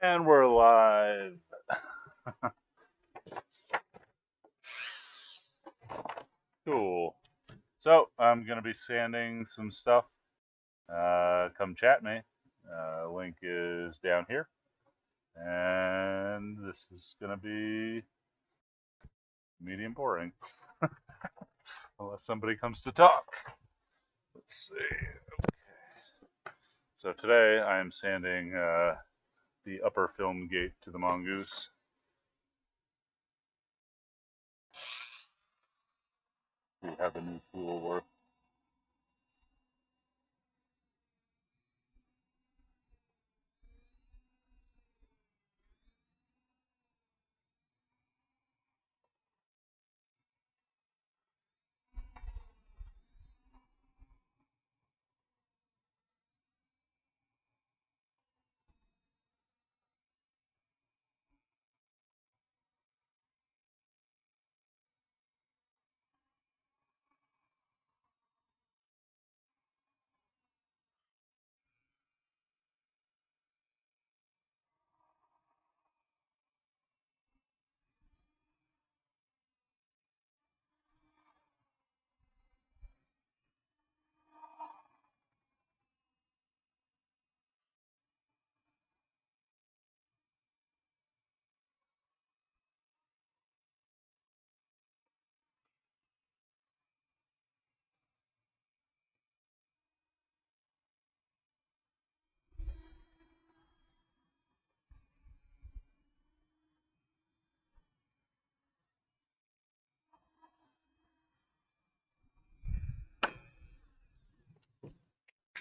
And we're live. Cool. So I'm gonna be sanding some stuff. Come chat me. Link is down here. And this is gonna be medium boring. Unless somebody comes to talk. Let's see. Okay. So today I am sanding the upper film gate to the Mongoose. See how the new tool works.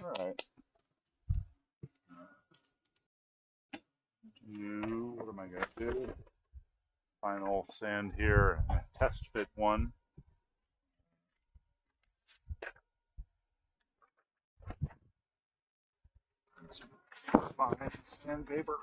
Alright. What am I going to do? Final sand here. Test fit one. Fine sandpaper.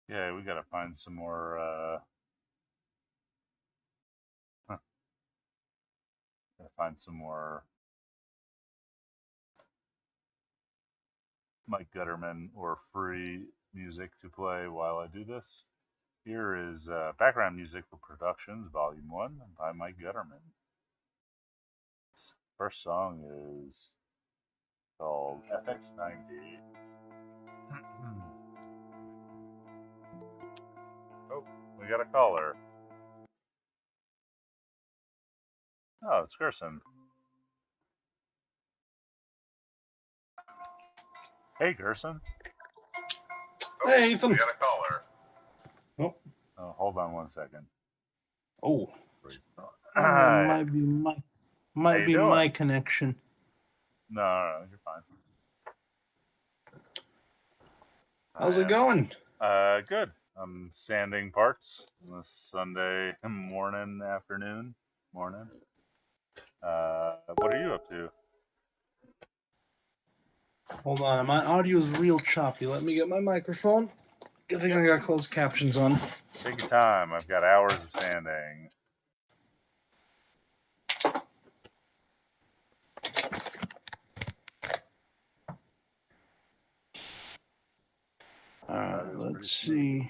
Yeah, we gotta find some more, gotta find some more Mike Gutterman or free music to play while I do this. Here is background music for Productions, Volume 1 by Mike Gutterman. First song is called FX90. Oh, we got a caller. Oh, it's Gerson. Hey, Gerson. Hey, Ethan. We got a caller. Oh, hold on one second. Oh, Hi. might be my connection. No, you're fine. How's it going? Good. I'm sanding parts this Sunday morning. What are you up to? Hold on, my audio is real choppy. Let me get my microphone. Good thing I got closed captions on. Take your time. I've got hours of sanding. Let's see.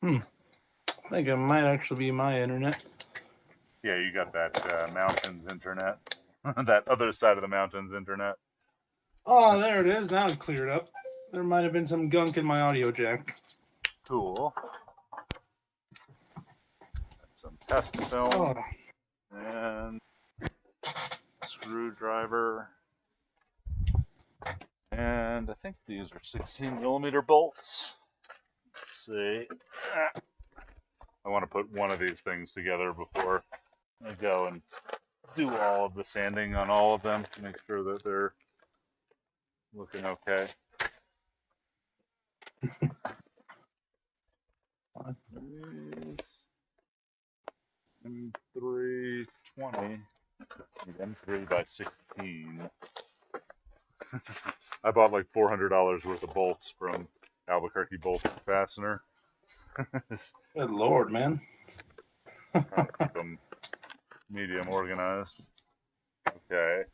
I think it might actually be my internet. Yeah, you got that mountains internet. That other side of the mountains internet. Oh, there it is. Now it's cleared up. There might have been some gunk in my audio jack. Cool. Got some test film Oh, and screwdriver. And I think these are 16mm bolts. Let's see. I want to put one of these things together before I go and do all of the sanding on all of them to make sure that they're looking okay. M320, M3 by 16. I bought like $400 worth of bolts from Albuquerque Bolt Fastener. good lord, man. Trying to keep them medium organized. Okay.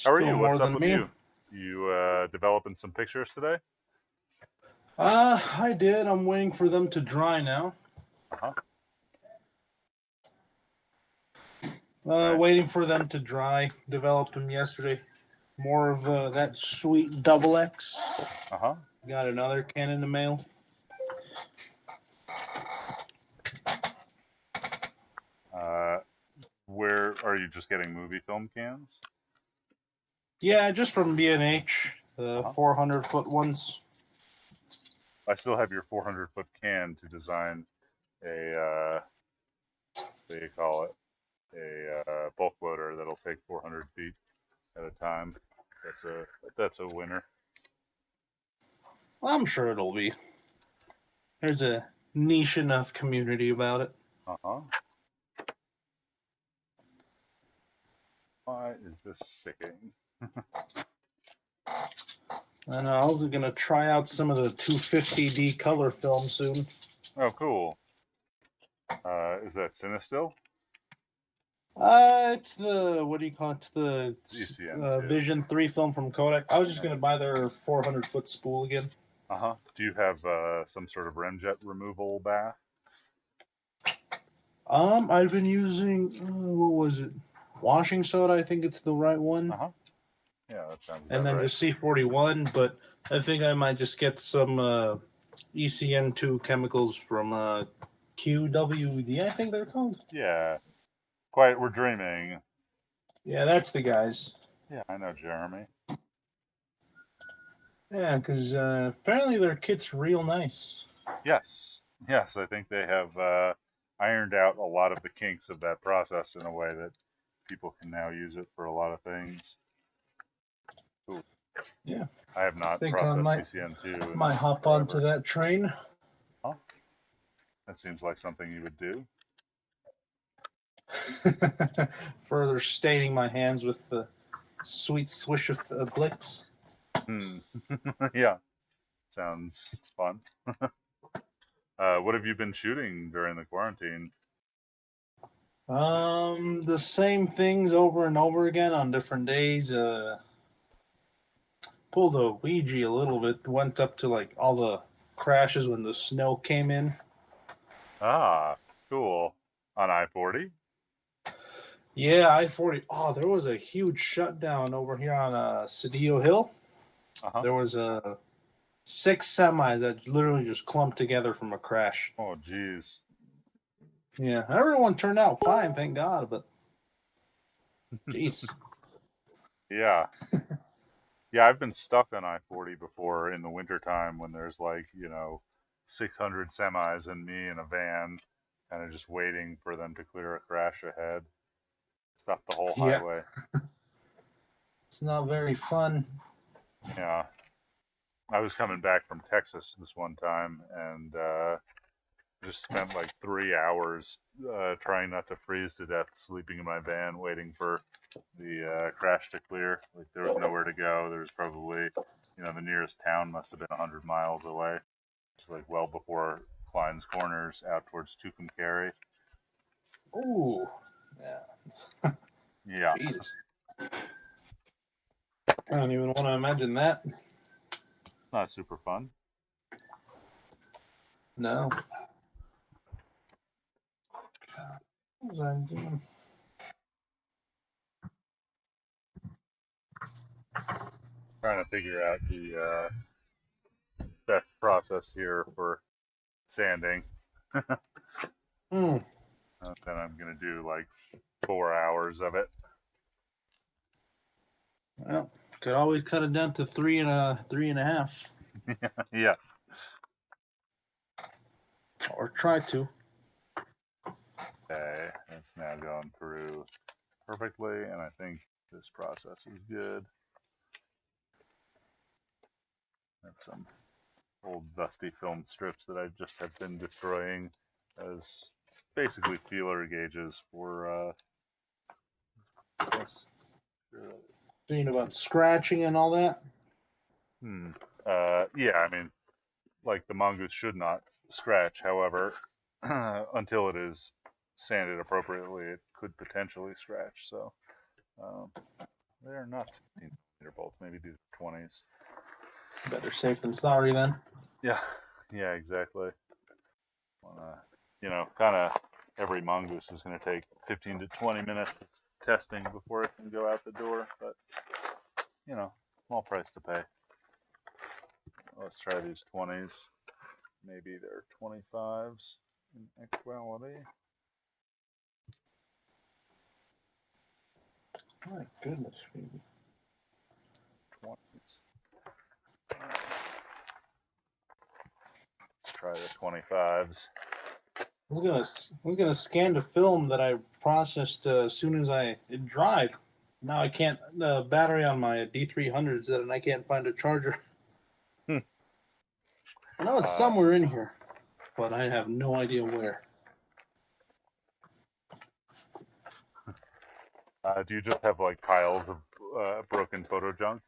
How are Still you? more What's up than with me. you? You developing some pictures today? I did. I'm waiting for them to dry now. Uh-huh. Waiting for them to dry. Developed them yesterday. More of that sweet double X. Uh-huh. Got another can in the mail. Where are you just getting movie film cans? Yeah, just from B&H. The 400-foot ones. I still have your 400-foot can to design a, what do you call it? A bulk loader that'll take 400 feet at a time. That's a winner. I'm sure it'll be. There's a niche enough community about it. Uh-huh. Why is this sticking? And I was going to try out some of the 250D color film soon. Oh, cool. Is that Cinestill? It's the, what do you call it? It's the ECN2. Vision 3 film from Kodak. I was just going to buy their 400-foot spool again. Uh-huh. Do you have some sort of remjet removal bath? I've been using, what was it? Washing soda, I think it's the right one. Uh-huh. Yeah, that sounds about And then right. just C41, but I think I might just get some ECN2 chemicals from QWD, I think they're called. Yeah. Quiet, we're dreaming. Yeah, that's the guys. Yeah, I know Jeremy. Yeah, because apparently their kit's real nice. Yes. Yes, I think they have ironed out a lot of the kinks of that process in a way that people can now use it for a lot of things. Ooh. Yeah. I have not think I processed ECN2. Might hop onto that train. Huh? That seems like something you would do. Further staining my hands with the sweet swish of Blix. Yeah. Sounds fun. What have you been shooting during the quarantine? The same things over and over again on different days. Pulled a Ouija a little bit. Went up to like all the crashes when the snow came in. Ah, cool. On I-40? Yeah, I-40. Oh, there was a huge shutdown over here on Cedillo Hill. Uh-huh. There was 6 semis that literally just clumped together from a crash. Oh, geez. Yeah, everyone turned out fine, thank God, but jeez. Yeah. Yeah, I've been stuck on I-40 before in the wintertime when there's like, 600 semis and me in a van kind of just waiting for them to clear a crash ahead. Stop the whole highway. It's not very fun. Yeah. I was coming back from Texas this one time and just spent like 3 hours trying not to freeze to death, sleeping in my van, waiting for the crash to clear. Like there was nowhere to go. There was probably, the nearest town must have been 100 miles away. It's like well before Klein's Corners out towards Tucumcari. Ooh, yeah. Yeah. Jesus. I don't even want to imagine that. Not super fun. No. What was I doing? Trying to figure out the best process here for sanding. Hmm. Then I'm gonna do like 4 hours of it. Well, could always cut it down to 3.5, Yeah. or try to. Okay, it's now going through perfectly, and I think this process is good. That's some old dusty film strips that I just have been destroying as basically feeler gauges for this. Thinking about scratching and all that. Yeah, I mean, like the mongoose should not scratch. However, until it is sanded appropriately, it could potentially scratch. So they're not 16mm bolts. Maybe these are 20s. Better safe than sorry then. Yeah, yeah, exactly. Kind of every mongoose is going to take 15 to 20 minutes of testing before it can go out the door. But small price to pay. Let's try these 20s. Maybe they're 25s in actuality. My goodness, baby. 20s. Let's try the 25s. I was gonna scan the film that I processed as soon as it dried. Now I can't. The battery on my D300 is dead, and I can't find a charger. Hmm. I know it's somewhere in here, but I have no idea where. Do you just have like piles of broken photo junk?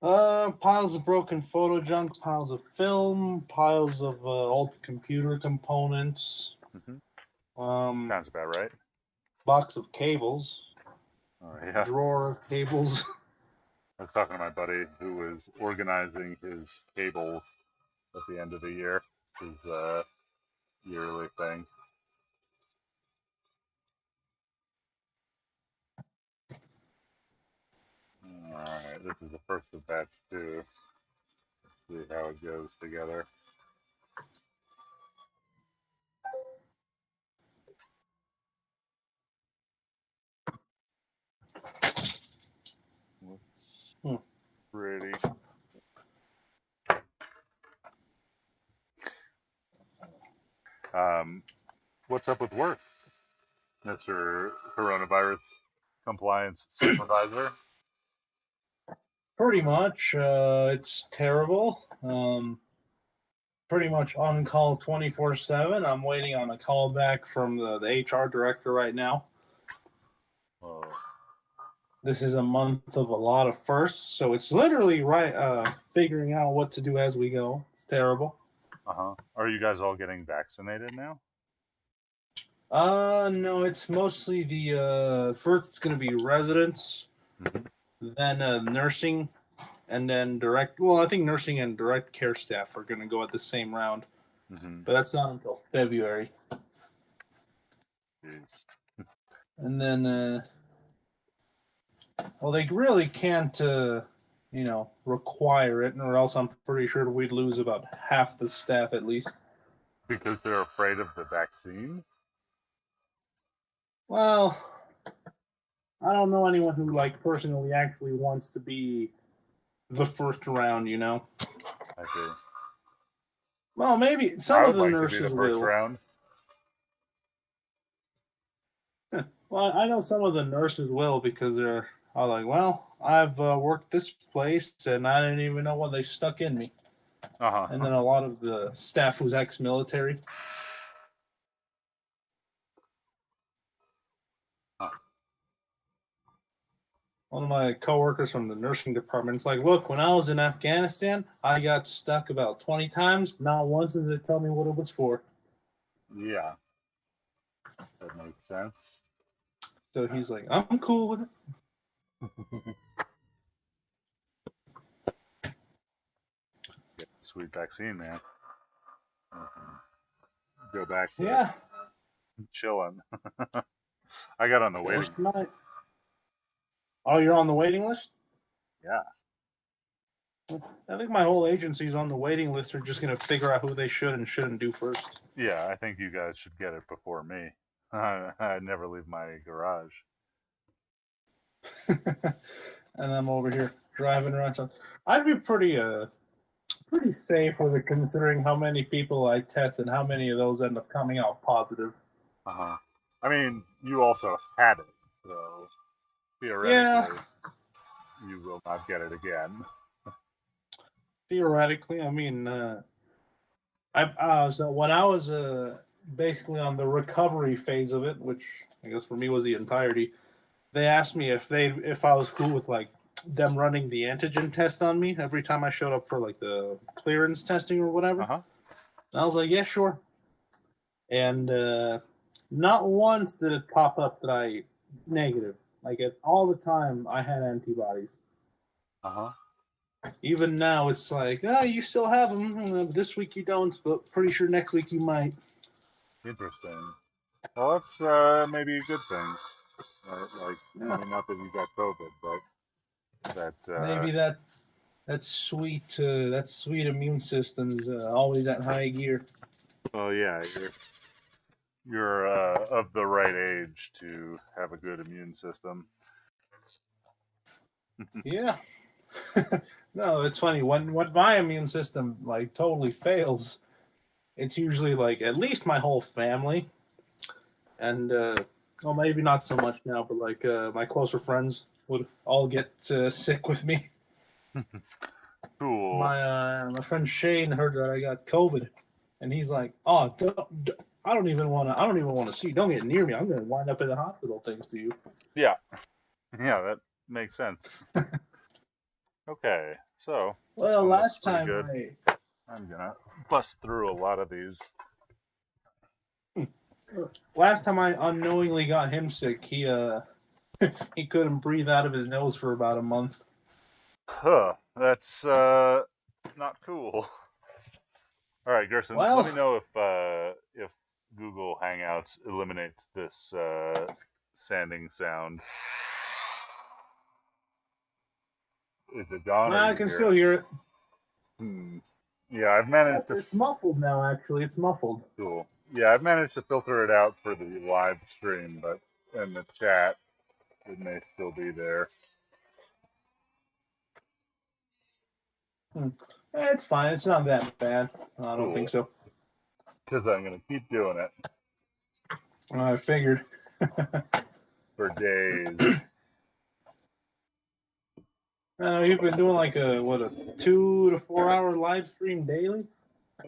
Piles of broken photo junk, piles of film, piles of old computer components. Sounds about right. Box of cables. Yeah. Drawer of cables. I was talking to my buddy who was organizing his cables at the end of the year, his yearly thing. Alright, this is the first of batch 2. Let's see how it goes together. Looks pretty. What's up with work, Mr. Coronavirus Compliance Supervisor? Pretty much. It's terrible. Pretty much on call 24/7. I'm waiting on a call back from the HR director right now. Oh. This is a month of a lot of firsts, so it's literally figuring out what to do as we go. It's terrible. Are you guys all getting vaccinated now? No, it's mostly the first it's going to be residents, then nursing, and then direct. Well, I think nursing and direct care staff are going to go at the same round, but that's not until February. Jeez. And then, well, they really can't, require it, or else I'm pretty sure we'd lose about half the staff at least. Because they're afraid of the vaccine? Well, I don't know anyone who personally actually wants to be the first round, I see. Well, maybe some of the nurses to be the first will. round. Well, I know some of the nurses will because they're all like, well, I've worked this place and I didn't even know what they stuck in me. And then a lot of the staff who's ex-military. One of my coworkers from the nursing department is like, look, when I was in Afghanistan, I got stuck about 20 times. Not once did they tell me what it was for. Yeah. That makes sense. So he's like, I'm cool with it. Get the sweet vaccine, man. Go back to Yeah. chilling. I got on the waiting. First night. Oh, you're on the waiting list? Yeah. I think my whole agency's on the waiting list. They're just going to figure out who they should and shouldn't do first. Yeah, I think you guys should get it before me. I never leave my garage. And I'm over here driving around. So I'd be pretty safe with it, considering how many people I test and how many of those end up coming out positive. Uh-huh. I mean, you also had it, so theoretically, you will not get it again. Theoretically, I mean, so when I was basically on the recovery phase of it, which I guess for me was the entirety, they asked me if I was cool with like them running the antigen test on me every time I showed up for like the clearance testing or whatever. Uh-huh. And I was like, yeah, sure. And not once did it pop up that I negative. Like all the time, I had antibodies. Uh-huh. Even now, it's like, oh, you still have them. This week you don't, but pretty sure next week you might. Interesting. Well, that's maybe a good thing. Like, I mean, not that you got COVID, but that maybe that sweet immune system's always at high gear. well, yeah, you're of the right age to have a good immune system. Yeah. No, it's funny when my immune system like totally fails. It's usually like at least my whole family, and well, maybe not so much now, but like my closer friends would all get sick with me. Cool. My friend Shane heard that I got COVID, and he's like, "Oh, I don't even want to see you. Don't get near me. I'm going to wind up in the hospital thanks to you." Yeah. Yeah, that makes sense. Okay, so. Well, last time I'm gonna bust through a lot of these. Last time I unknowingly got him sick, he he couldn't breathe out of his nose for about a month. Huh, that's not cool. All right, Gerson, Well, let me know if Google Hangouts eliminates this sanding sound. Is it gone? I can still hear it. Yeah, I've managed It's muffled now, actually. It's muffled. Cool. Yeah, I've managed to filter it out for the live stream, but in the chat, it may still be there. It's fine. It's not that bad. I don't think so. Because I'm going to keep doing it. I figured. For days. You've been doing like a 2 to 4 hour live stream daily?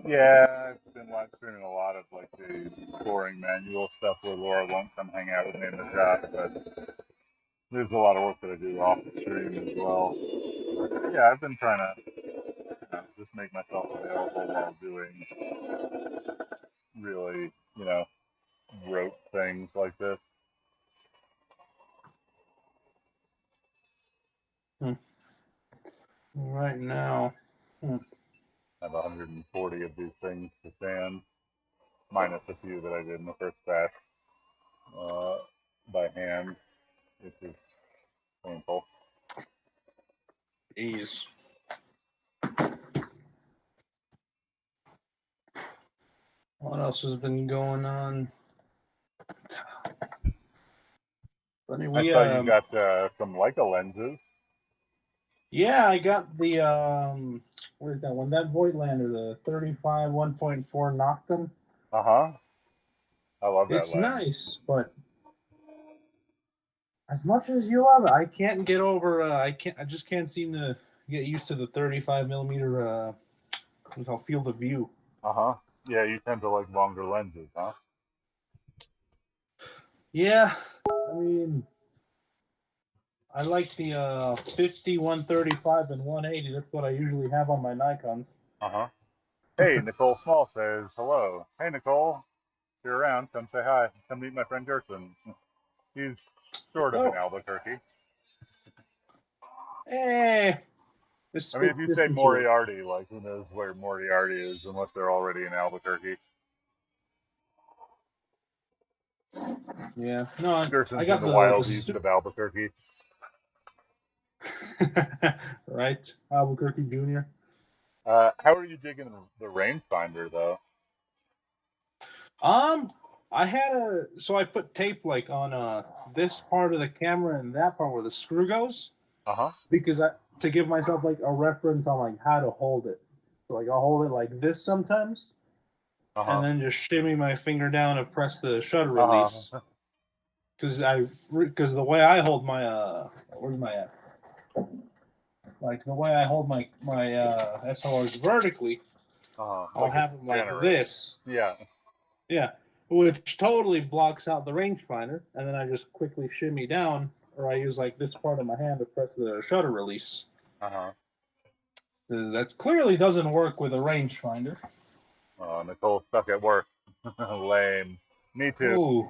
Yeah, I've been live streaming a lot of like the boring manual stuff where Laura won't come hang out with me in the shop, but there's a lot of work that I do off the stream as well. But yeah, I've been trying to just make myself available while doing really, rote things like this. Right now. I have 140 of these things to sand, minus a few that I did in the first batch by hand, which is painful. Jeez. What else has been going on? I thought you got some Leica lenses. Yeah, I got the what is that one? That Voigtlander, the 35 1.4 Nocton. I love that It's lens. nice, but as much as you love it, I can't get over. I just can't seem to get used to the 35 millimeter. Field of view. Yeah, you tend to like longer lenses, huh? Yeah, I mean, I like the 50, 135, and 180. That's what I usually have on my Nikons. Hey, Nicole Small says hello. Hey, Nicole, if you're around, come say hi. Come meet my friend Gerson. He's sort of in Albuquerque. This I mean, if spits you say distance away. Moriarty, like who knows where Moriarty is unless they're already in Albuquerque. Yeah, no, I Pearson's in got the wild east the of Albuquerque. right, Albuquerque Junior. How are you digging the rangefinder though? I had so I put tape like on this part of the camera and that part where the screw goes Uh-huh. because to give myself like a reference on like how to hold it. So like I'll hold it like this sometimes, Uh-huh. and then just shimmy my finger down and press the shutter release. Uh-huh. Because the way I hold my where's my like the way I hold my SLRs vertically, I'll Like have them like generous. this. Yeah. Yeah, which totally blocks out the rangefinder, and then I just quickly shimmy down, or I use like this part of my hand to press the shutter release. Uh-huh. That clearly doesn't work with a rangefinder. Nicole's stuck at work. Lame. Me too. Ooh.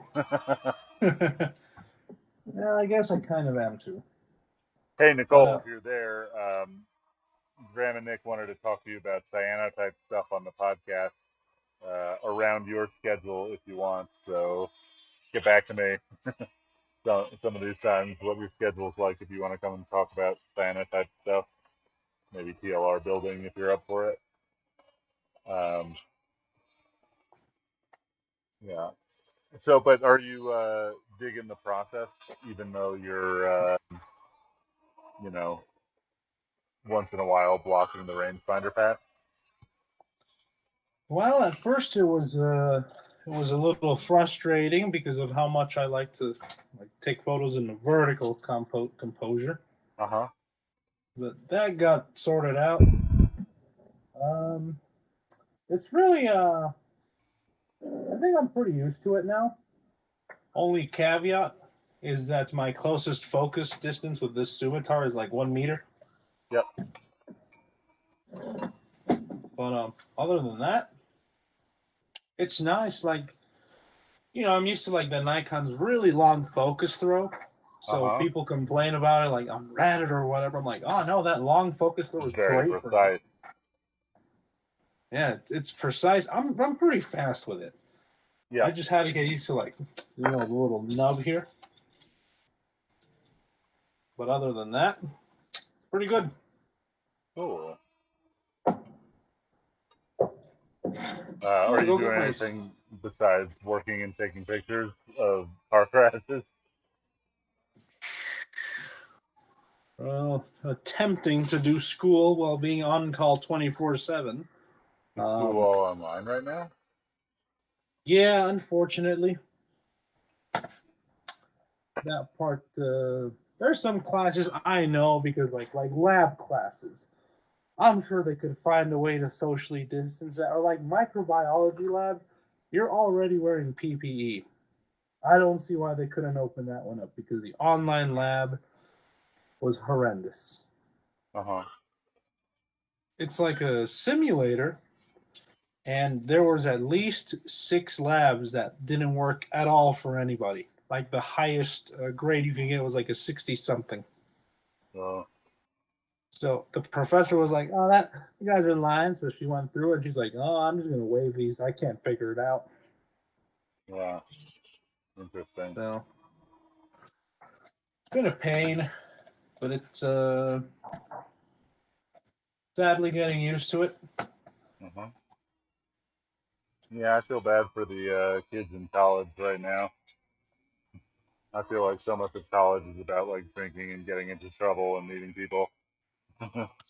Yeah, I guess I kind of am too. Hey, Nicole, if you're there, Graham and Nick wanted to talk to you about cyanotype stuff on the podcast around your schedule if you want. So get back to me some of these times, what your schedule's like if you want to come and talk about cyanotype stuff. Maybe TLR building if you're up for it. Yeah. So, but are you digging the process, even though you're, you know, once in a while blocking the rangefinder path? Well, at first it was a little frustrating because of how much I like to like take photos in the vertical composure. Uh-huh. But that got sorted out. It's really I think I'm pretty used to it now. Only caveat is that my closest focus distance with this Suitar is like 1 meter. Yep. But other than that, it's nice. Like, I'm used to like the Nikon's really long focus throw. So people complain about it, like on Reddit or whatever. I'm like, oh no, that long focus throw is Very great for me. precise. Yeah, it's precise. I'm pretty fast with it. Yeah. I just had to get used to like, the little nub here. But other than that, pretty good. Cool. Are you doing anything besides working and taking pictures of car crashes? Well, attempting to do school while being on call 24/7. Is school all online right now? Yeah, unfortunately. That part, there's some classes I know because like lab classes. I'm sure they could find a way to socially distance that. Or like microbiology lab, you're already wearing PPE. I don't see why they couldn't open that one up because the online lab was horrendous. Uh-huh. It's like a simulator, and there was at least 6 labs that didn't work at all for anybody. Like the highest grade you can get was like a 60 something. So the professor was like, "Oh, that you guys are lying." So she went through it. And she's like, "Oh, I'm just gonna waive these. I can't figure it out." Yeah, interesting. So it's been a pain, but it's sadly getting used to it. Uh-huh. Yeah, I feel bad for the kids in college right now. I feel like so much of college is about like drinking and getting into trouble and meeting people.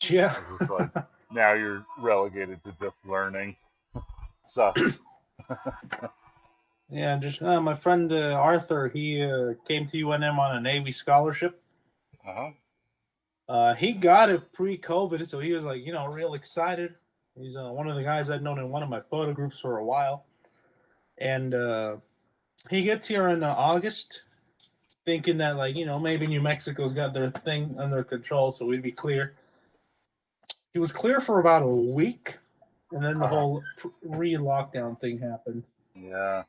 Yeah. It's just like now you're relegated to just learning. Sucks. Yeah, just my friend Arthur, he came to UNM on a Navy scholarship. He got it pre-COVID, so he was like, real excited. He's one of the guys I'd known in one of my photo groups for a while. And he gets here in August, thinking that, like, maybe New Mexico's got their thing under control, so we'd be clear. He was clear for about a week, and then the whole re-lockdown thing happened. Yeah.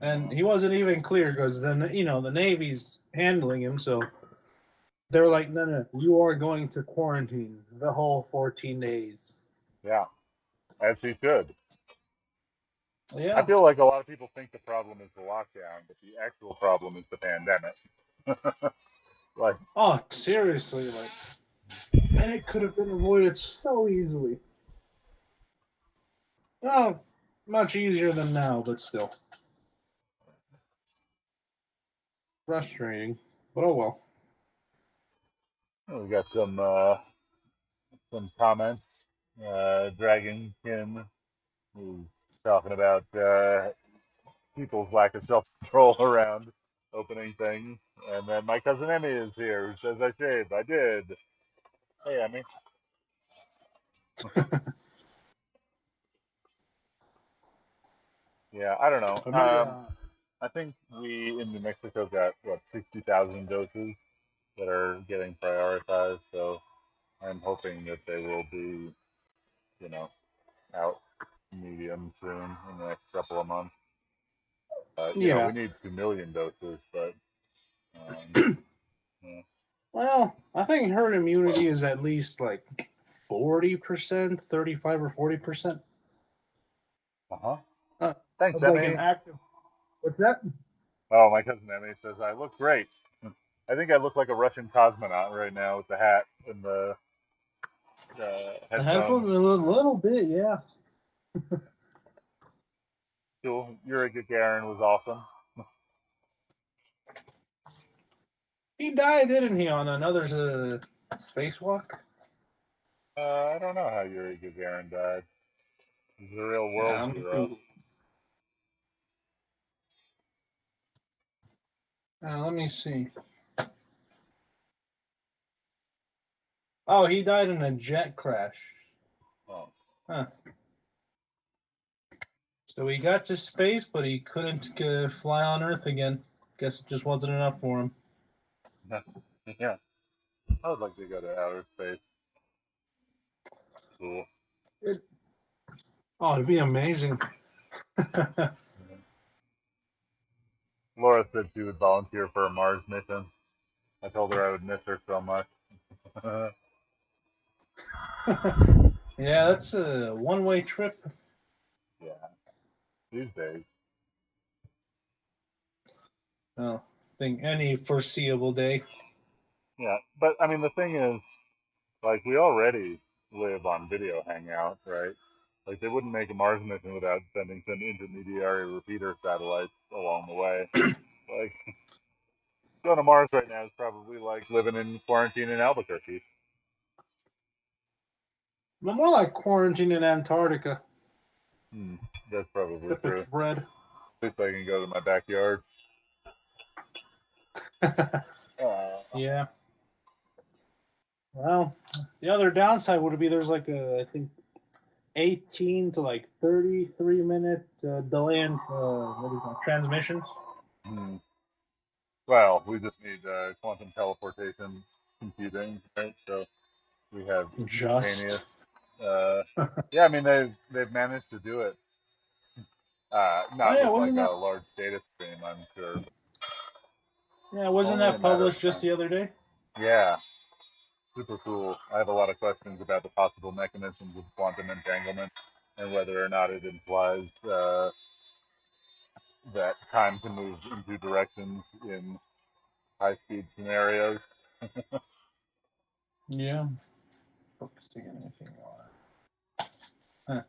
And he wasn't even clear because then the Navy's handling him, so they're like, no, you are going to quarantine the whole 14 days. Yeah, as he should. I Yeah. feel like a lot of people think the problem is the lockdown, but the actual problem is the pandemic. Like, Oh, seriously, like, and it could have been avoided so easily. Oh, much easier than now, but still frustrating. But oh well. we got some comments. Dragon Kim, who's talking about people's lack of self-control around opening things. And then my cousin Emmy is here, who says I shaved. I did. Hey, Emmy. Yeah, I don't know. I think we in New Mexico got what 60,000 doses that are getting prioritized. So I'm hoping that they will be, you know, out medium soon in the next couple of months. Yeah. We need 2 million doses, but yeah. Well, I think herd immunity is at least like 40%, 35 or 40% Uh-huh. uh, Thanks, of like an Emmy. active. What's that? Oh, my cousin Emmy says I look great. I think I look like a Russian cosmonaut right now with the hat and the The headphones. headphones a little bit, yeah. Cool. Yuri Gagarin was awesome. He died, didn't he, on another spacewalk? I don't know how Yuri Gagarin died. He's a real world Yeah, hero. let me see. Oh, he died in a jet crash. Oh. Huh. So he got to space, but he couldn't fly on Earth again. Guess it just wasn't enough for him. Yeah. I would like to go to outer space. Cool. Oh, it'd be amazing. Laura said she would volunteer for a Mars mission. I told her I would miss her so much. Yeah, that's a one-way trip. Yeah. These days. Oh, I think any foreseeable day. Yeah. But I mean the thing is, like we already live on video hangout, right? Like they wouldn't make a Mars mission without sending some intermediary repeater satellites along the way. Like going to Mars right now is probably like living in quarantine in Albuquerque. But more like quarantine in Antarctica. That's probably Except true. it's red. At least I can go to my backyard. Yeah. Well, the other downside would be there's like I think 18 to like 33-minute delay in transmissions. Hmm. Well, we just need quantum teleportation computing, right? So we have instantaneous. Just. Yeah, I mean they've managed to do it. Oh Not yeah, with like wasn't a that? large data stream, I'm sure. Yeah, wasn't Only a that matter of published just time. the other day? Yeah, super cool. I have a lot of questions about the possible mechanisms of quantum entanglement and whether or not it implies that time can move in two directions in high-speed scenarios. Yeah. Focusing anything on. Huh.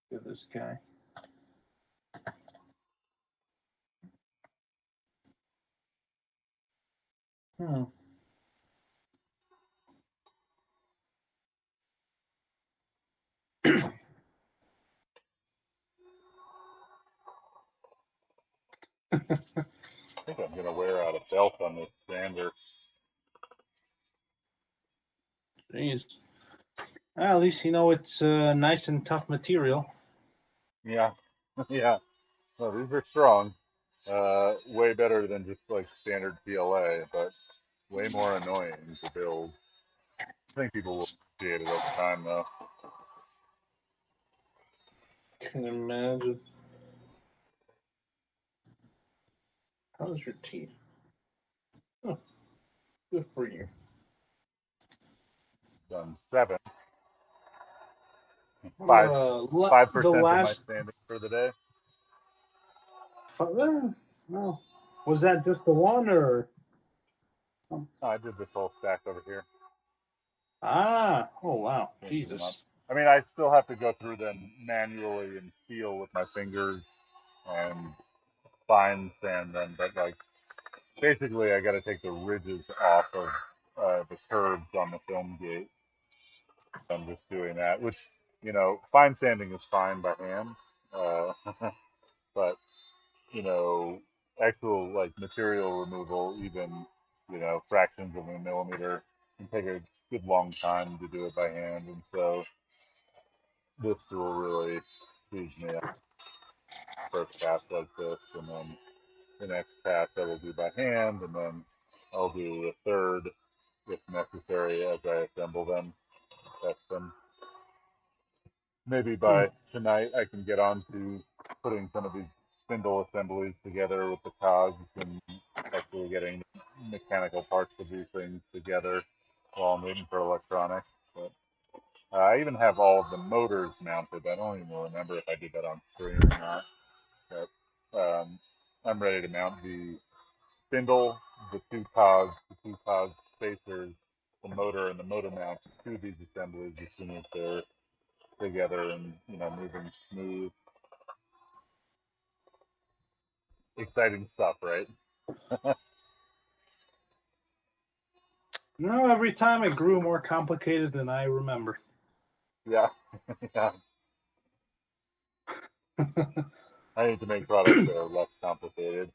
Look at this guy. Hmm. I think I'm gonna wear out a belt on this sander. Jeez. Well, at least it's nice and tough material. Yeah, yeah. No, these are strong. Way better than just like standard PLA, but way more annoying to build. I think people will appreciate it over time, though. Can imagine. How's your teeth? Oh, good for you. Done 7. The 5% of my last standing for the day. no. Was that just the one or? Oh, I did this whole stack over here. Ah, oh wow, Cleaned them up. Jesus. I mean, I still have to go through them manually and feel with my fingers and fine sand them, but like basically, I got to take the ridges off of the curves on the film gate. I'm just doing that, which fine sanding is fine by hand, uh, but actual like material removal, even fractions of a millimeter, can take a good long time to do it by hand, and so this tool really speeds me up. First pass like this, and then the next pass I will do by hand, and then I'll do a third if necessary as I assemble them, test them. Maybe by tonight I can get on to putting some of these spindle assemblies together with the cogs and actually getting mechanical parts to do things together while I'm waiting for electronics. But I even have all of the motors mounted. I don't even remember if I did that on stream or not. But I'm ready to mount the spindle, the two cogs spacers, the motor, and the motor mounts to these assemblies as soon as they're together and moving smooth. Exciting stuff, right? No, every time it grew more complicated than I remember. Yeah. Yeah. I need to make products that are less complicated.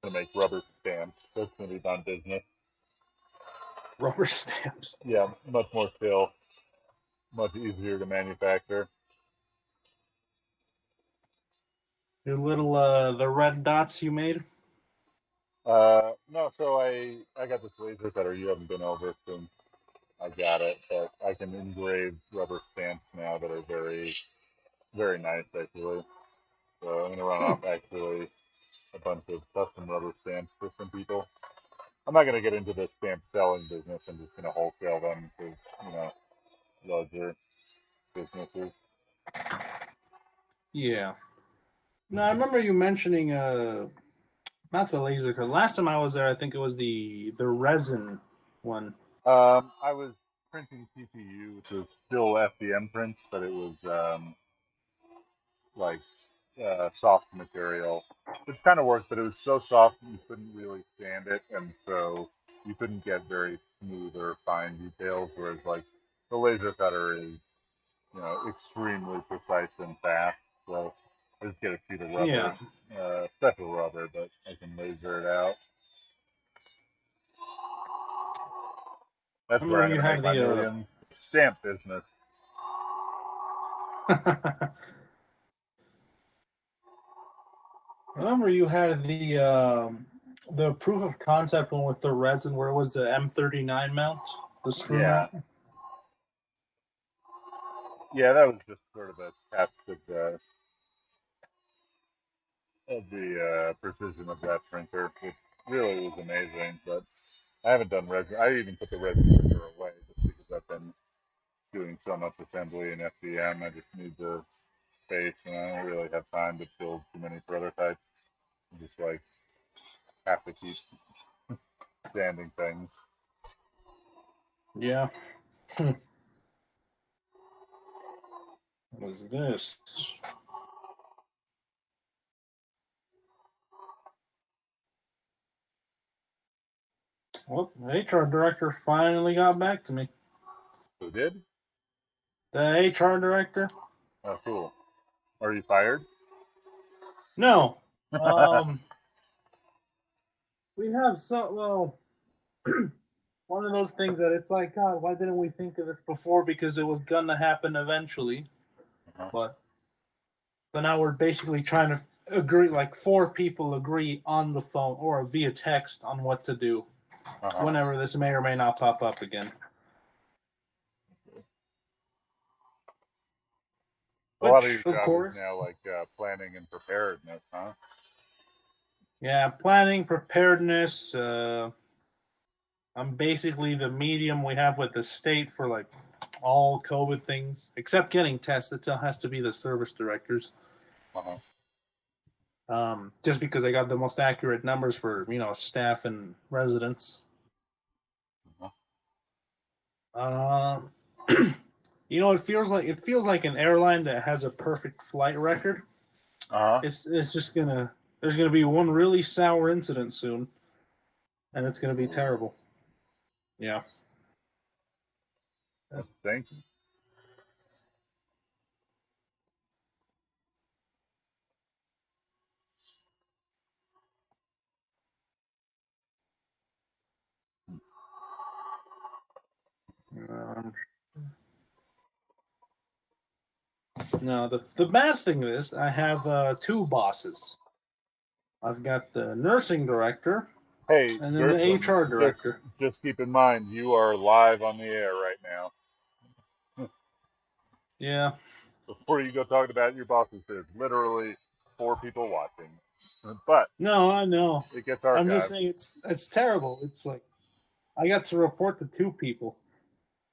I'm gonna make rubber stamps. That's gonna be my business. Rubber stamps. Yeah, much more fill, much easier to manufacture. Your little the red dots you made. No, so I got this laser cutter you haven't been over since I got it, but I can engrave rubber stamps now that are very, very nice actually. So I'm gonna run off actually a bunch of custom rubber stamps for some people. I'm not gonna get into the stamp selling business. I'm just gonna wholesale them to larger businesses. Yeah. No, I remember you mentioning not the laser, because last time I was there, I think it was the resin one. I was printing TPU, which was still FDM prints, but it was like soft material, which kind of worked, but it was so soft you couldn't really sand it, and so you couldn't get very smooth or fine details. Whereas like the laser cutter is, extremely precise and fast. So I just get a sheet of rubber, Yeah. special rubber, but I can laser it out. I That's where remember I'm you going to make had my the millions. Stamp business. I remember you had the proof of concept one with the resin where it was the M39 mount, the screw Yeah. mount. Yeah, that was just sort of a test of the precision of that printer, which really was amazing. But I haven't done resin. I even put the resin printer away just because I've been doing so much assembly in FDM. I just need the space, and I don't really have time to build too many prototypes. I just like have to keep sanding things. Yeah. What was this? Well, the HR director finally got back to me. Who did? The HR director? Oh, cool. Are you fired? No. We have one of those things that it's like, God, why didn't we think of this before? Because it was gonna happen eventually. Uh-huh. But now we're basically trying to agree, like 4 people agree on the phone or via text on what to do whenever this may or may not pop up again. A lot of Which, your of job course, is now like planning and preparedness, huh? yeah, planning, preparedness. I'm basically the medium we have with the state for like all COVID things, except getting tests. It still has to be the service directors. Uh-huh. Just because I got the most accurate numbers for staff and residents. Um, it feels like an airline that has a perfect flight record. Uh-huh. It's just there's gonna be one really sour incident soon, and it's gonna be terrible. Yeah. Thank you. Um, no, the bad thing is I have two bosses. I've got the nursing director Hey, and then the Gershom, HR director. just keep in mind you are live on the air right now. Yeah. Before you go talking about your bosses, there's literally 4 people watching. But No, I know. it gets I'm just archived. saying it's terrible. It's like I got to report to two people.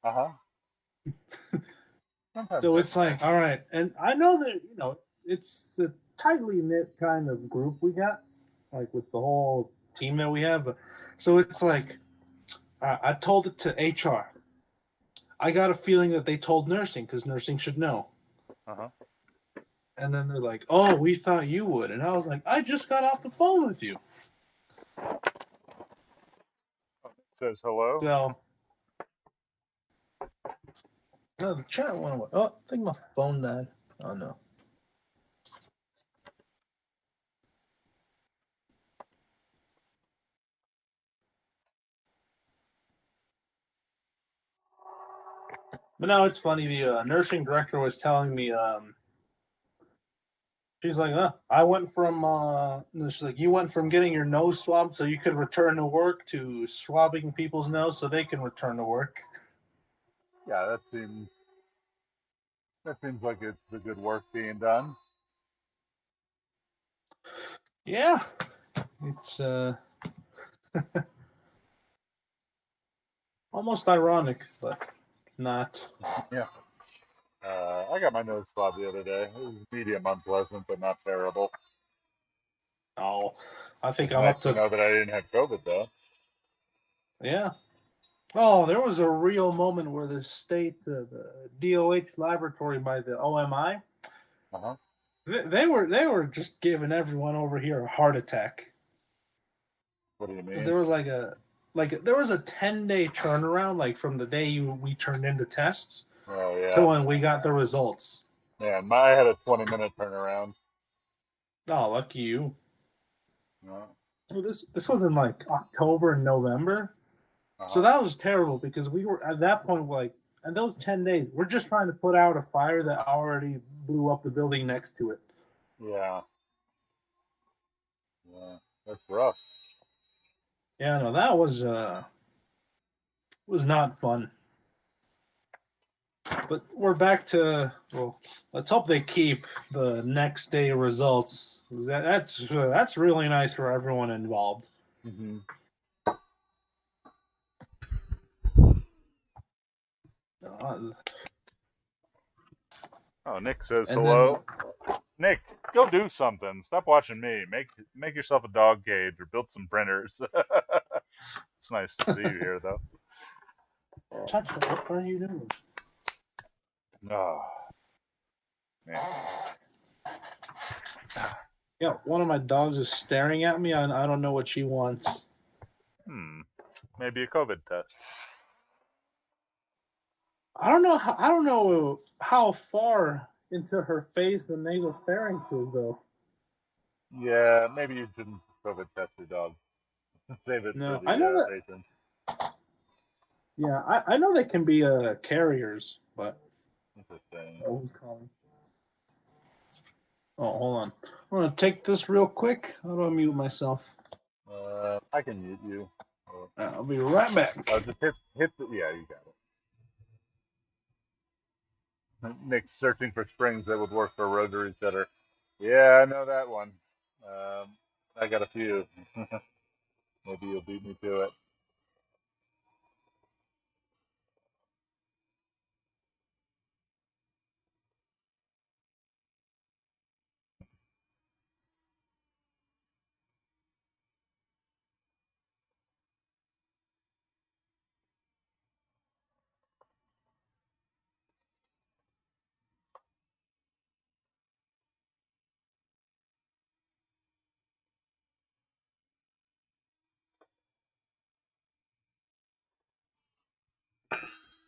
Uh-huh. Sometimes So that's it's like, all right. And I know that, it's a tightly knit kind of group we got, like with the whole team that we have. So it's like, I told it to HR. I got a feeling that they told nursing because nursing should know. Uh-huh. And then they're like, oh, we thought you would. And I was like, I just got off the phone with you. It says hello. So, no, the chat went away. Oh, I think my phone died. Oh, no. But no, it's funny. The nursing director was telling me, she's like, I went from, she's like, you went from getting your nose swabbed so you could return to work to swabbing people's nose so they can return to work. Yeah, that seems like it's the good work being done. Yeah. It's almost ironic, but not. Yeah. I got my nose swabbed the other day. It was medium unpleasant, but not terrible. Oh, I think It's I'm nice up to to. know that I didn't have COVID, though. Yeah. Oh, there was a real moment where the state, the DOH laboratory by the OMI, Uh-huh. they were just giving everyone over here a heart attack. What do you Because mean? there was there was a 10-day turnaround, like from the day we turned into tests Oh, to yeah. when we got the results. Man, I had a 20-minute turnaround. Oh, lucky you. No. Well, this was in like October and November. So Uh-huh. that was terrible because we were at that point like in those 10 days, we're just trying to put out a fire that already blew up the building next to it. Yeah. Yeah. That's rough. Yeah, no, that was not fun. But we're back to let's hope they keep the next day results. That's really nice for everyone involved. Mm-hmm. Uh, Oh, Nick says and hello. Nick, go do something. Stop watching me. Make yourself a dog cage or build some printers. It's nice to see you here, though. then, what are you doing? Oh, man. Yeah, one of my dogs is staring at me. I don't know what she wants. Maybe a COVID test. I don't know how far into her face the nasopharynx is though. Yeah, maybe you shouldn't COVID test your dog. Save it for No, I know the that. patient. Yeah, I know they can be carriers, but Interesting. who's calling? Oh, hold on. I'm gonna take this real quick. How do I mute myself? I can mute you. I'll be right back. Just hit the. Yeah, you got it. Nick's searching for springs that would work for a rotary setter. Yeah, I know that one. I got a few. Maybe you'll beat me to it.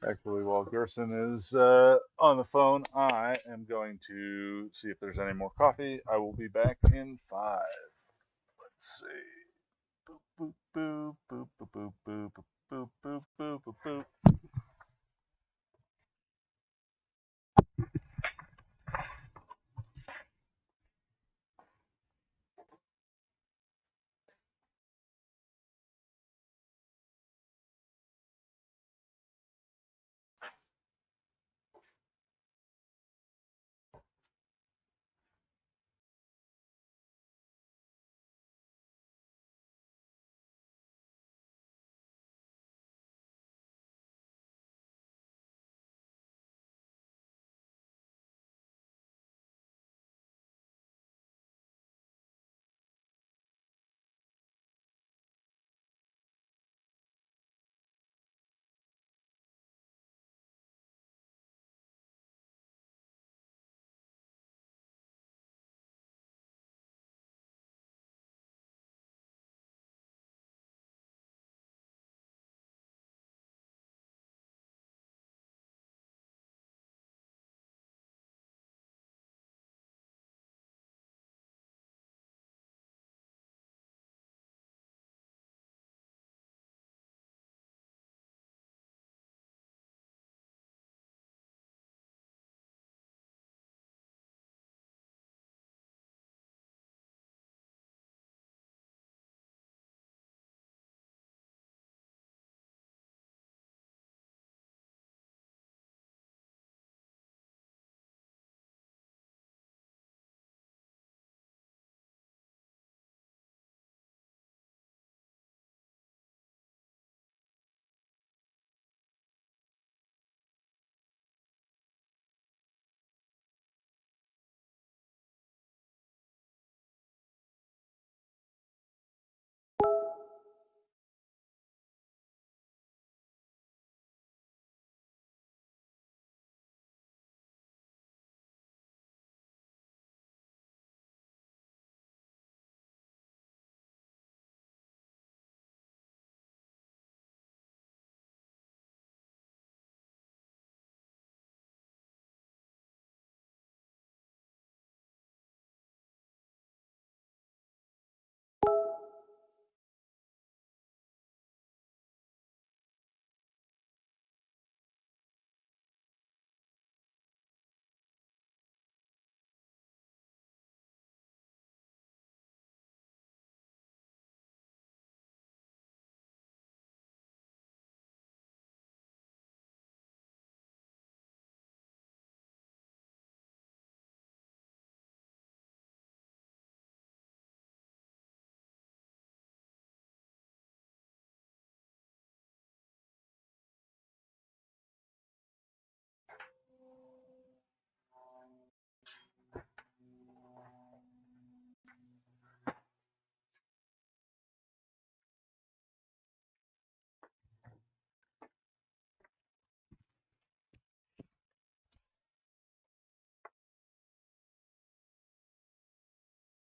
Actually, while Gerson is on the phone, I am going to see if there's any more coffee. I will be back in 5. Let's see. Boop, boop, boop, boop, boop, boop, boop, boop, boop, boop, boop.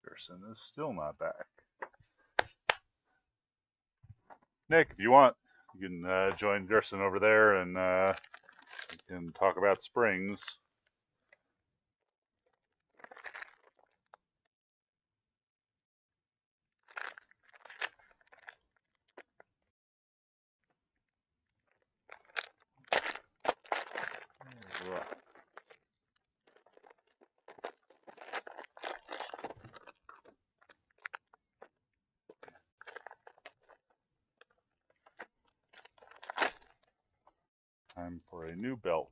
Gerson is still not back. Nick, if you want, you can join Gerson over there and we can talk about springs. Time for a new belt.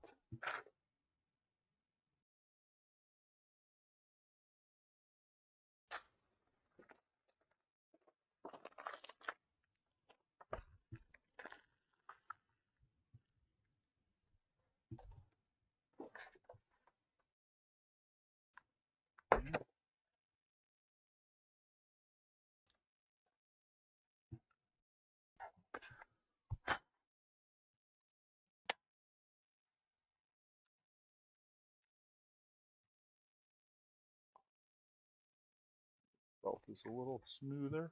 Belt is a little smoother.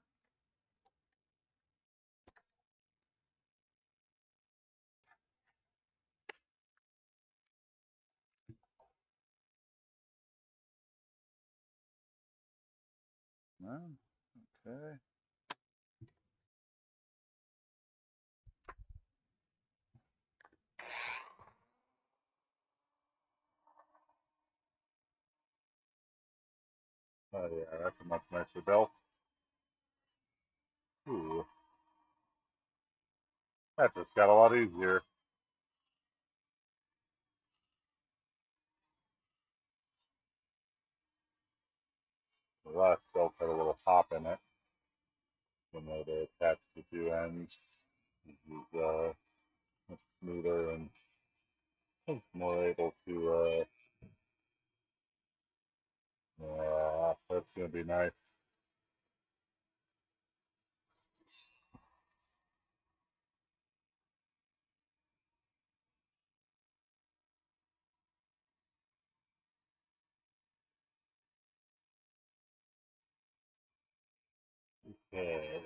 Well, okay. Oh yeah, that's a much nicer belt. Ooh. That just got a lot easier. The last belt had a little hop in it. You know, they're attached to two ends. This is much smoother and more able to, yeah, that's going to be nice. Okay.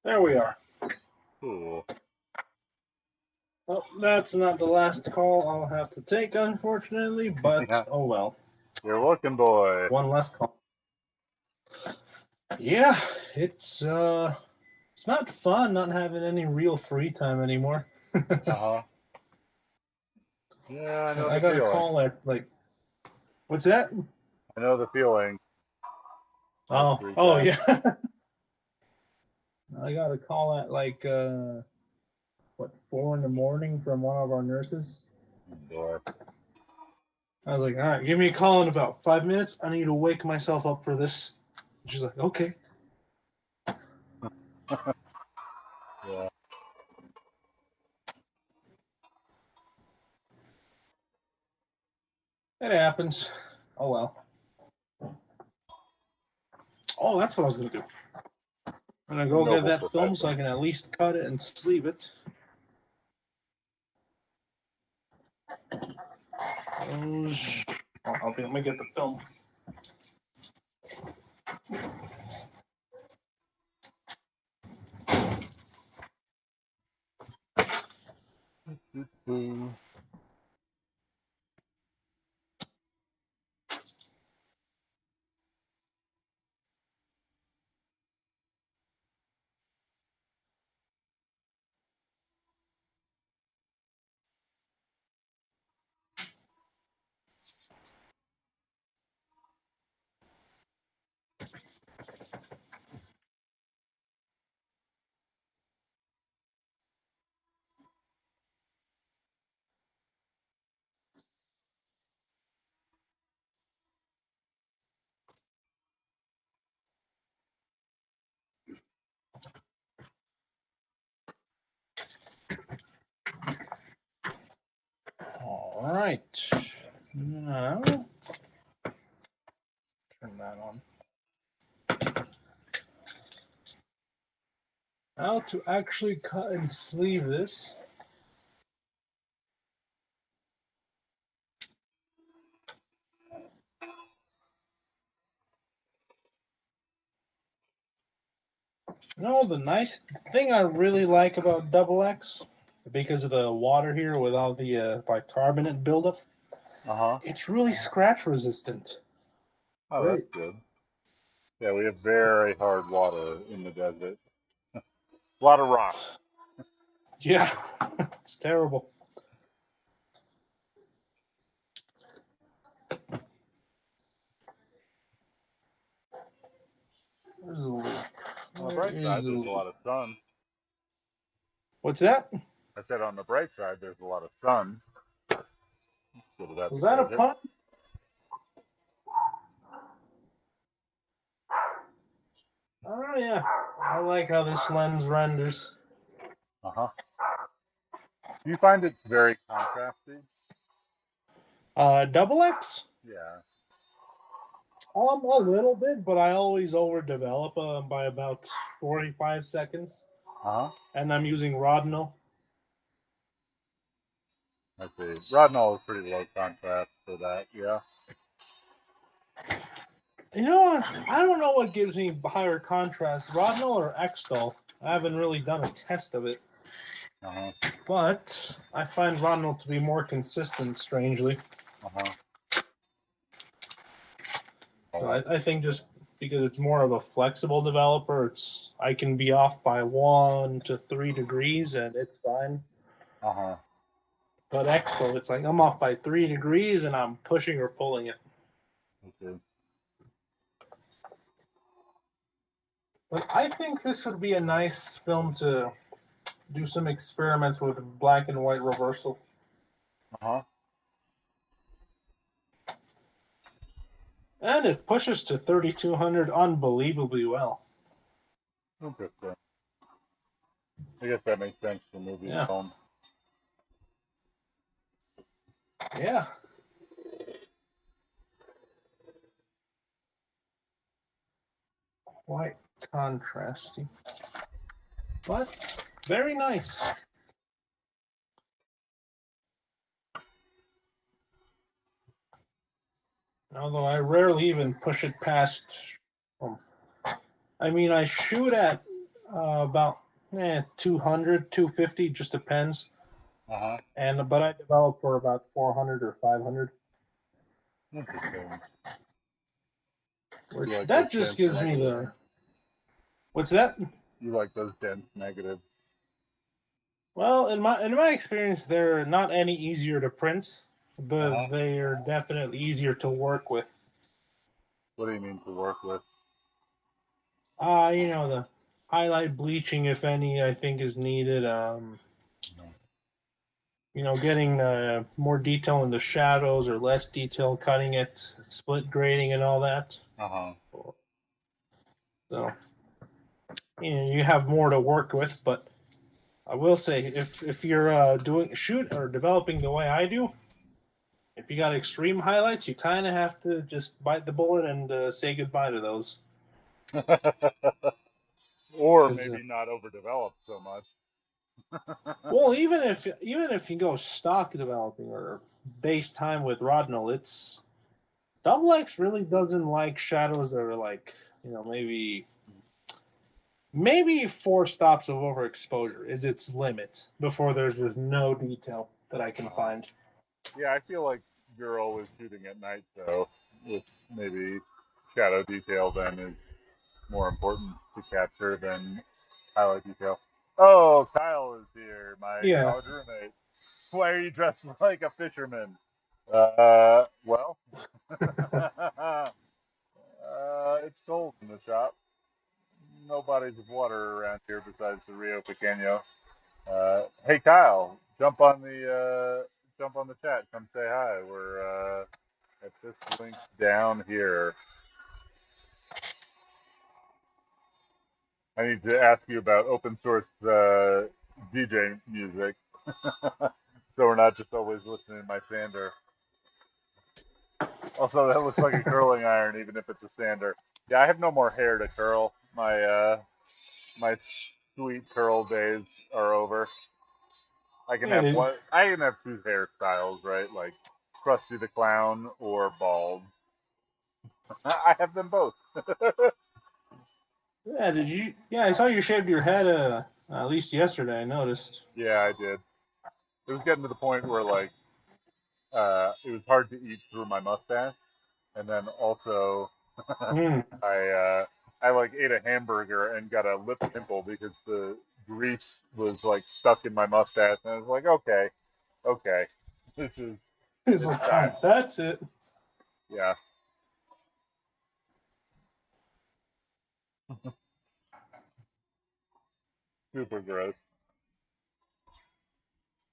There we are. Cool. Well, that's not the last call I'll have to take, unfortunately, but Yeah. oh well. You're looking, boy. One less call. Yeah, it's not fun not having any real free time anymore. Uh-huh. Yeah, I know I the got a feeling. call at like, what's that? I know the feeling. Oh, Free oh time. yeah. I got a call at like 4 a.m. from one of our nurses. Oh, boy. I was like, all right, give me a call in about 5 minutes. I need to wake myself up for this. She's like, okay. Yeah. It happens. Oh well. Oh, that's what I was gonna do. I'm gonna go get Noble that film so I profession. can at least cut it and sleeve it. Let me get the film. All right. Now, turn that on. How to actually cut and sleeve this. No, the nice thing I really like about Double X, because of the water here with all the bicarbonate buildup, Uh-huh. it's really scratch resistant. Oh, Great. that's good. Yeah, we have very hard water in the desert. A lot of rock. Yeah, it's terrible. Where's the leak? On the bright side, there's a lot of sun. What's that? I said on the bright side, there's a lot of sun. So Was that a pun? Oh yeah, I like how this lens renders. Uh-huh. Do you find it very contrasty? Double X? Yeah. A little bit, but I always overdevelop by about 45 seconds, Uh-huh. and I'm using Rodinal. I see. Rodinal is pretty low contrast for that, yeah. I don't know what gives me higher contrast, Rodinal or Xtal. I haven't really done a test of it, Uh-huh. but I find Rodinal to be more consistent, strangely. Uh-huh. So Oh, I think just because it's more of a flexible developer, I can be off by 1 to 3 degrees and it's fine. uh-huh. But Xtal, it's like I'm off by 3 degrees and I'm pushing or pulling it. Okay. But I think this would be a nice film to do some experiments with black and white reversal. Uh-huh. And it pushes to 3200 unbelievably well. Interesting. I guess that makes sense for movie Yeah. film. Yeah. Quite contrasty. But very nice. Although I rarely even push it past. I shoot at about 200, 250, just depends. Uh-huh. But I develop for about 400 or 500. Interesting. Which You like those that just dense gives me negatives? the. What's that? You like those dense negatives? Well, in my experience, they're not any easier to print, Uh-huh. but they are definitely easier to work with. What do you mean to work with? The highlight bleaching, if any, I think is needed. Getting more detail in the shadows or less detail, cutting it, split grading, and all that. Uh-huh. So, you have more to work with. But I will say, if you're doing shoot or developing the way I do, if you got extreme highlights, you kind of have to just bite the bullet and say goodbye to those. Or 'Cause, maybe not overdeveloped so much. well, even if you go stock developing or base time with Rodinal, it's Double X really doesn't like shadows that are like maybe 4 stops of overexposure is its limit before there's just no detail that I can find. Yeah, I feel like Girl is shooting at night, though, with maybe shadow detail then is more important to capture than highlight detail. Oh, Kyle is here, my Yeah. college roommate. Why are you dressed like a fisherman? Well, it's cold in the shop. No bodies of water around here besides the Rio Pequeño. Hey Kyle, jump on the chat. Come say hi. We're at this link down here. I need to ask you about open source DJ music, so we're not just always listening to my sander. Also, that looks like a curling iron, even if it's a sander. Yeah, I have no more hair to curl. My sweet curl days are over. I can Yeah, have one. I can have two hairstyles, right? Like Krusty the Clown or bald. I have them both. yeah. Did you? Yeah, I saw you shaved your head. At least yesterday, I noticed. Yeah, I did. It was getting to the point where like it was hard to eat through my mustache, and then also Mm. I like ate a hamburger and got a lip pimple because the grease was like stuck in my mustache, and I was like, okay, this is It's it's like, time. that's it. Yeah. Super gross.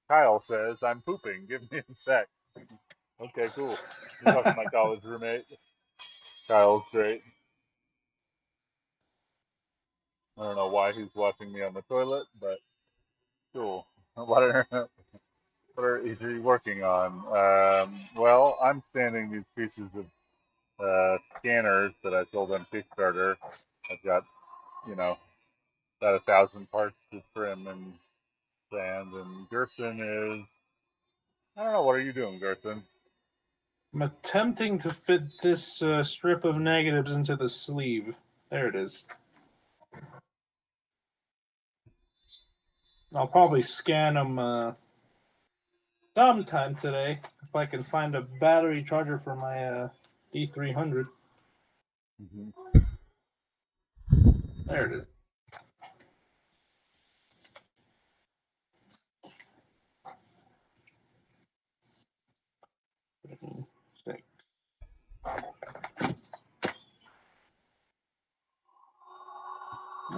Kyle says, I'm pooping. Give me a sec. Okay, cool. You're talking to my college roommate. Kyle's great. I don't know why he's watching me on the toilet, but cool. What is he working on? Well, I'm standing these pieces of scanners that I sold on Kickstarter. I've got, about 1,000 parts to trim and sand, and Gerson is, I don't know, what are you doing, Gerson? I'm attempting to fit this strip of negatives into the sleeve. There it is. I'll probably scan them sometime today if I can find a battery charger for my D300. Mm-hmm. There it is.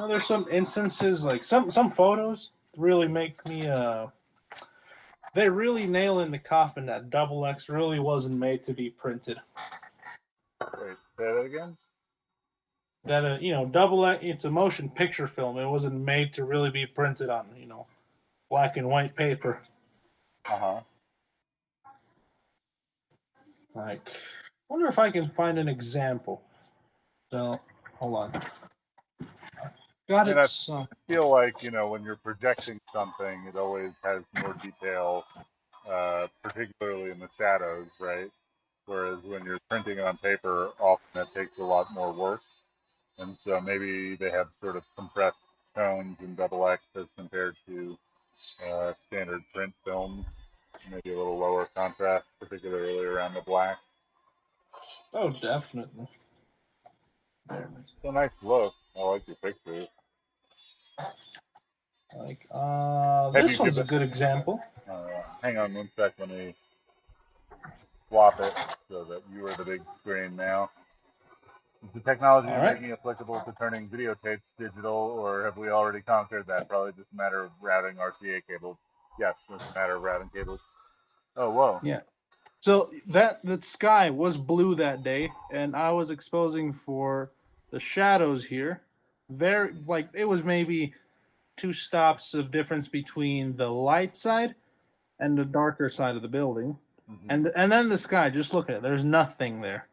There's some instances like some photos really make me they really nail in the coffin that Double X really wasn't made to be printed. Wait, say that again? That Double X, it's a motion picture film. It wasn't made to really be printed on black and white paper. Uh-huh. Like, wonder if I can find an example. So, hold on. Got it. I feel like, when you're projecting something, it always has more detail, particularly in the shadows, right? Whereas when you're printing on paper, often that takes a lot more work. And so maybe they have sort of compressed tones in Double X as compared to standard print films, maybe a little lower contrast, particularly around the black. Oh, definitely. It's a nice look. I like your picture. Like, this one's a good example. Hang on one sec. Let me swap it so that you are the big screen now. Is the technology making applicable to turning videotapes digital, or have we already conquered that? Probably just a matter of routing RCA cables. Yes, it's a matter of routing cables. Oh, whoa. Yeah. So that sky was blue that day, and I was exposing for the shadows here. Very like it was maybe 2 stops of difference between the light side and the darker side of the building, and then the sky. Just look at it. There's nothing there.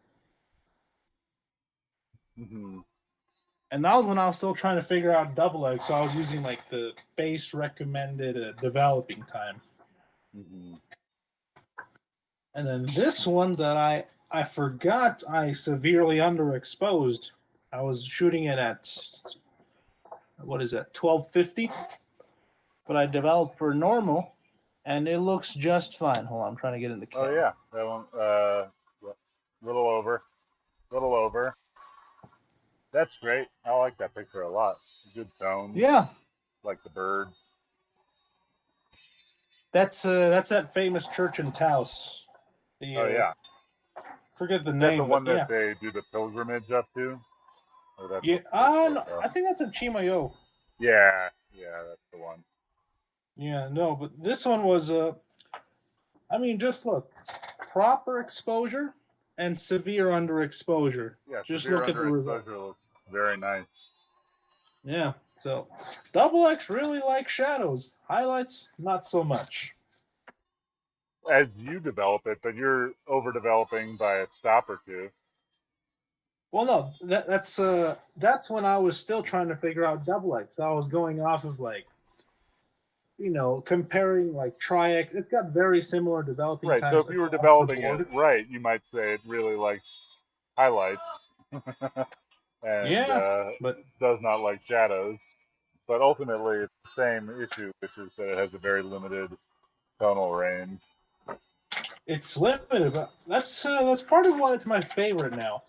And that was when I was still trying to figure out Double X, so I was using like the base recommended developing time. And then this one that I forgot I severely underexposed. I was shooting it at, what is that, 1250? But I developed for normal, and it looks just fine. Hold on, I'm trying to get in the camera. Oh, yeah. That one, little over. That's great. I like that picture a lot. Good tone. Yeah. Like the birds. That's that famous church in Taos. Oh, yeah. Forget the name. That's the one that they do the pilgrimage up to? Yeah, I think that's in Chimayo. Yeah, that's the one. Yeah, no, but this one was I mean, just look, proper exposure and severe underexposure. Yeah, just look at the results. Looks very nice. Yeah, so Double X really likes shadows. Highlights, not so much. As you develop it, but you're overdeveloping by a stop or two. Well, no, that's when I was still trying to figure out Double X. I was going off of like, comparing like Tri-X. It's got very similar developing times. Right, so if you were developing it right, you might say it really likes highlights. And but does not like shadows. But ultimately, it's the same issue, which is that it has a very limited tonal range. It's limited, but that's part of why it's my favorite now.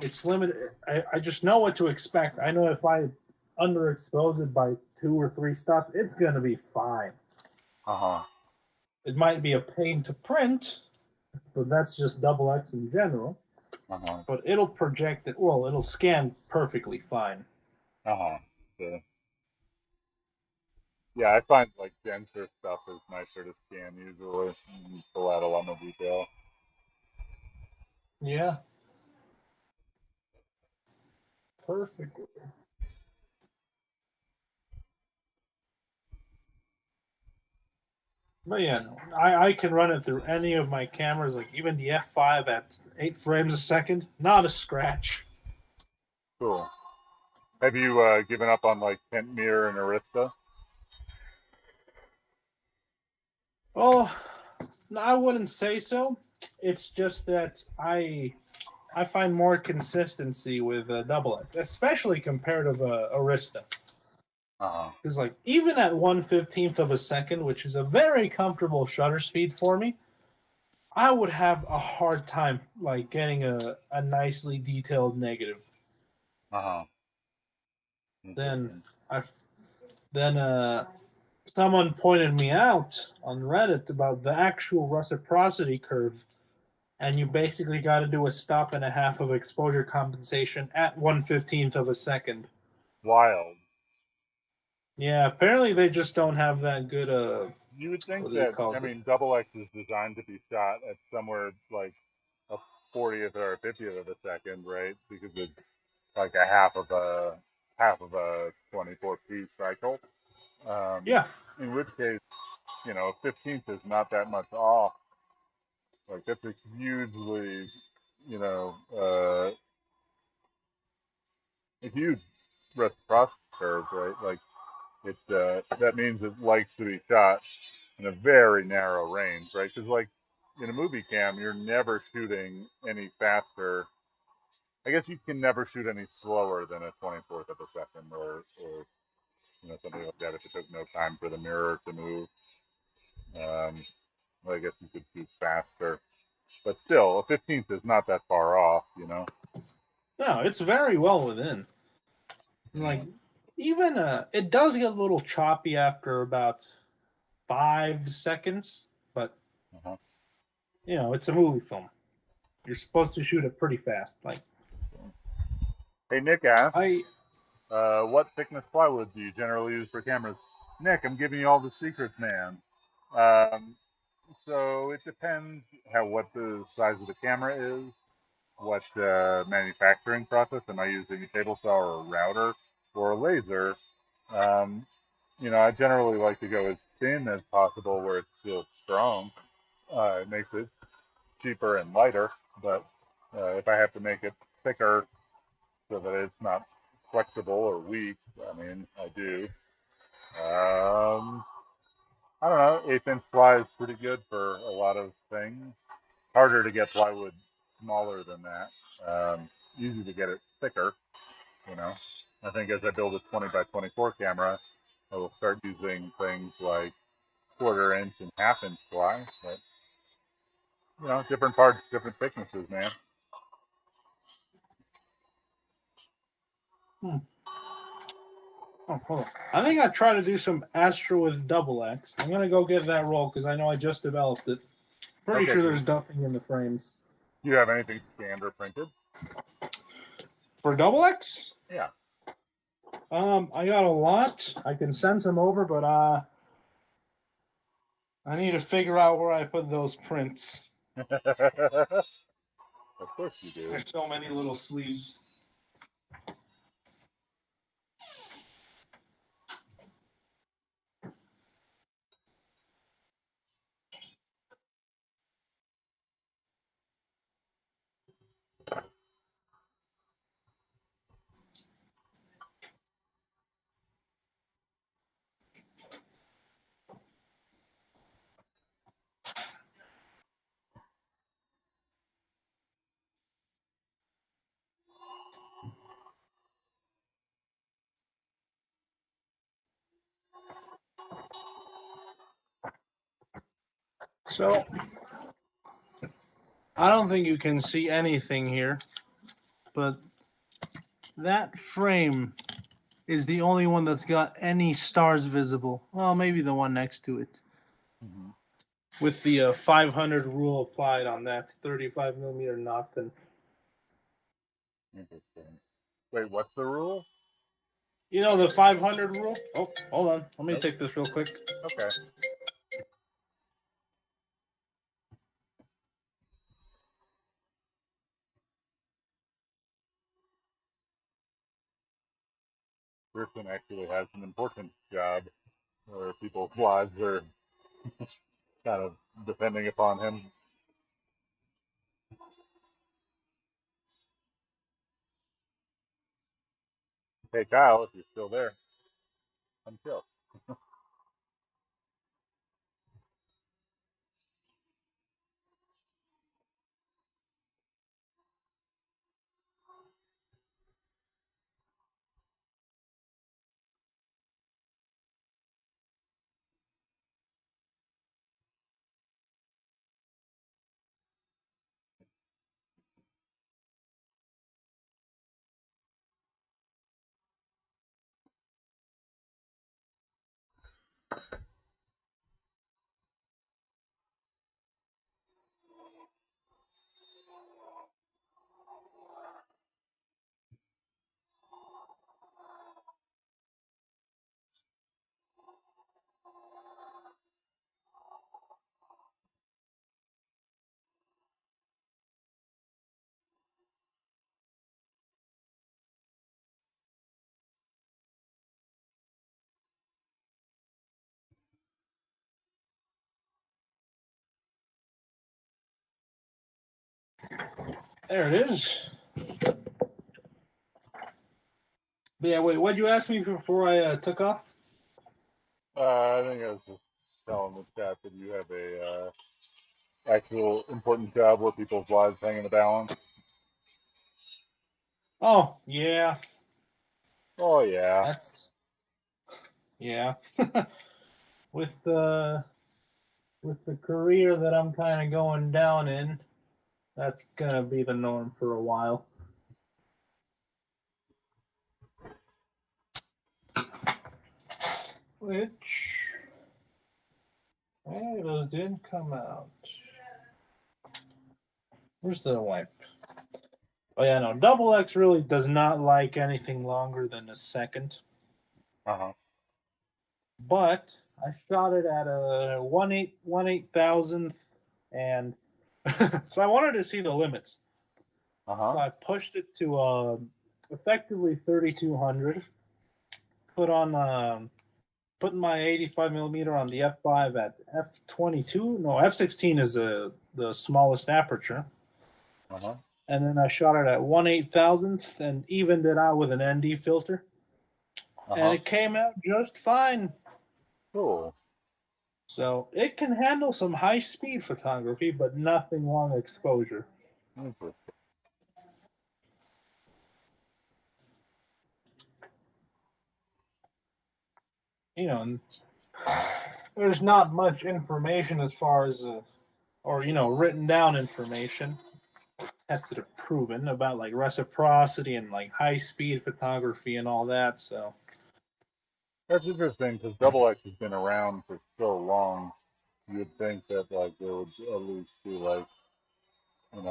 It's limited. I just know what to expect. I know if I underexpose it by 2 or 3 stops, it's gonna be fine. It might be a pain to print, but that's just Double X in general. But it'll project it. Well, it'll scan perfectly fine. Yeah, I find like denser stuff is nicer to scan usually. You pull out a lot more detail. Yeah. Perfect. But yeah, no, I can run it through any of my cameras, like even the F5 at 8 frames a second, not a scratch. Cool. Have you given up on like Pentmere and Arista? Oh, no, I wouldn't say so. It's just that I find more consistency with Double X, especially compared to Arista. Uh-huh. Because like even at 1/15th of a second, which is a very comfortable shutter speed for me, I would have a hard time like getting a nicely detailed negative. Uh-huh. Then Interesting. I then someone pointed me out on Reddit about the actual reciprocity curve, and you basically got to do a stop and a half of exposure compensation at 1/15th of a second. Wild. Yeah, apparently they just don't have that good You would what think do you that, call I it? mean, Double X is designed to be shot at somewhere like a 40th or a 50th of a second, right? Because it's like a half of a 24 piece cycle. Um, Yeah. in which case, 15th is not that much off. Like that's a hugely, you know, a huge reciprocity curve, right? Like that means it likes to be shot in a very narrow range, right? Because like in a movie cam, you're never shooting any faster. I guess you can never shoot any slower than a 24th of a second, or something like that. If it took no time for the mirror to move, um, well, I guess you could shoot faster. But still, a 15th is not that far off, you know. No, it's very well within. Like Yeah. even it does get a little choppy after about 5 seconds, but Uh-huh. it's a movie film. You're supposed to shoot it pretty fast. Like Hey, Nick asks, I what thickness plywood do you generally use for cameras? Nick, I'm giving you all the secrets, man. Um, so it depends what the size of the camera is, what manufacturing process. Am I using a table saw or a router or a laser? Um, I generally like to go as thin as possible where it's still strong. It makes it cheaper and lighter, but if I have to make it thicker so that it's not flexible or weak, I mean, I do. I don't know. 1/8 inch ply is pretty good for a lot of things. Harder to get plywood smaller than that. Easy to get it thicker. You know, I think as I build a 20 by 24 camera, I will start using things like 1/4 inch and 1/2 inch ply. But different parts, different thicknesses, man. hmm, oh, hold on. I think I try to do some Astro with Double X. I'm gonna go get that roll because I know I just developed it. Pretty Okay. sure Do there's nothing in the frames you have anything scanned or printed? for Double X. Yeah. I got a lot. I can send some over, but I need to figure out where I put those prints. Of course you do. There's so many little sleeves. So I don't think you can see anything here, but that frame is the only one that's got any stars visible. Well, maybe the one next to it. Mm-hmm. With the 500 rule applied on that 35 millimeter Nocton. Interesting. Wait, what's the rule? You know the 500 rule? Oh, hold on. Let me Nope. take this real quick. Okay. Griffin actually has an important job where people's lives are kind of depending upon him. Hey, Kyle, if you're still there, I'm chill. There it is. But yeah, wait, what'd you ask me before I took off? I think I was just telling the chat that you have a actual important job where people's lives hang in the balance. Oh, yeah. Oh yeah. That's yeah. with with the career that I'm kind of going down in, that's gonna be the norm for a while. Which, hey, those did come out. Where's the wipe? Oh yeah, no. Double X really does not like anything longer than a second. Uh-huh. But I shot it at a 1/8,000th, and so I wanted to see the limits. Uh-huh. So I pushed it to effectively 3200. Put on putting my 85 millimeter on the f5 at f22. No, f16 is the smallest aperture. Uh-huh. And then I shot it at 1/8000th and evened it out with an ND filter. And Uh-huh. it came out just fine. Cool. So it can handle some high speed photography, but nothing long exposure. Interesting. You know, there's not much information as far as, or, written down information, tested or proven about like reciprocity and like high speed photography and all that. So, That's interesting because Double X has been around for so long. You'd think that like there would at least be like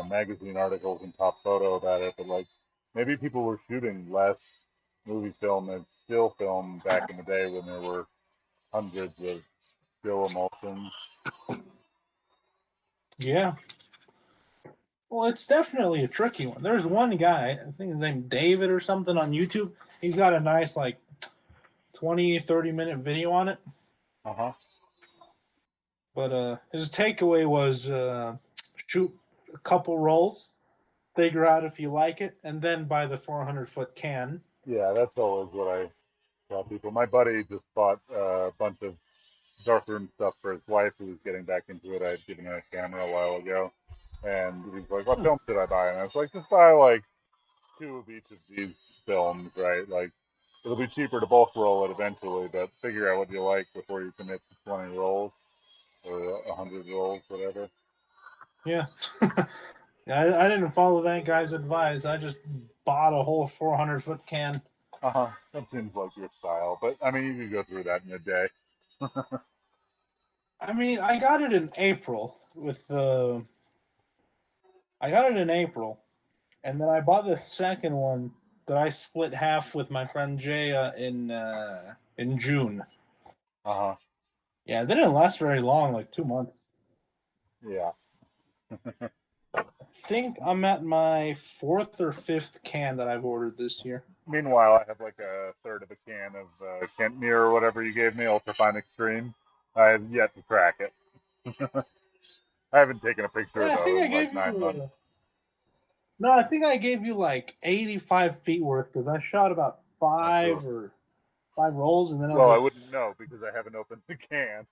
magazine articles and Top Photo about it, but like maybe people were shooting less movie film and still film back in the day when there were hundreds of still emulsions. yeah. Well, it's definitely a tricky one. There's one guy, I think his name David or something on YouTube. He's got a nice like 20, 30-minute video on it. Uh-huh. But his takeaway was shoot a couple rolls, figure out if you like it, and then buy the 400-foot can. Yeah, that's always what I tell people. My buddy just bought a bunch of darkroom stuff for his wife who was getting back into it. I had given her a camera a while ago. And he's like, what film should I buy? And I was like, just buy like 2 of each of these films, right? Like, it'll be cheaper to bulk roll it eventually, but figure out what you like before you commit to 20 rolls or 100 rolls, whatever. Yeah. I didn't follow that guy's advice. I just bought a whole 400-foot can. Uh-huh. That seems like your style. But, I mean, you could go through that in a day. I mean, I got it in April with the. I got it in April, and then I bought the second one that I split half with my friend Jay in June. Uh-huh. Yeah, it didn't last very long, like 2 months. Yeah. I think I'm at my fourth or fifth can that I've ordered this year. Meanwhile, I have like a third of a can of Kent Mirror or whatever you gave me, Ultrafine Extreme. I have yet to crack it. I haven't taken a picture Yeah, I think though I in like gave 9 months. you. No, I think I gave you like 85 feet worth because I shot about Not five sure. or five rolls, and then I was Well, I like, wouldn't know because I haven't opened the can.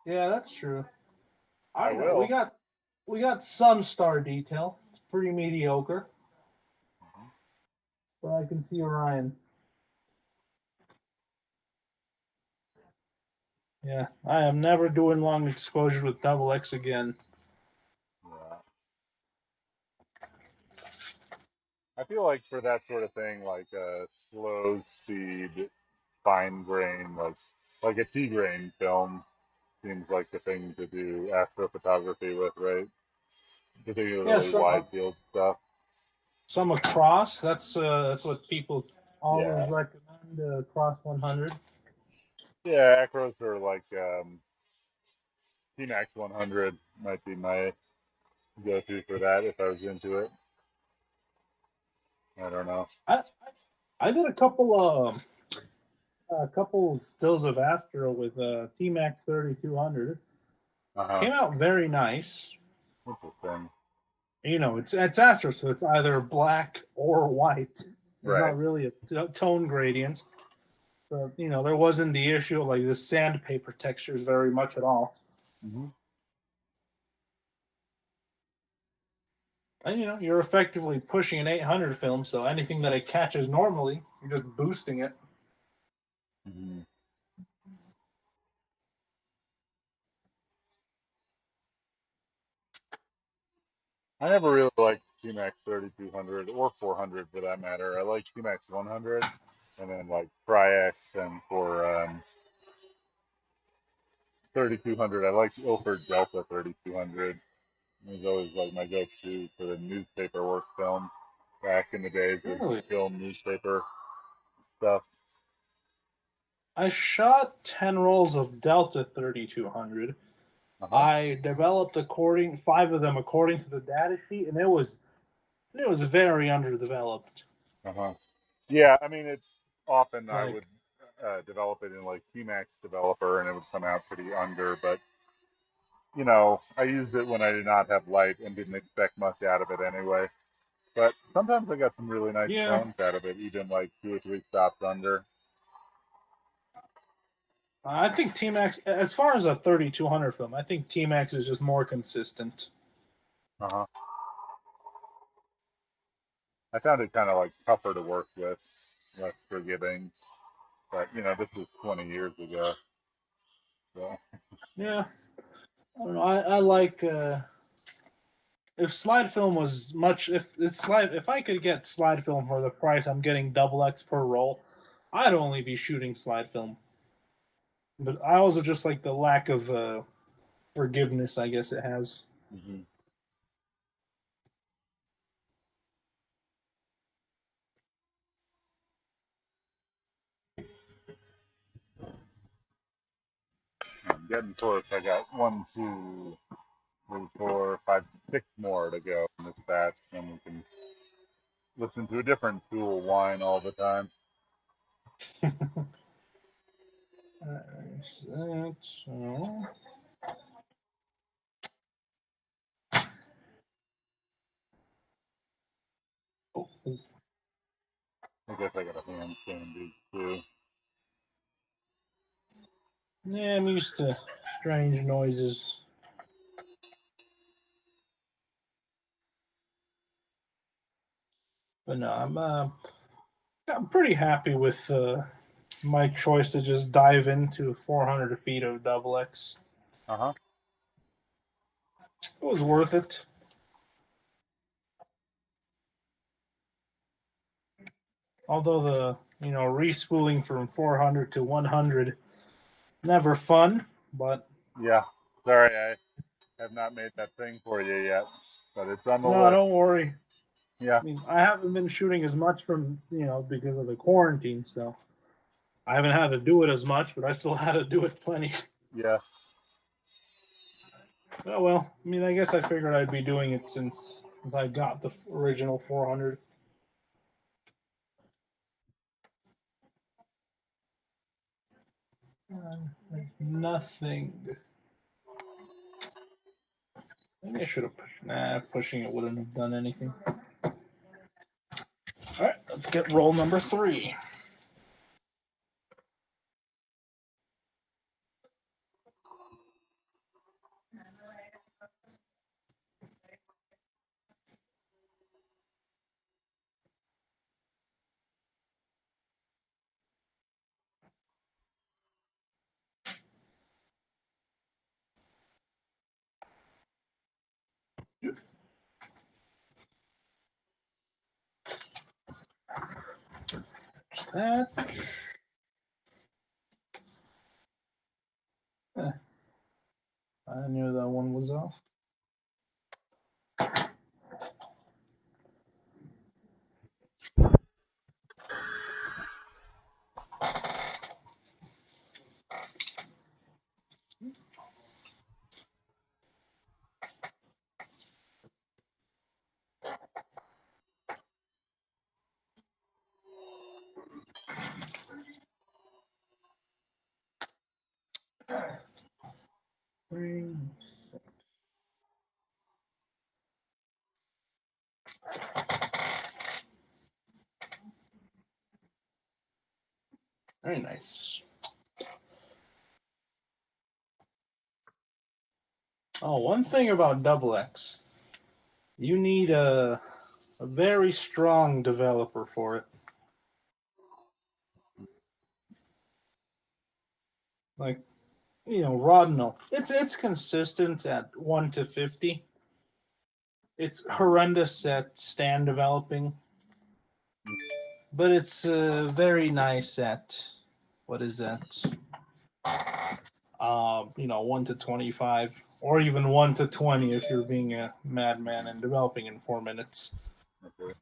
"Yeah, that's true." I I don't know. We will. got some star detail. It's pretty mediocre, but I can see Orion. Yeah, I am never doing long exposures with double X again. Yeah. I feel like for that sort of thing, like a slow seed, fine grain, like a T grain film seems like the thing to do astrophotography with, right? Yeah, Particularly wide field stuff. some across. That's what people always Yeah. recommend. Cross 100. Yeah, acros are like T-Max 100 might be my go-to for that if I was into it. I don't know. I I did a couple stills of Astro with T Max 3200. Uh-huh. Came out very nice. Interesting. You know, it's Astro, so it's either black or white. There's Right. not really a tone gradient. So, you know, there wasn't the issue of like the sandpaper textures very much at all. Mm-hmm. And you know, you're effectively pushing an 800 film, so anything that it catches normally, you're just boosting it. Mm-hmm. I never really liked T-Max 3200 or 400 for that matter. I like T-Max 100 and then like Tri-X, and for 3200 I like Ilford Delta 3200. It was always like my go-to for the newspaper work film back in the days of Really? film newspaper stuff. I shot 10 rolls of Delta 3200. Uh-huh. I developed five of them according to the data sheet, and it was very underdeveloped. Uh-huh. Yeah, I mean, it's often I Like, would develop it in like Tmax developer and it would come out pretty under, but I used it when I did not have light and didn't expect much out of it anyway. But sometimes I got some really nice yeah, tones out of it, even like 2 or 3 stops under. I think T Max, as far as a 3200 film, I think T Max is just more consistent. Uh-huh. I found it kind of like tougher to work with, less forgiving. But this was 20 years ago. So Yeah, I don't know. I like if slide film was much. If I could get slide film for the price I'm getting double X per roll, I'd only be shooting slide film. But I also just like the lack of forgiveness. I guess it has. hmm I'm getting close. I got 1, 2, 3, 4, 5, 6 more to go in this batch, and we can listen to a different Tool whine all the time. So. Oh, I guess I got a hand sandy too. yeah, I'm used to strange noises. But no, I'm pretty happy with my choice to just dive into 400 feet of double X. Uh-huh. It was worth it. Although the respooling from 400 to 100 never fun, but Yeah. Sorry, I have not made that thing for you yet, but it's on the no, list. don't worry. Yeah. I mean, I haven't been shooting as much from because of the quarantine, so I haven't had to do it as much, but I still had to do it plenty. Yeah. Oh well, I mean, I guess I figured I'd be doing it since I got the original 400. Nothing. Maybe I should have pushed. Nah, pushing it wouldn't have done anything. All right, let's get roll number 3. That. I knew that one was off. Three. Very nice. Oh, one thing about Double X, you need a very strong developer for it. Like, Rodno. It's consistent at 1 to 50. It's horrendous at stand developing, but it's very nice at what is that? 1 to 25, or even 1 to 20 if you're being a madman and developing in 4 minutes. Okay.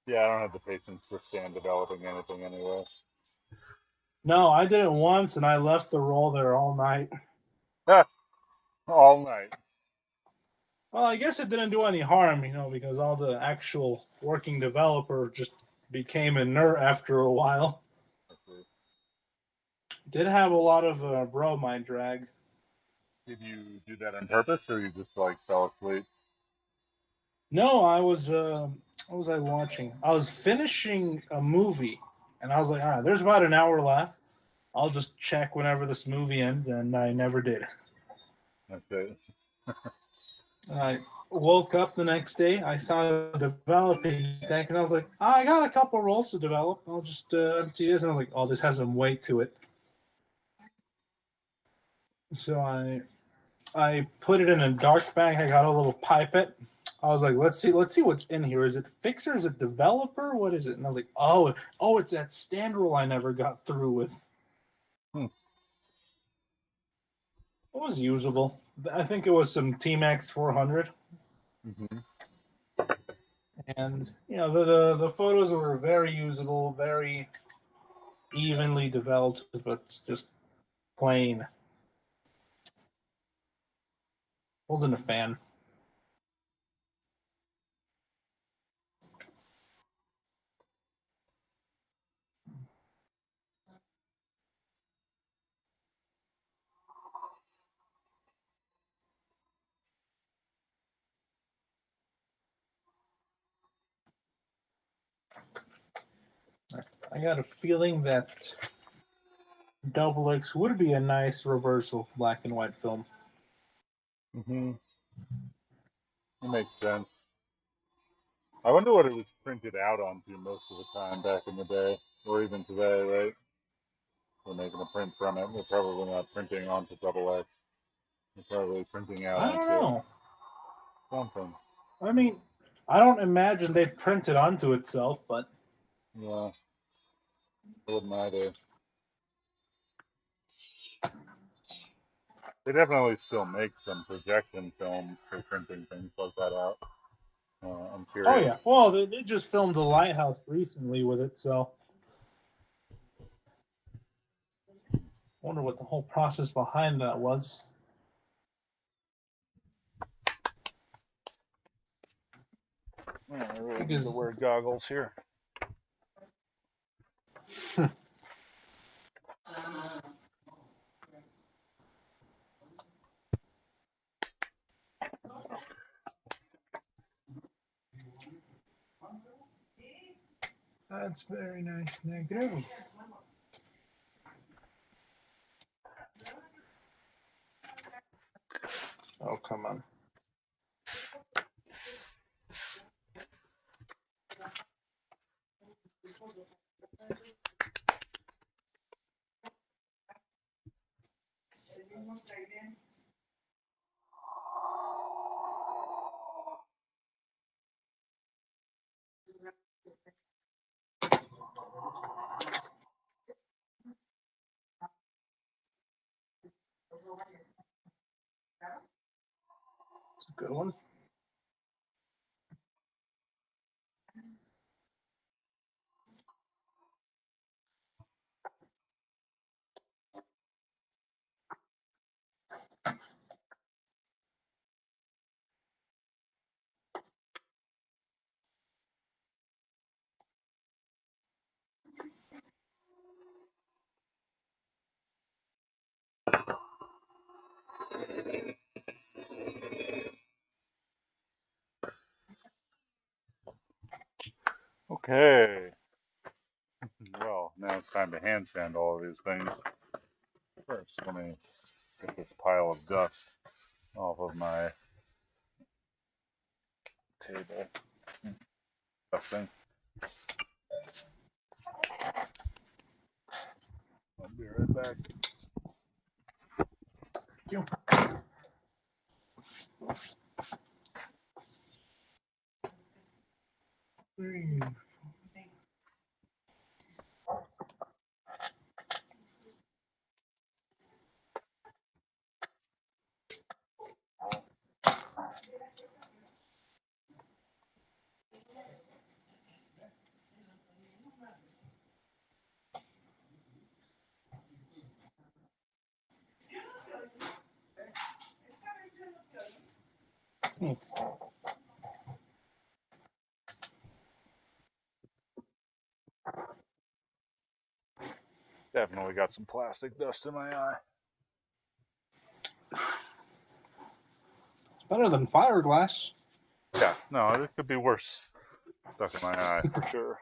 Yeah, I don't have the patience to stand developing anything anyway. No, I did it once and I left the roll there all night. All night. Well, I guess it didn't do any harm, because all the actual working developer just became inert after a while. Okay. Did have a lot of bromide drag. Did you do that on purpose, or you just fell asleep? No, I was. What was I watching? I was finishing a movie, and I was like, "All right, there's about an hour left. I'll just check whenever this movie ends," and I never did. Okay. I woke up the next day. I saw the developing deck, and I was like, I got a couple rolls to develop. I'll just empty this. And I was like, oh, this has some weight to it. So I put it in a dark bag. I got a little pipette. I was like, let's see what's in here. Is it fixer? Is it developer? What is it? And I was like, oh, it's that stand roll I never got through with. It was usable. I think it was some T-Max 400. Mm-hmm. And the photos were very usable, very evenly developed, but it's just plain. Wasn't a fan. I got a feeling that Double X would be a nice reversal black and white film. Mm-hmm. It makes sense. I wonder what it was printed out onto most of the time back in the day, or even today, right? We're making a print from it. We're probably not printing onto Double X. We're probably printing out I don't onto know. something. I mean, I don't imagine they'd print it onto itself, but Yeah. I wouldn't either. They definitely still make some projection film for printing things like that out. I'm curious. oh yeah. Well, they just filmed The Lighthouse recently with it, so wonder what the whole process behind that was. I really need to wear goggles here. That's very nice, Negro. Oh, come on. It's a good one. Okay. Well, now it's time to handstand all of these things. First, let me get this pile of dust off of my table. Dusting. I'll be right back. You. Definitely got some plastic dust in my eye. It's better than fiberglass. Yeah, no, it could be worse. Stuck in my eye for sure.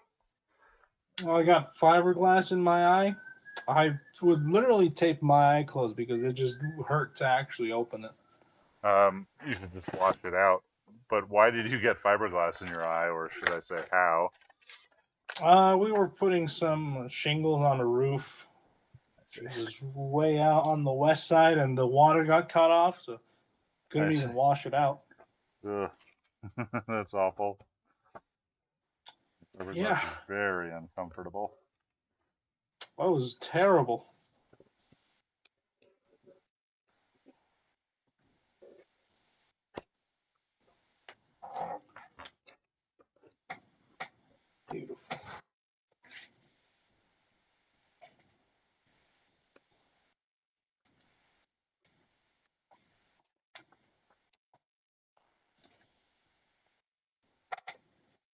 Well, I got fiberglass in my eye. I would literally tape my eye closed because it just hurt to actually open it. You should just wash it out. But why did you get fiberglass in your eye, or should I say how? We were putting some shingles on a roof. It was way out on the west side, and the water got cut off, so couldn't even wash it out. Ugh. That's awful. Fiberglass Yeah. is very uncomfortable. That was terrible. Beautiful.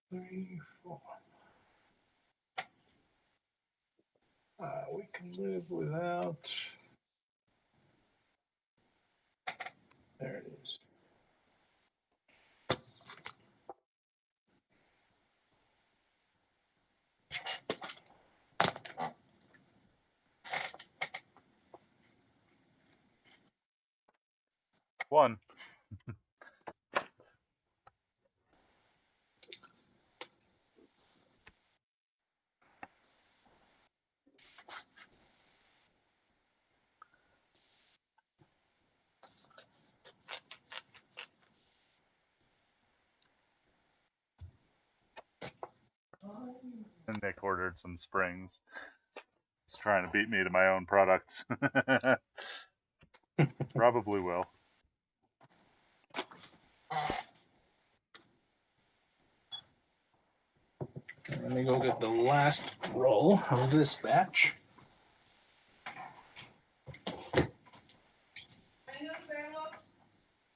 Three, four. We can live without. There it is. One. And Nick ordered some springs. He's trying to beat me to my own products. Probably will. Let me go get the last roll of this batch.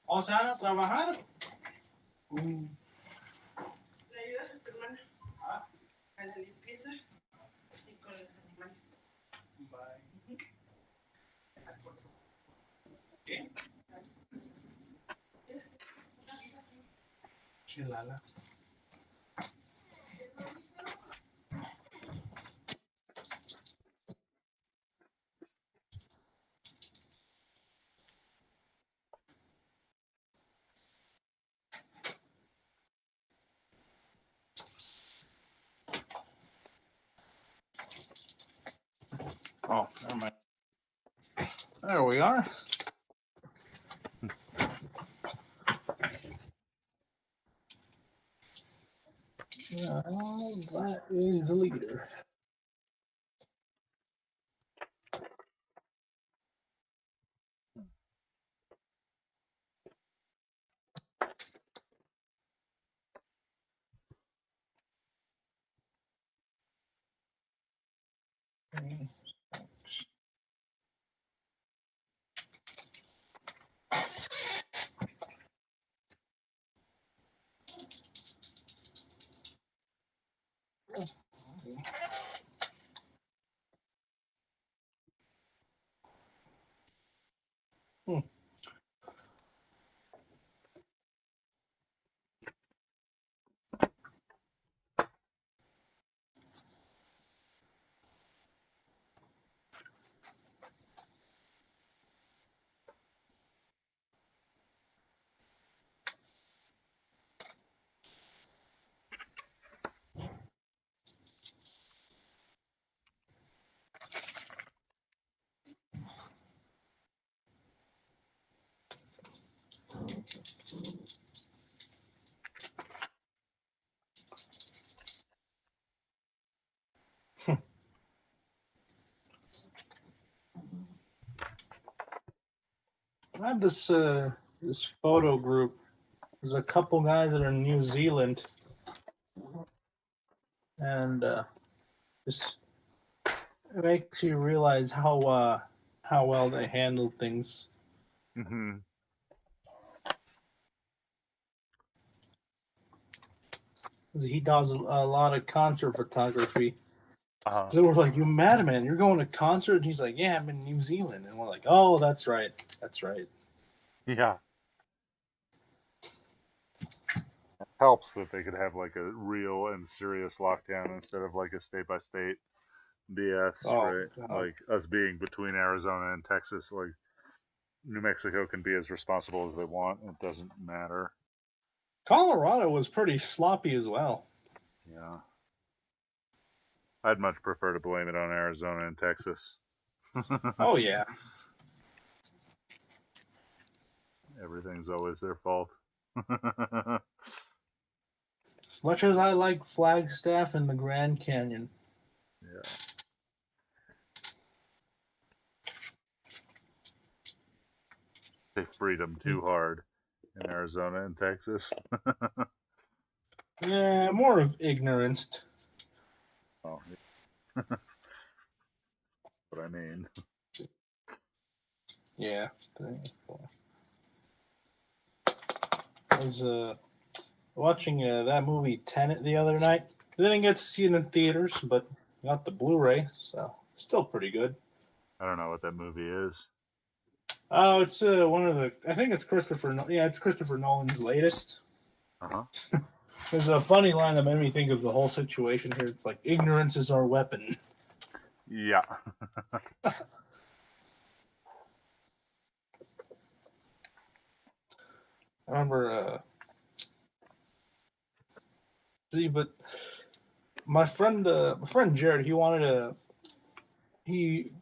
O sea, a trabajar. ¿Le ayudas a tu hermana? A la limpieza y con los animales. ¿Qué? Chilala. Oh, never mind. There we are. That is the leader. Hmm. I have this photo group. There's a couple guys that are in New Zealand, and just it makes you realize how well they handle things. Mm-hmm. 'Cause he does a lot of concert photography. Uh-huh. So we're like, "You madman? You're going to concert?" And he's like, "Yeah, I'm in New Zealand." And we're like, "Oh, that's right, that's right." Yeah. It helps that they could have like a real and serious lockdown instead of like a state by state BS, Oh, right? God. Like us being between Arizona and Texas, like New Mexico can be as responsible as they want. It doesn't matter. Colorado was pretty sloppy as well. Yeah. I'd much prefer to blame it on Arizona and Texas. Oh yeah, Everything's always their fault. as much as I like Flagstaff and the Grand Canyon. Yeah. They freedom too hard in Arizona and Texas. Yeah, more of ignorance. Oh, what I mean. Yeah. I was watching that movie Tenet the other night. Didn't get to see it in theaters, but got the Blu-ray, so still pretty good. I don't know what that movie is. Oh, it's one of the. I think it's Christopher. Yeah, it's Christopher Nolan's latest. Uh-huh. There's a funny line that made me think of the whole situation here. It's like ignorance is our weapon. Yeah. I remember. See, but my friend Jared, he wanted to. He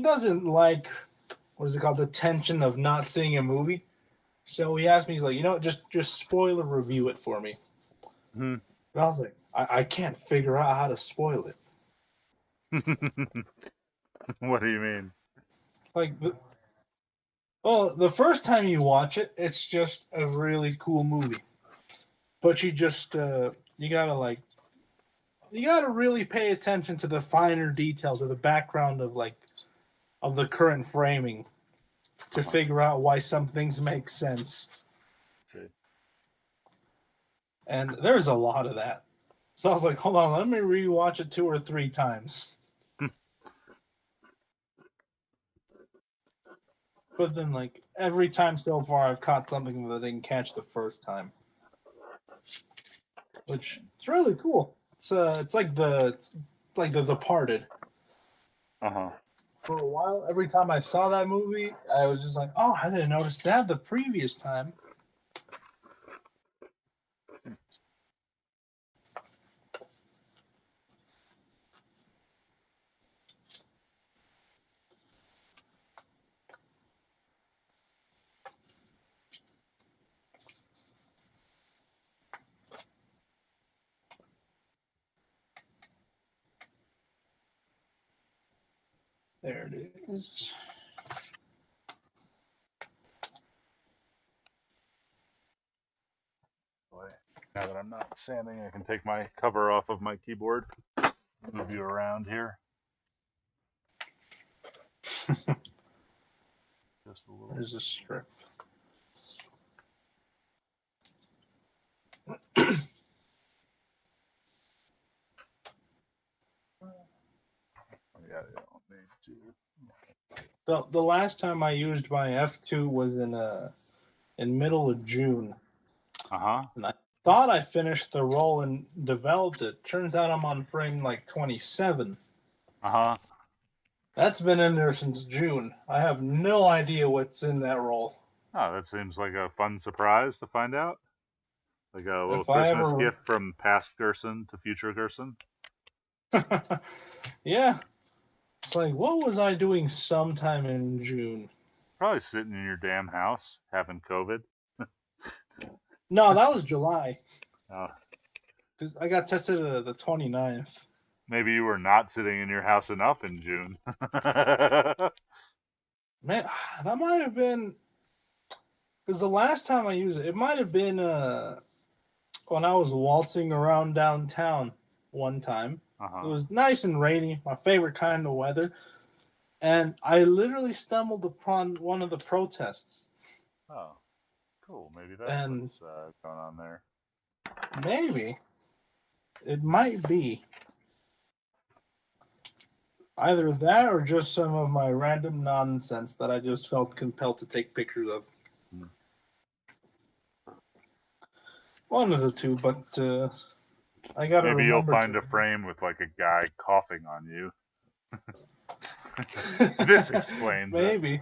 doesn't like what is it called, the tension of not seeing a movie. So he asked me, he's like, just spoiler review it for me. Hmm. And I was like, I can't figure out how to spoil it. What do you mean? Like, well, the first time you watch it, it's just a really cool movie. But you gotta really pay attention to the finer details of the background of the current framing to figure out why some things make sense. See. And there's a lot of that. So I was like, hold on, let me rewatch it 2 or 3 times. But then, like, every time so far, I've caught something that I didn't catch the first time, which it's really cool. It's like the Departed. Uh-huh. For a while, every time I saw that movie, I was just like, oh, I didn't notice that the previous time. There it is. Boy, now that I'm not sanding, I can take my cover off of my keyboard. Move you around here. Just a little. There's a strip. Yeah, I don't need to. The last time I used my F2 was in middle of June. And I thought I finished the roll and developed it. Turns out I'm on frame like 27. That's been in there since June. I have no idea what's in that roll. Oh, that seems like a fun surprise to find out. Like a little If I Christmas ever- gift from past Gerson to future Gerson. Yeah. It's like, what was I doing sometime in June? Probably sitting in your damn house having COVID. No, that was July. Oh, 'Cause I got tested the 29th. maybe you were not sitting in your house enough in June. Man, that might have been because the last time I used it, it might have been when I was waltzing around downtown one time. It was nice and rainy, my favorite kind of weather, and I literally stumbled upon one of the protests. Oh, cool. Maybe that's And- what's going on there. Maybe it might be either that or just some of my random nonsense that I just felt compelled to take pictures of. Hmm. One of the two, but I gotta Maybe you'll remember find a frame with like a guy coughing on you. This explains it. Maybe.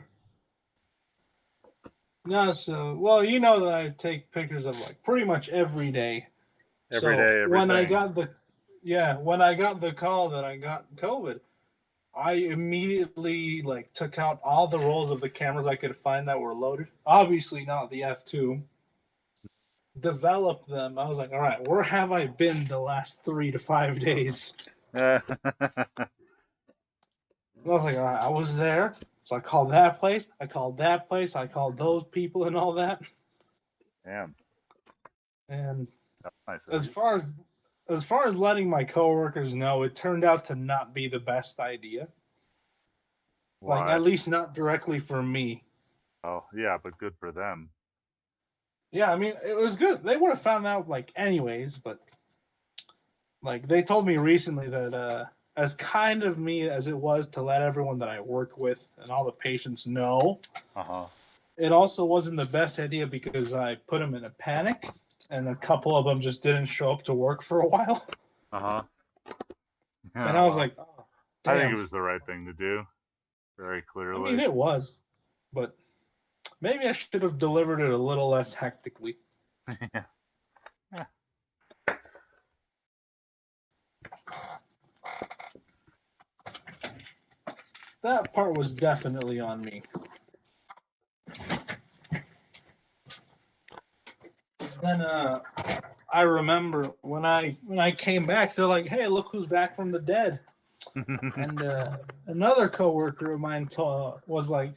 No, so well, you know that I take pictures of like pretty much every day. Every day, when I everything. got the call that I got COVID, I immediately like took out all the rolls of the cameras I could find that were loaded. Obviously not the F2. Developed them. I was like, all right, where have I been the last 3 to 5 days? And I was like, all right, I was there. So I called that place. I called that place. I called those people and all that. Damn, And that's nice. of as you. far as letting my coworkers know, it turned out to not be the best idea. Like Why? at least not directly for me. Oh, yeah, but good for them. Yeah, I mean it was good. They would have found out like anyways, but like they told me recently that as kind of me as it was to let everyone that I work with and all the patients know, it also wasn't the best idea because I put them in a panic, and a couple of them just didn't show up to work for a while. Yeah, And I was well, like, oh, I think damn. it was the right thing to do. Very I clearly. mean, it was, but maybe I should have delivered it a little less hectically. Yeah. That part was definitely on me. Then I remember when I came back, they're like, "Hey, look who's back from the dead." And another coworker of mine was like,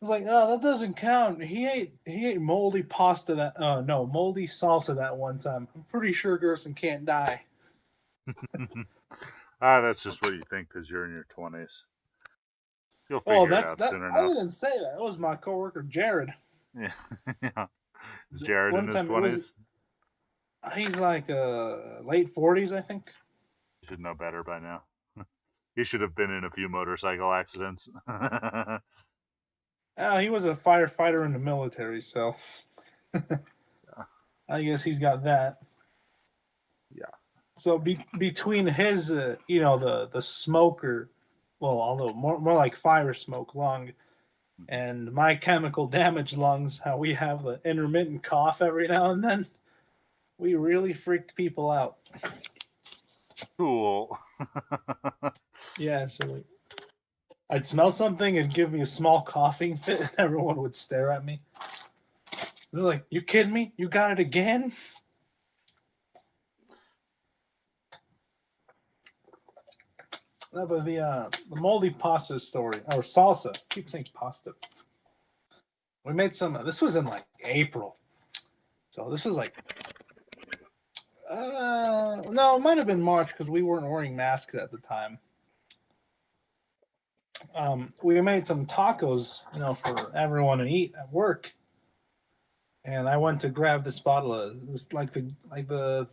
"Oh, that doesn't count. He ate moldy pasta moldy salsa that one time. I'm pretty sure Gerson can't die." That's just what you think because you're in your 20s. You'll figure Oh, it out soon I enough. didn't say that. It was my coworker Jared. Yeah. Yeah. Is Jared One in his time it was- 20s? He's like late 40s, I think. You should know better by now. He should have been in a few motorcycle accidents. He was a firefighter in the military, so I guess he's got that. Yeah. So between his, the smoker, well, although more like fire smoke lung, and my chemical damage lungs, how we have the intermittent cough every now and then, we really freaked people out. Cool. Yeah, so I'd smell something and give me a small coughing fit, and everyone would stare at me. They're like, "You kidding me? You got it again?" No, but the moldy pasta story or salsa. I keep saying pasta. We made some. This was in like April, so this was like. No, it might have been March because we weren't wearing masks at the time. We made some tacos, for everyone to eat at work. And I went to grab this bottle of this, like the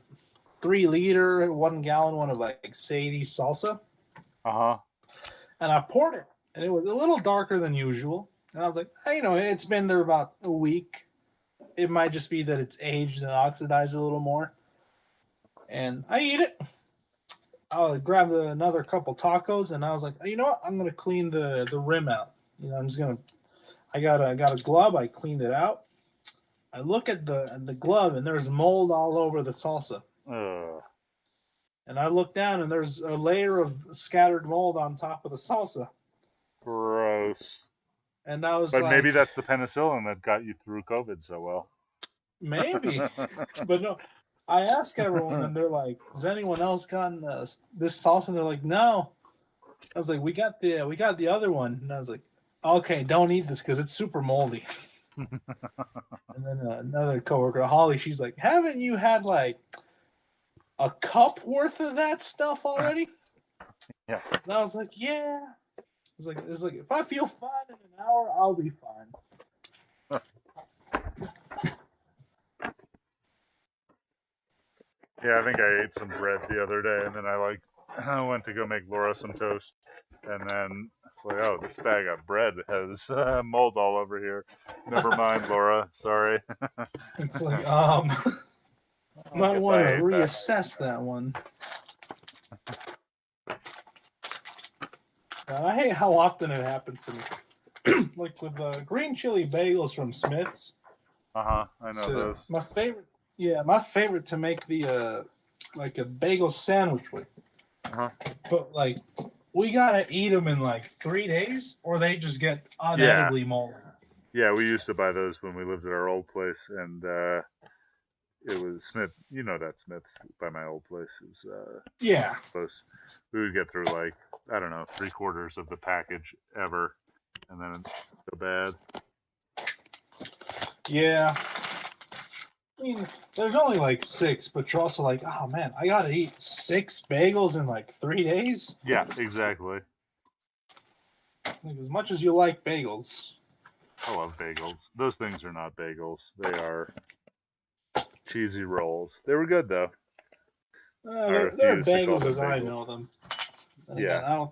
3 liter, 1 gallon one of like Sadie salsa. Uh-huh. And I poured it, and it was a little darker than usual. And I was like, it's been there about a week. It might just be that it's aged and oxidized a little more. And I eat it. I'll grab another couple tacos, and I was like, you know what? I'm gonna clean the rim out. I'm just gonna. I got a glove. I cleaned it out. I look at the glove, and there's mold all over the salsa. Ugh. And I look down, and there's a layer of scattered mold on top of the salsa. Gross. And I was But like, maybe that's the penicillin that got you through COVID so well. maybe, but no. I ask everyone, and they're like, "Has anyone else gotten this salsa?" And they're like, "No." I was like, "We got the other one," and I was like, "Okay, don't eat this because it's super moldy." And then another coworker, Holly, she's like, "Haven't you had like a cup worth of that stuff already?" Yeah. And I was like, "Yeah." It's like if I feel fine in an hour, I'll be fine. Yeah, I think I ate some bread the other day, and then I went to go make Laura some toast, and then it's like, oh, this bag of bread has mold all over here. Never mind, Laura. Sorry. It's like, I might guess want I to ate reassess that one. I hate how often it happens to me. Like with green chili bagels from Smith's. I know those. My favorite to make the like a bagel sandwich with. But like, we gotta eat them in like 3 days, or they just get unedibly moldy. Yeah, we used to buy those when we lived at our old place, and it was Smith. You know that Smith's by my old place. It was close. We would get through like, I don't know, 3/4 of the package ever, and then so bad. Yeah. I mean, there's only like 6, but you're also like, oh man, I gotta eat 6 bagels in like 3 days. Yeah, exactly. Like, as much as you like bagels. I love bagels. Those things are not bagels. They are cheesy rolls. They were good though. They're bagels as I know them. Yeah.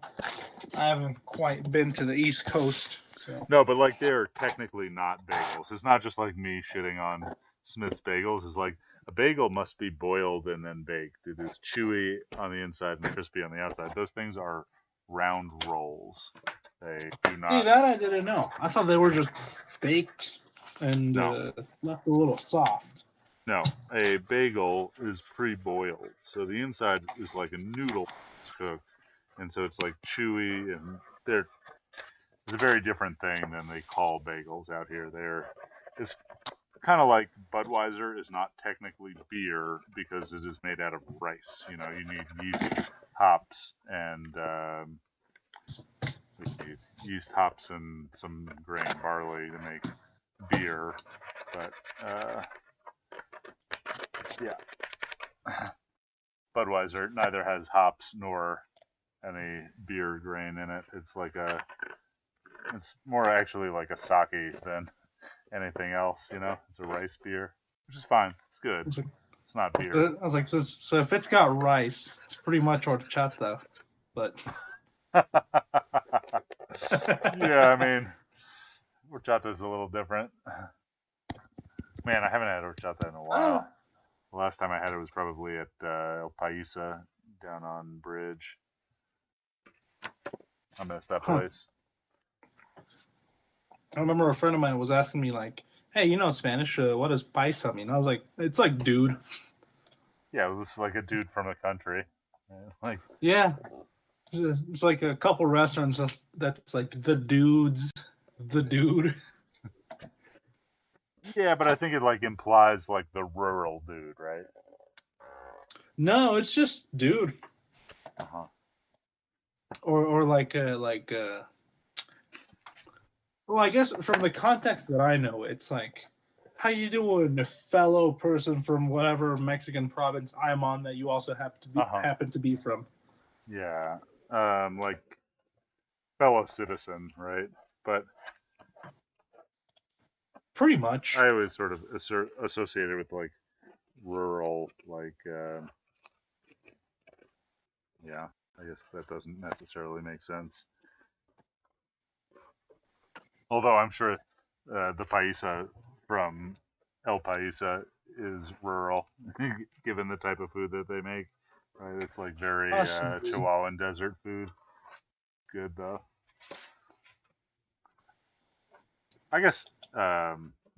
I haven't quite been to the East Coast. So. No, but like they're technically not bagels. It's not just like me shitting on Smith's bagels. It's like a bagel must be boiled and then baked. It is chewy on the inside and crispy on the outside. Those things are round rolls. They do not. See, that I didn't know. I thought they were just baked and left a little soft. No, a bagel is pre-boiled, so the inside is like a noodle that's cooked, and so it's like chewy, and it's a very different thing than they call bagels out here. It's kind of like Budweiser is not technically beer because it is made out of rice. You need yeast, hops, and some grain barley to make beer, but yeah. Budweiser neither has hops nor any beer grain in it. It's more actually like a sake than anything else, It's a rice beer, which is fine. It's good. It's not beer. I was like, so if it's got rice, it's pretty much horchata, but... Yeah, I mean, horchata is a little different. Man, I haven't had horchata in a while. The last time I had it was probably at El Paisa down on Bridge. I miss that place. I remember a friend of mine was asking me like, "Hey, Spanish? What does paisa mean?" I was like, "It's like dude." Yeah, it was like a dude from the country. Yeah, it's like a couple restaurants that's like the dude. Yeah, but I think it implies the rural dude, right? No, it's just dude. or well, I guess from the context that I know, it's like, how you doing, fellow person from whatever Mexican province I'm on that you also happen to be from. Yeah. Like fellow citizen, right? But Pretty much. I always sort of associated with like rural, like yeah. I guess that doesn't necessarily make sense. Although I'm sure the paisa from El Paisa is rural, given the type of food that they make. Right? It's like very Possibly. Chihuahuan desert food. Good though. I guess there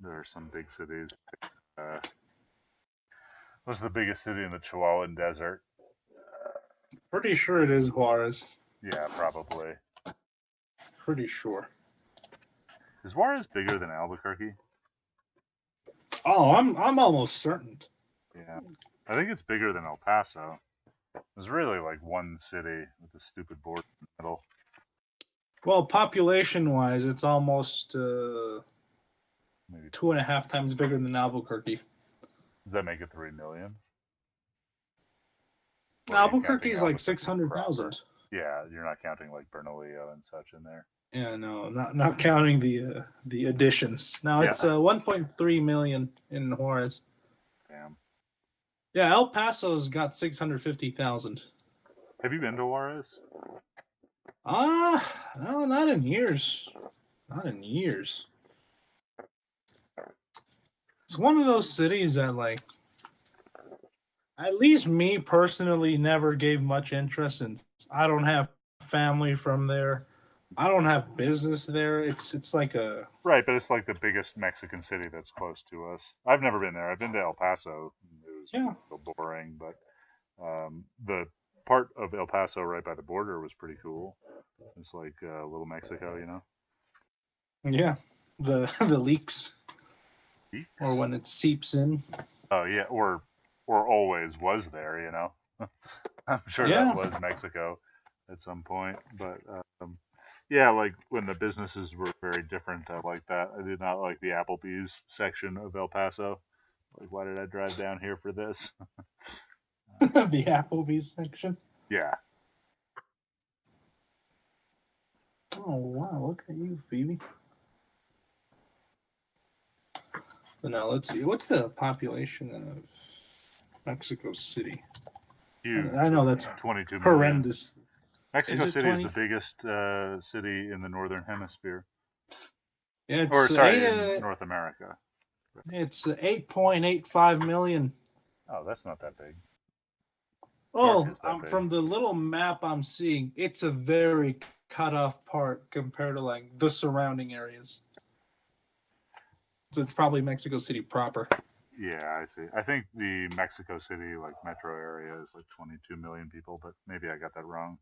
are some big cities. Uh, what's the biggest city in the Chihuahuan desert? Pretty sure it is Juarez. Yeah, probably. Pretty sure. Is Juarez bigger than Albuquerque? Oh, I'm almost certain. Yeah, I think it's bigger than El Paso. There's really like one city with a stupid border in the middle. Well, population wise, it's almost Maybe 2.5 times bigger than Albuquerque. does that make it 3 million? Albuquerque is like 600,000. Yeah, you're not counting like Bernalillo and such in there. Yeah, no, not counting the additions. Now it's 1.3 million in Juarez. Damn. Yeah, El Paso's got 650,000. Have you been to Juarez? No, not in years. Not in years. It's one of those cities that, like, at least me personally never gave much interest in. I don't have family from there. I don't have business there. It's like a Right, but it's like the biggest Mexican city that's close to us. I've never been there. I've been to El Paso. It was yeah. a little boring, but the part of El Paso right by the border was pretty cool. It's like little Mexico, you know. Yeah, the leaks Leaks? or when it seeps in. Oh yeah, or always was there, you know. I'm sure Yeah. that was Mexico at some point, but yeah, like when the businesses were very different, I like that. I did not like the Applebee's section of El Paso. Like, why did I drive down here for this? The Applebee's section. Yeah. Oh wow! Look at you, Phoebe. So now let's see. What's the population of Mexico City? Huge. I know that's 22 million. horrendous. Mexico Is it City 20? is the biggest city in the northern hemisphere, Yeah, it's or sorry, in North America. It's 8.85 million. Oh, that's not that big. Oh, Is that big? from the little map I'm seeing, it's a very cut off part compared to like the surrounding areas. So it's probably Mexico City proper. Yeah, I see. I think the Mexico City like metro area is like 22 million people, but maybe I got that wrong.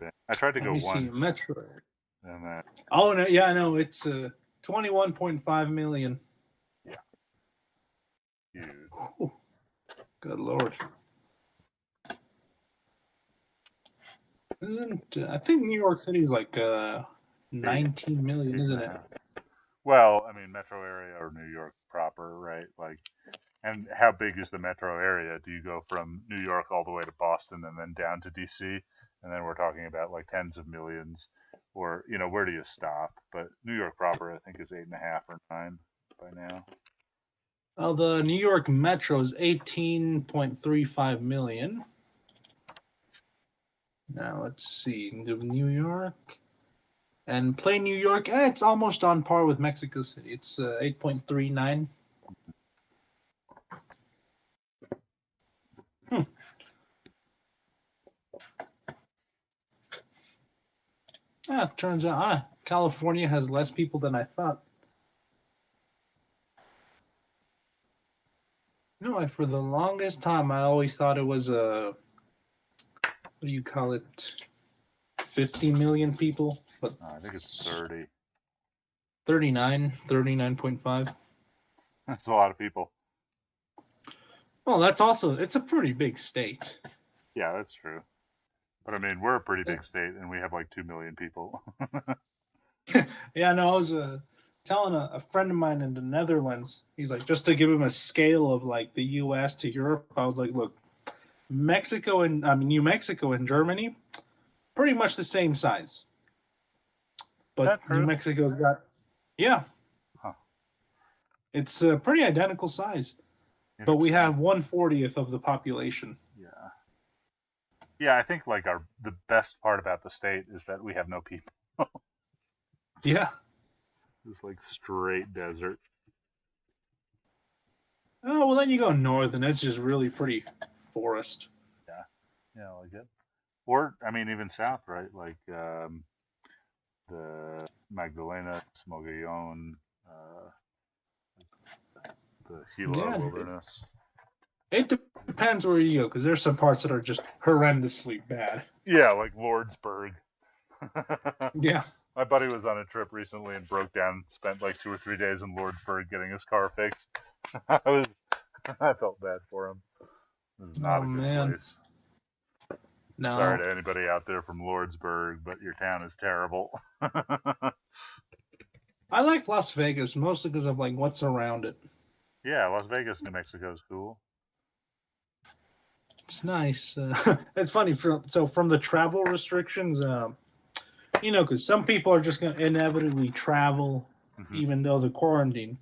I tried to go once. See, metro. And then, oh no, yeah, no, it's 21.5 million. Yeah. Huge. Ooh, good lord. I think New York City is like 19 million, isn't it? Well, I mean, metro area or New York proper, right? Like, and how big is the metro area? Do you go from New York all the way to Boston and then down to DC? And then we're talking about like tens of millions, or you know, where do you stop? But New York proper, I think, is 8.5 or 9 by now. Well, the New York Metro is 18.35 million. Now let's see, New York and plain New York. It's almost on par with Mexico City. It's 8.39. It turns out California has less people than I thought. You know, for the longest time, I always thought it was what do you call it? 50 million people, but I think it's 30. 39.5. That's a lot of people. Well, it's a pretty big state. Yeah, that's true. But I mean, we're a pretty big state, and we have like 2 million people. Yeah, no, I was telling a friend of mine in the Netherlands. He's like, just to give him a scale of like the U.S. to Europe. I was like, look, Mexico and New Mexico and Germany, pretty much the same size. Is that But New true? Mexico's got, yeah, Huh. it's a pretty identical size. But we have 1/40th of the population. Yeah. Yeah, I think like the best part about the state is that we have no people. Yeah. It's like straight desert. Oh, well, then you go north, and it's just really pretty forest. Yeah, like it. Or I mean, even south, right? Like the Magdalena, Mogollon, the Gila Yeah, Wilderness. it depends where you go, because there's some parts that are just horrendously bad. Yeah, like Lordsburg. Yeah. My buddy was on a trip recently and broke down. Spent like 2 or 3 days in Lordsburg getting his car fixed. I felt bad for him. This is not a good place. No. Sorry to anybody out there from Lordsburg, but your town is terrible. I like Las Vegas mostly because of like what's around it. Yeah, Las Vegas, New Mexico is cool. It's nice. It's funny. So from the travel restrictions, because some people are just going to inevitably travel even though they're quarantined.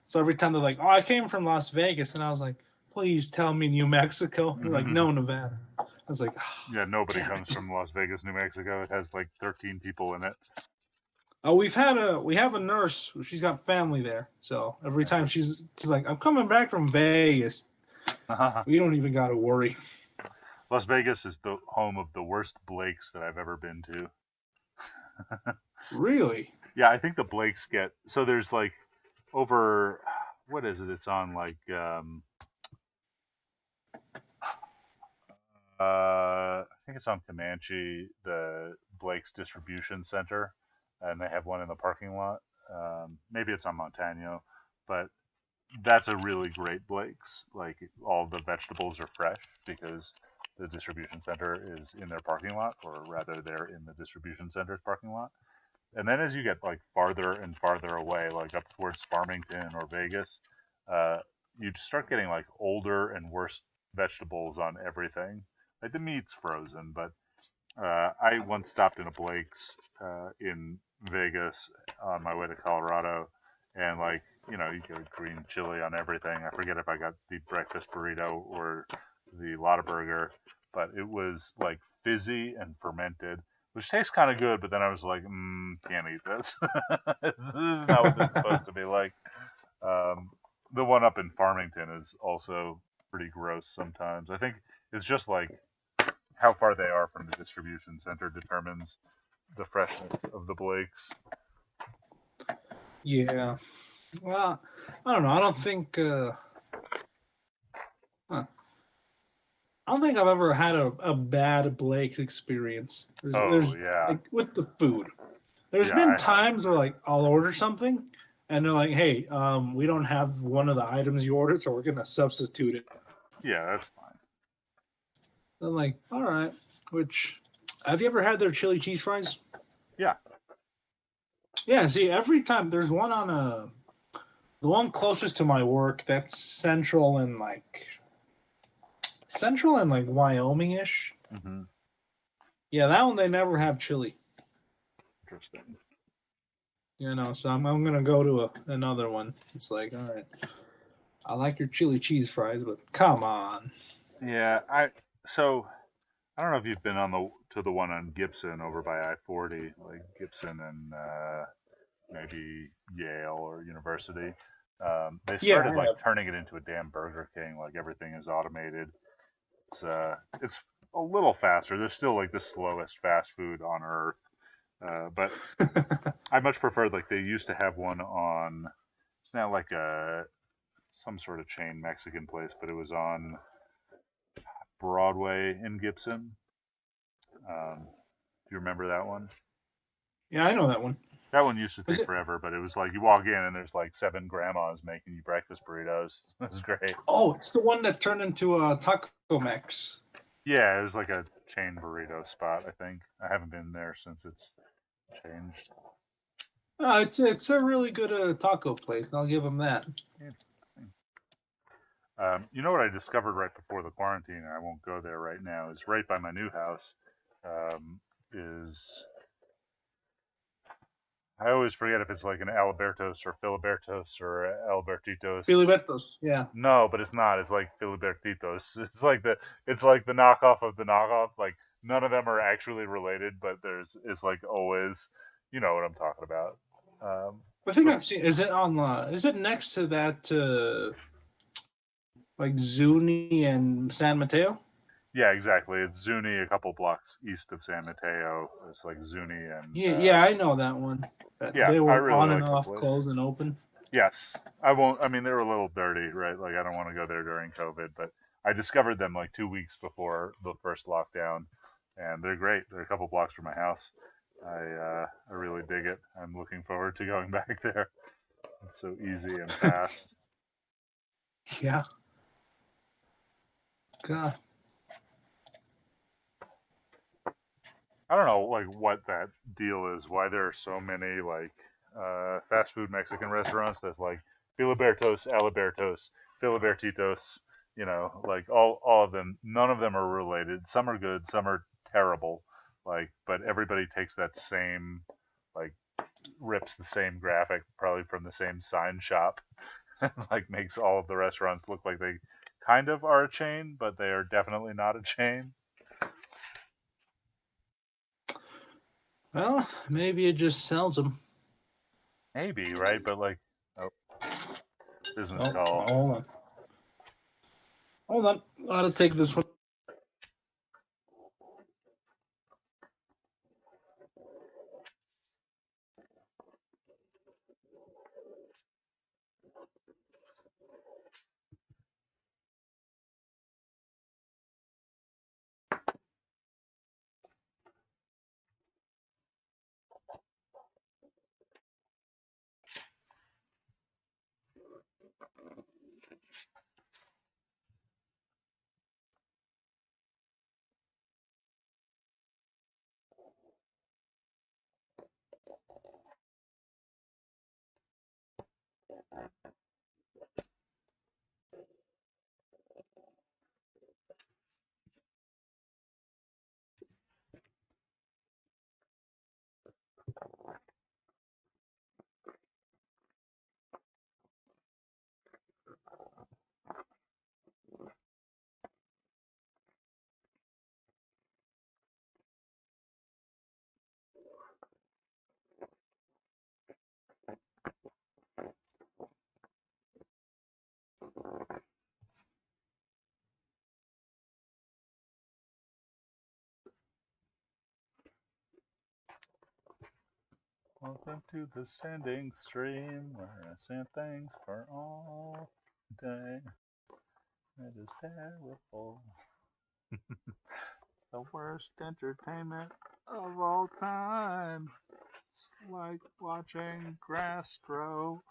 So every time they're like, "Oh, I came from Las Vegas," and I was like, "Please tell me New Mexico." They're like, "No, Nevada." I was like, oh, yeah, nobody comes from Las Vegas, New Mexico. It has like 13 people in it. Oh, we have a nurse. She's got family there, so every time she's like, "I'm coming back from Vegas," we don't even got to worry. Las Vegas is the home of the worst Blakes that I've ever been to. Really? Yeah, I think the Blakes get so there's like over what is it? It's on like I think it's on Comanche, the Blake's distribution center, and they have one in the parking lot. Maybe it's on Montano, but that's a really great Blake's. Like all the vegetables are fresh because the distribution center is in their parking lot, or rather, they're in the distribution center's parking lot. And then as you get like farther and farther away, like up towards Farmington or Vegas, you start getting like older and worse vegetables on everything. Like the meat's frozen, but I once stopped in a Blake's in Vegas on my way to Colorado, and like you get green chili on everything. I forget if I got the breakfast burrito or the Lotta Burger, but it was like fizzy and fermented, which tastes kind of good. But then I was like, can't eat this. This is not what this is supposed to be like. The one up in Farmington is also pretty gross sometimes. I think it's just like how far they are from the distribution center determines the freshness of the Blakes. Yeah. Well, I don't know. I don't think. I don't think I've ever had a bad Blake's experience. Yeah. Like, with the food. There's been times where like I'll order something and they're like, "Hey, we don't have one of the items you ordered, so we're gonna substitute it." Yeah, that's fine. I'm like, all right. Which, have you ever had their chili cheese fries? Yeah. Yeah. See, every time there's one on the one closest to my work that's central and like Wyoming-ish. Mm-hmm. Yeah, that one they never have chili. Interesting. So I'm gonna go to another one. It's like, all right, I like your chili cheese fries, but come on. Yeah, I don't know if you've been to the one on Gibson over by I-40, like Gibson and maybe Yale or University. They started turning it into a damn Burger King. Like everything is automated. It's a little faster. They're still like the slowest fast food on earth. But I much prefer like they used to have one on. It's not like some sort of chain Mexican place, but it was on Broadway in Gibson. Do you remember that one? Yeah, I know that one. That one used to take forever, but it was like you walk in and there's like 7 grandmas making you breakfast burritos. It was great. Oh, it's the one that turned into a Taco Max. Yeah, it was like a chain burrito spot. I think I haven't been there since it's changed. It's a really good taco place. I'll give them that. Interesting. You know what I discovered right before the quarantine, and I won't go there right now, is right by my new house. Is I always forget if it's like an Albertos or Filibertos or Albertitos. Filibertos, yeah. No, but it's not. It's like Filibertitos. It's like the knockoff of the knockoff. Like none of them are actually related, but it's like always, you know what I'm talking about. I think But I've seen. Is it on? Is it next to that? Like Zuni and San Mateo? yeah, exactly. It's Zuni, a couple blocks east of San Mateo. It's like Zuni and Yeah, yeah, I know that one. yeah, They I were really on and like the off, place. closed and open. Yes, I won't. I mean, they're a little dirty, right? Like I don't want to go there during COVID, but I discovered them like 2 weeks before the first lockdown, and they're great. They're a couple blocks from my house. I really dig it. I'm looking forward to going back there. It's so easy and fast. Yeah. God. I don't know like what that deal is. Why there are so many like fast food Mexican restaurants that's like Filibertos, Alibertos, Filibertitos. You know, like all of them. None of them are related. Some are good, some are terrible. Like, but everybody takes that same like rips the same graphic probably from the same sign shop. Like makes all of the restaurants look like they kind of are a chain, but they are definitely not a chain. Well, maybe it just sells them. Maybe, right? But like, oh, business Oh, call. hold on. Hold on. I'll take this one. Welcome to the sending stream where I send things for all day. It is terrible. It's the worst entertainment of all time. It's like watching grass grow.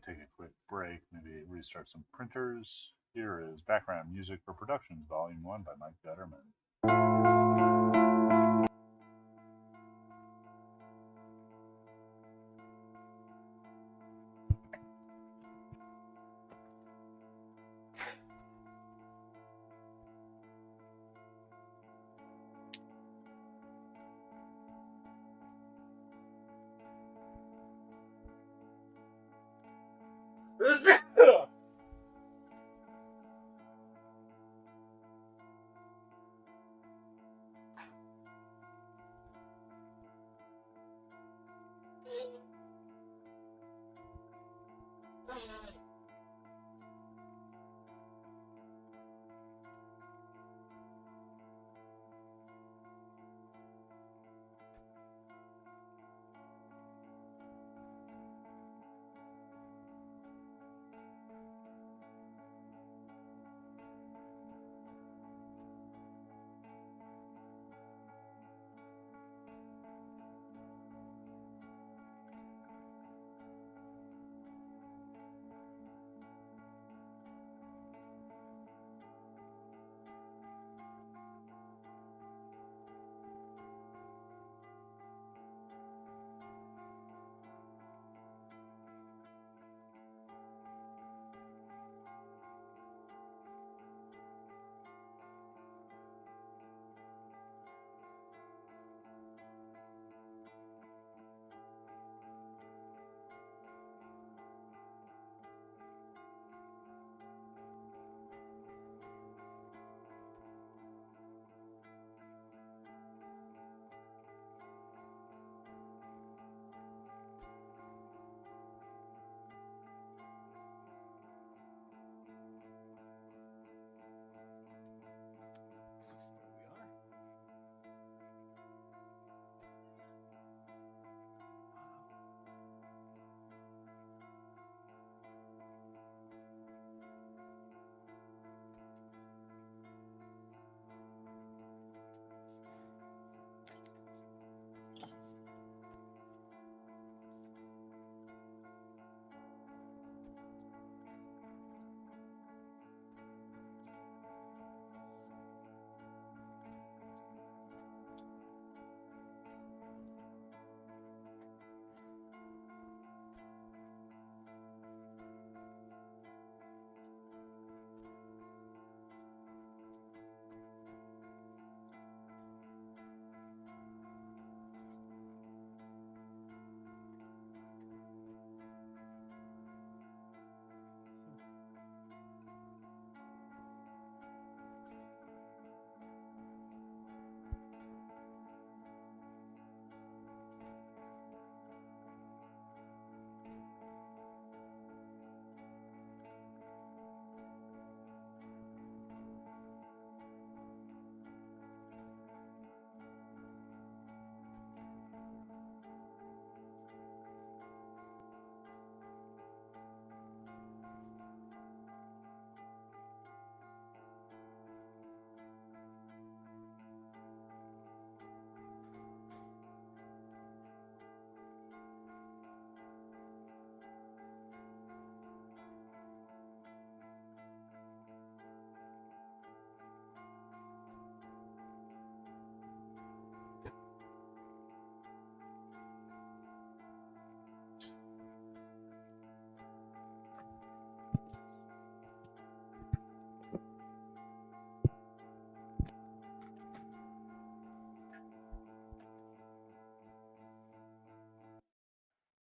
take a quick break, maybe restart some printers. Here is background music for Productions, Volume 1 by Mike Gutterman.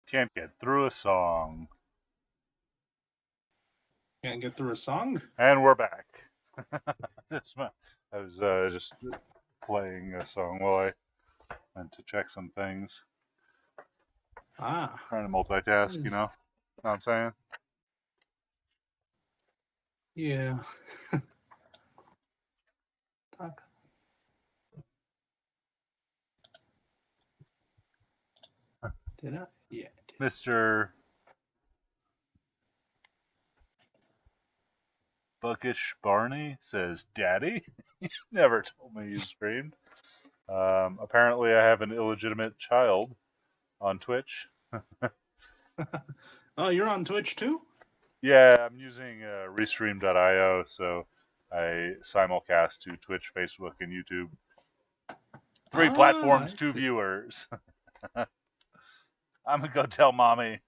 Can't get through a song. Can't get through a song? And we're back. I was just playing a song while I went to check some things. Ah. Trying to multitask, you know what I'm saying? Yeah. Talk. Did I? Yeah. Mr. Buckish Barney says, "Daddy, you never told me you streamed." Apparently, I have an illegitimate child on Twitch. Oh, you're on Twitch too? Yeah, I'm using Restream.io, so I simulcast to Twitch, Facebook, and YouTube. 3 Ah, platforms, I 2 see. viewers. I'm gonna go tell mommy.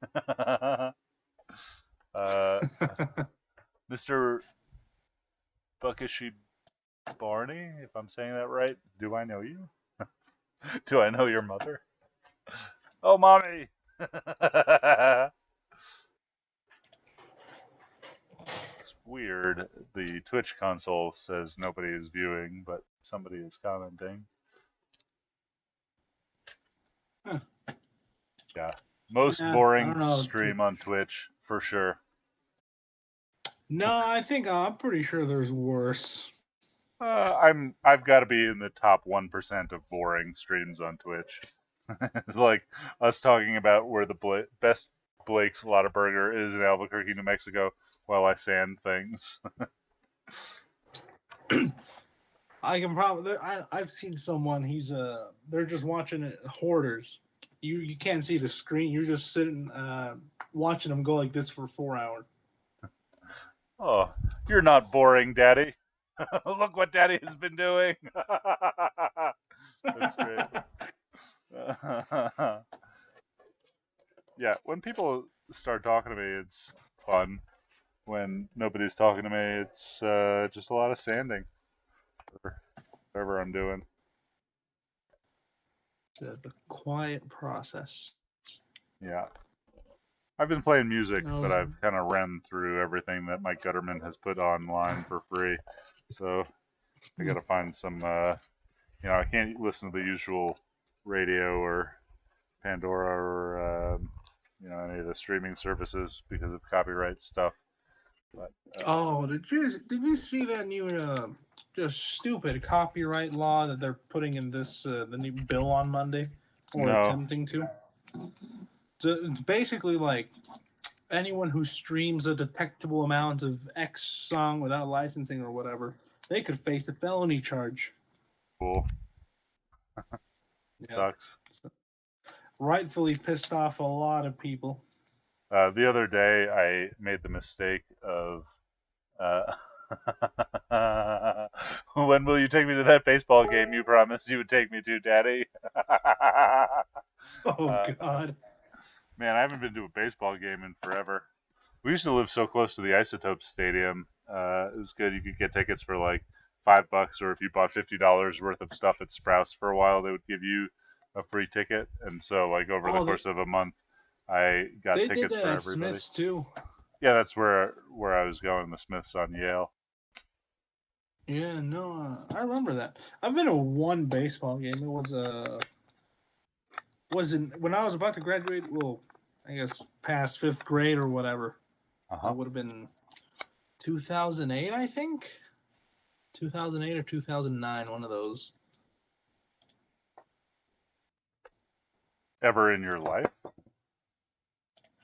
Mr. Buckishi Barney, if I'm saying that right, do I know you? Do I know your mother? Oh, mommy! It's weird. The Twitch console says nobody is viewing, but somebody is commenting. Huh. Yeah. Most Yeah, I boring don't know. stream on Twitch, for sure. No, I'm pretty sure there's worse. I've got to be in the top 1% of boring streams on Twitch. It's like us talking about where the best Blake's Lotta Burger is in Albuquerque, New Mexico, while I sand things. I can probably. I've seen someone. They're just watching it. Hoarders. You can't see the screen. You're just sitting watching them go like this for 4 hours. Oh, you're not boring, Daddy. Look what Daddy has been doing. That's great. Yeah, when people start talking to me, it's fun. When nobody's talking to me, it's just a lot of sanding or whatever I'm doing. The quiet process. Yeah. I've been playing music, I but was- I've kind of ran through everything that Mike Gutterman has put online for free. So I got to find some, I can't listen to the usual radio or Pandora or, any of the streaming services because of copyright stuff. But, Oh, did you see that new just stupid copyright law that they're putting in this the new bill on Monday, or No. attempting to? So it's basically like anyone who streams a detectable amount of X song without licensing or whatever, they could face a felony charge. Cool. Yeah. Sucks. Rightfully pissed off a lot of people. The other day, I made the mistake of. When will you take me to that baseball game you promised you would take me to, Daddy? Oh, God. Man, I haven't been to a baseball game in forever. We used to live so close to the Isotope Stadium. It was good. You could get tickets for like $5, or if you bought $50 worth of stuff at Sprouts for a while, they would give you a free ticket. And so, like over the course of a month, I got They tickets did that for at everybody. Smith's too. Yeah, that's where I was going. The Smiths on Yale. Yeah, no, I remember that. I've been to one baseball game. It was when I was about to graduate. Well, I guess past 5th grade or whatever. Uh-huh. That would have been 2008, I think. 2008 or 2009, one of those. Ever in your life?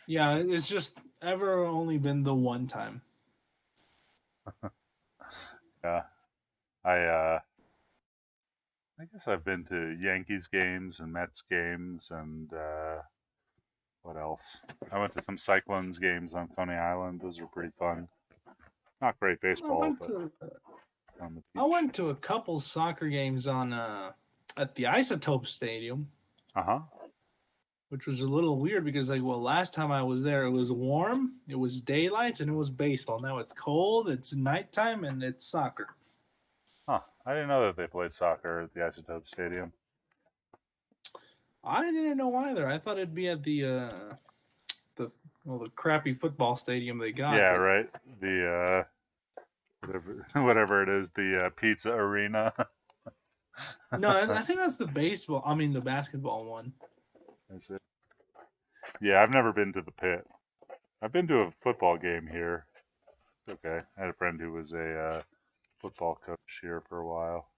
Yeah, it's just ever only been the one time. Yeah. I guess I've been to Yankees games and Mets games and what else? I went to some Cyclones games on Coney Island. Those were pretty fun. Not great baseball, but on the beach. I went to a couple soccer games on at the Isotope Stadium. Uh-huh. Which was a little weird because last time I was there it was warm, it was daylight, and it was baseball. Now it's cold, it's nighttime, and it's soccer. Huh. I didn't know that they played soccer at the Isotope Stadium. I didn't know either. I thought it'd be at the crappy football stadium they got. Yeah, right. The whatever it is, the pizza arena. No, I think that's the the basketball one. That's it. Yeah, I've never been to the Pit. I've been to a football game here. Okay, I had a friend who was a football coach here for a while.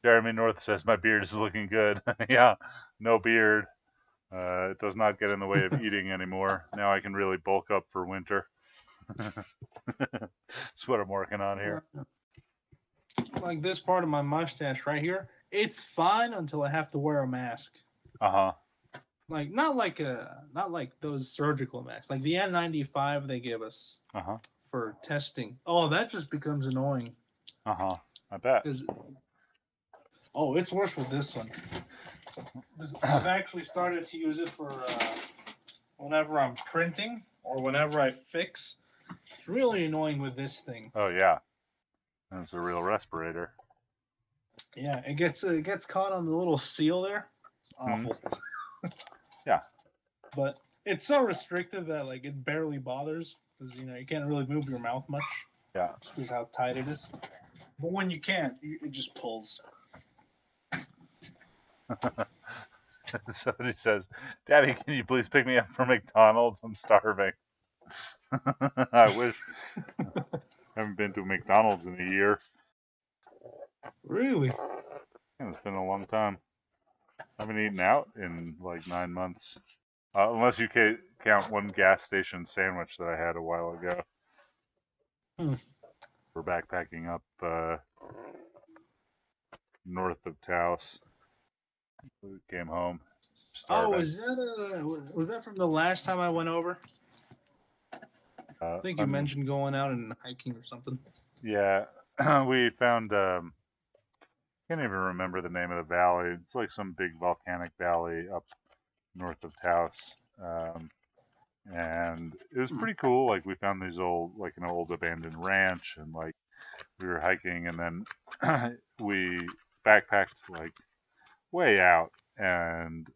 Jeremy North says my beard is looking good. Yeah, no beard. It does not get in the way of eating anymore. Now I can really bulk up for winter. That's what I'm working on here. like this part of my mustache right here, it's fine until I have to wear a mask. Uh-huh. Like not like those surgical masks, like the N95 they give us Uh-huh. for testing. Oh, that just becomes annoying. Uh-huh. I bet. Oh, it's worse with this one. I've actually started to use it for whenever I'm printing or whenever I fix. It's really annoying with this thing. Oh yeah. That's a real respirator. Yeah, it gets caught on the little seal there. It's awful. Yeah. But it's so restrictive that like it barely bothers because you can't really move your mouth much. Yeah. Just because how tight it is. But when you can't, it just pulls. Somebody says, "Daddy, can you please pick me up from McDonald's? I'm starving." I wish. I haven't been to McDonald's in a year. Really? It's been a long time. I haven't eaten out in like 9 months. Unless you count one gas station sandwich that I had a while ago. We're backpacking up north of Taos. We came home. Oh, Starving. was that from the last time I went over? I think you mentioned going out and hiking or something. Yeah, we found. Can't even remember the name of the valley. It's like some big volcanic valley up north of Taos, and it was pretty cool. Like we found these an old abandoned ranch, and like we were hiking, and then we backpacked like way out and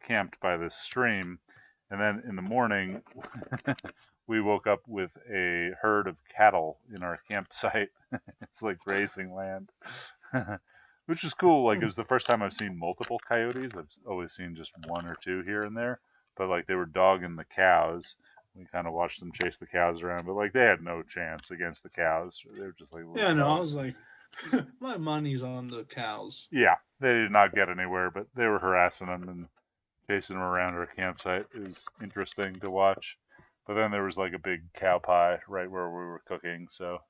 camped by this stream. And then in the morning, we woke up with a herd of cattle in our campsite. It's like grazing land, which is cool. Like it was the first time I've seen multiple coyotes. I've always seen just one or two here and there, but like they were dogging the cows. We kind of watched them chase the cows around, but like they had no chance against the cows. They were just like yeah, no, cows. I was like, my money's on the cows. Yeah, they did not get anywhere, but they were harassing them and chasing them around our campsite. It was interesting to watch. But then there was like a big cow pie right where we were cooking. So,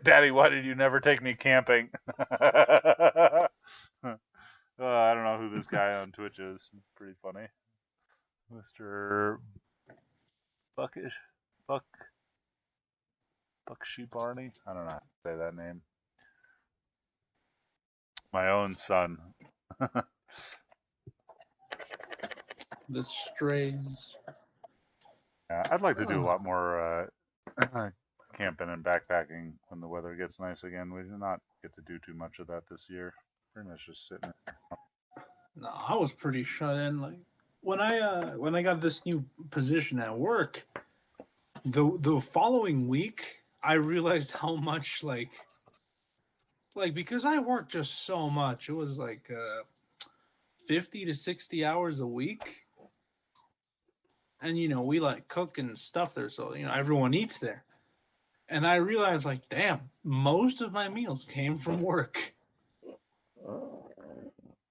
Daddy, why did you never take me camping? I don't know who this guy on Twitch is. Pretty funny, Mr. Buckish Buckshy Barney. I don't know how to say that name. My own son. The strays. Yeah, I'd like to do a lot more camping and backpacking when the weather gets nice again. We did not get to do too much of that this year. Pretty much just sitting. No, I was pretty shut in. Like when I got this new position at work, the following week I realized how much like because I worked just so much. It was like 50 to 60 hours a week. And we like cook and stuff there, so everyone eats there. And I realized like, damn, most of my meals came from work.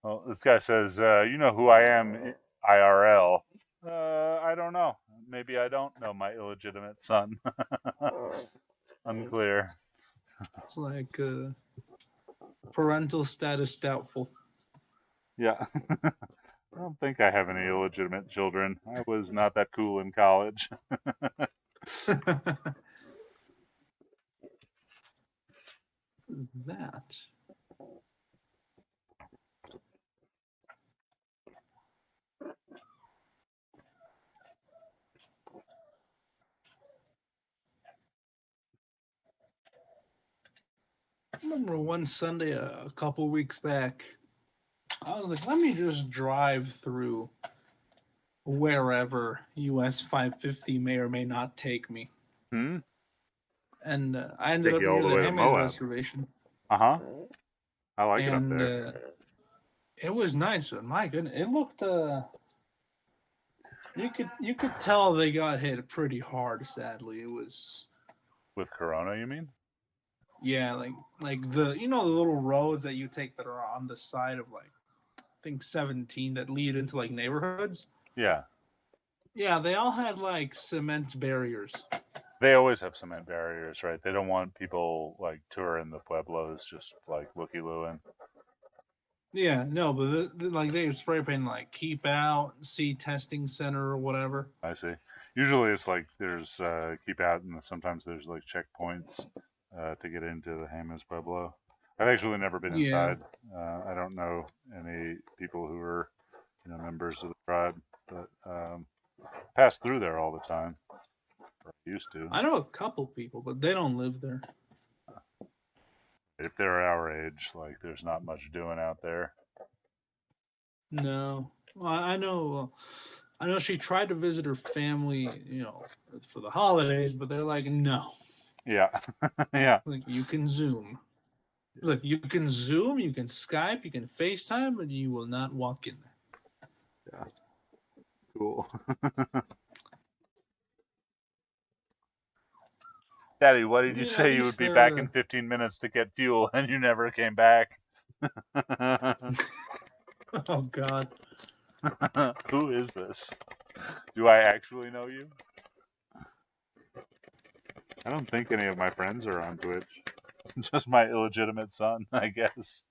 Well, this guy says, "You know who I am, IRL." I don't know. Maybe I don't know my illegitimate son. It's unclear. It's like parental status doubtful. Yeah. I don't think I have any illegitimate children. I was not that cool in college. That. I remember one Sunday a couple weeks back, I was like, let me just drive through wherever US 550 may or may not take me. Hmm? And I ended Take up you all near the the way to Hemes Moab. reservation. Uh-huh. I like it up And there. it was nice, but my goodness, it looked you could tell they got hit pretty hard, sadly. It was With Corona, you mean? yeah, like the the little roads that you take that are on the side of like I think 17 that lead into like neighborhoods. Yeah. Yeah, they all had like cement barriers. They always have cement barriers, right? They don't want people like touring the pueblos just like looky-looing. Yeah, no, but like they spray paint like keep out, see testing center or whatever. I see. Usually it's like there's keep out, and sometimes there's like checkpoints to get into the Jemez Pueblo. I've actually never been Yeah. inside. I don't know any people who are members of the tribe, but pass through there all the time. Or used to. I know a couple people, but they don't live there. If they're our age, like there's not much doing out there. No. Well, I know. I know she tried to visit her family, for the holidays, but they're like, no. Yeah, yeah. Like you can Zoom. Look, you can Zoom, you can Skype, you can FaceTime, but you will not walk in there. Yeah. Cool. Daddy, why did you At say you would least be they're, back in 15 minutes to get fuel and you never came back? Oh God. Who is this? Do I actually know you? I don't think any of my friends are on Twitch. Just my illegitimate son, I guess.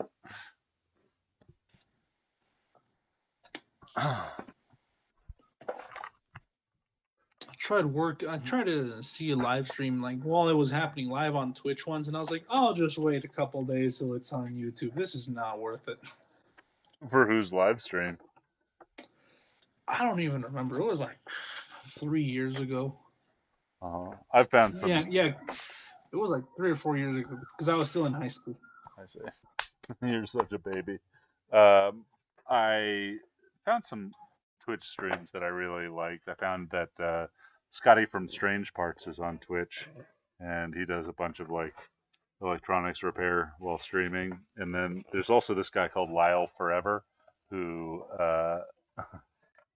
I tried to see a live stream like while it was happening live on Twitch once, and I was like, I'll just wait a couple days till it's on YouTube. This is not worth it. For whose live stream? I don't even remember. It was like 3 years ago. I found some. Yeah. It was like 3 or 4 years ago because I was still in high school. I see. You're such a baby. I found some Twitch streams that I really liked. I found that Scotty from Strange Parts is on Twitch, and he does a bunch of like electronics repair while streaming. And then there's also this guy called Lyle Forever, who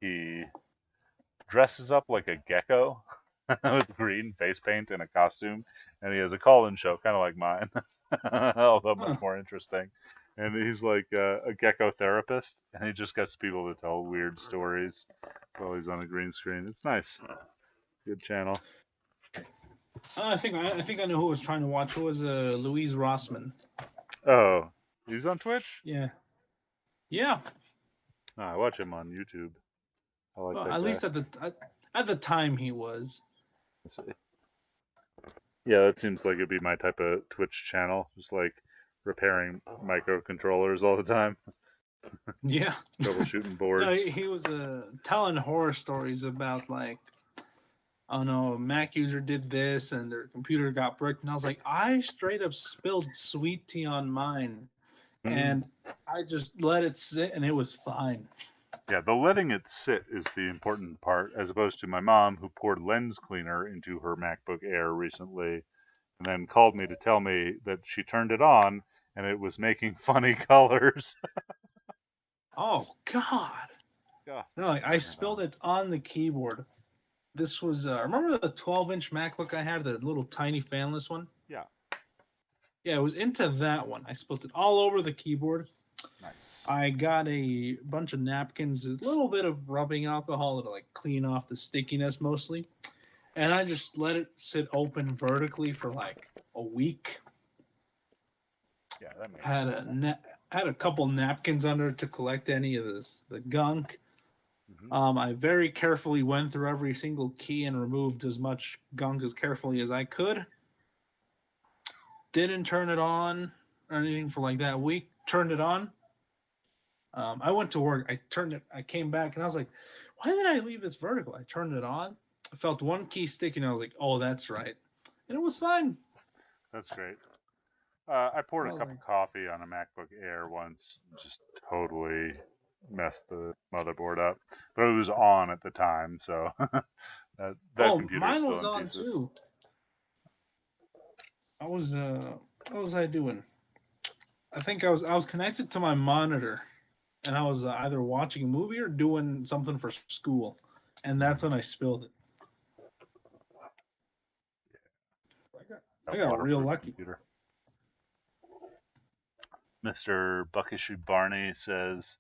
he dresses up like a gecko with green face paint and a costume, and he has a call-in show, kind of like mine, although much more interesting. And he's like a gecko therapist, and he just gets people to tell weird stories while he's on a green screen. It's nice. Good channel. I think I know who was trying to watch. Who was Louise Rossman? Oh, he's on Twitch? Yeah. Yeah. Oh, I watch him on YouTube. I like Well, that at guy. least at the time he was. Let's see. Yeah, that seems like it'd be my type of Twitch channel. Just like repairing microcontrollers all the time. Yeah. Troubleshooting boards. No, he was telling horror stories about like, oh no, a Mac user did this and their computer got bricked, and I was like, I straight up spilled sweet tea on mine, and I just let it sit, and it was fine. Yeah, the letting it sit is the important part, as opposed to my mom, who poured lens cleaner into her MacBook Air recently, and then called me to tell me that she turned it on and it was making funny colors. Oh God! Yeah. No, like I spilled it on the keyboard. This was remember the 12-inch MacBook I had, the little tiny fanless one? Yeah. Yeah, it was into that one. I spilled it all over the keyboard. Nice. I got a bunch of napkins, a little bit of rubbing alcohol to like clean off the stickiness mostly. And I just let it sit open vertically for like a week. Yeah, that makes sense. Had a couple napkins under it to collect any of the gunk. Mm-hmm. I very carefully went through every single key and removed as much gunk as carefully as I could. Didn't turn it on or anything for like that week. Turned it on. I went to work. I turned it. I came back and I was like, "Why did I leave this vertical?" I turned it on. I felt one key sticking. I was like, "Oh, that's right," and it was fine. That's great. I poured a cup of coffee on a MacBook Air once, just totally messed the motherboard up. But it was on at the time, so that computer mine still was in on pieces. too. What was I doing? I think I was connected to my monitor, and I was either watching a movie or doing something for school, and that's when I spilled it. I got real lucky. Computer. Mr. Buckishy Barney says,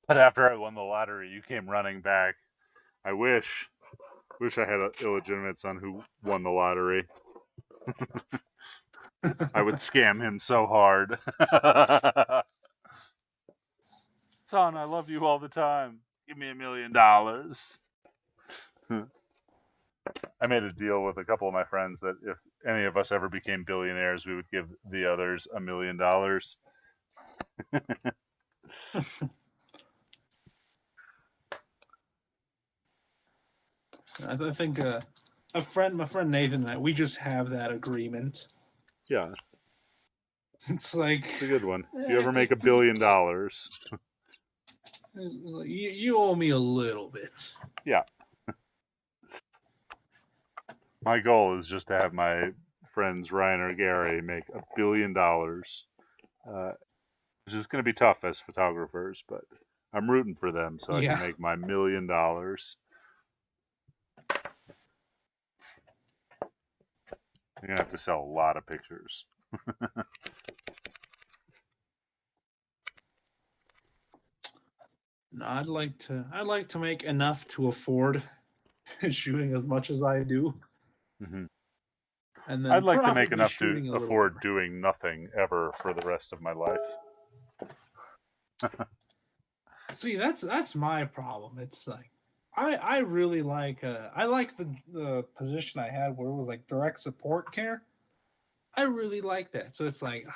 "But after I won the lottery, you came running back. I wish Wish I had an illegitimate son who won the lottery. I would scam him so hard. Son, I love you all the time. Give me $1 million. I made a deal with a couple of my friends that if any of us ever became billionaires, we would give the others $1 million. I think my friend Nathan and I, we just have that agreement. Yeah, It's like it's a good one. If you ever make $1 billion, you owe me a little bit. yeah. My goal is just to have my friends Ryan or Gary make $1 billion, which is going to be tough as photographers, but I'm rooting for them so I Yeah. can make my $1 million. You're going to have to sell a lot of pictures. No, I'd like to make enough to afford shooting as much as I do, Mhm. and then I'd like to make probably enough shooting to a little afford more. doing nothing ever for the rest of my life. See, that's my problem. It's like I really like I like the position I had where it was like direct support care. I really like that. So it's like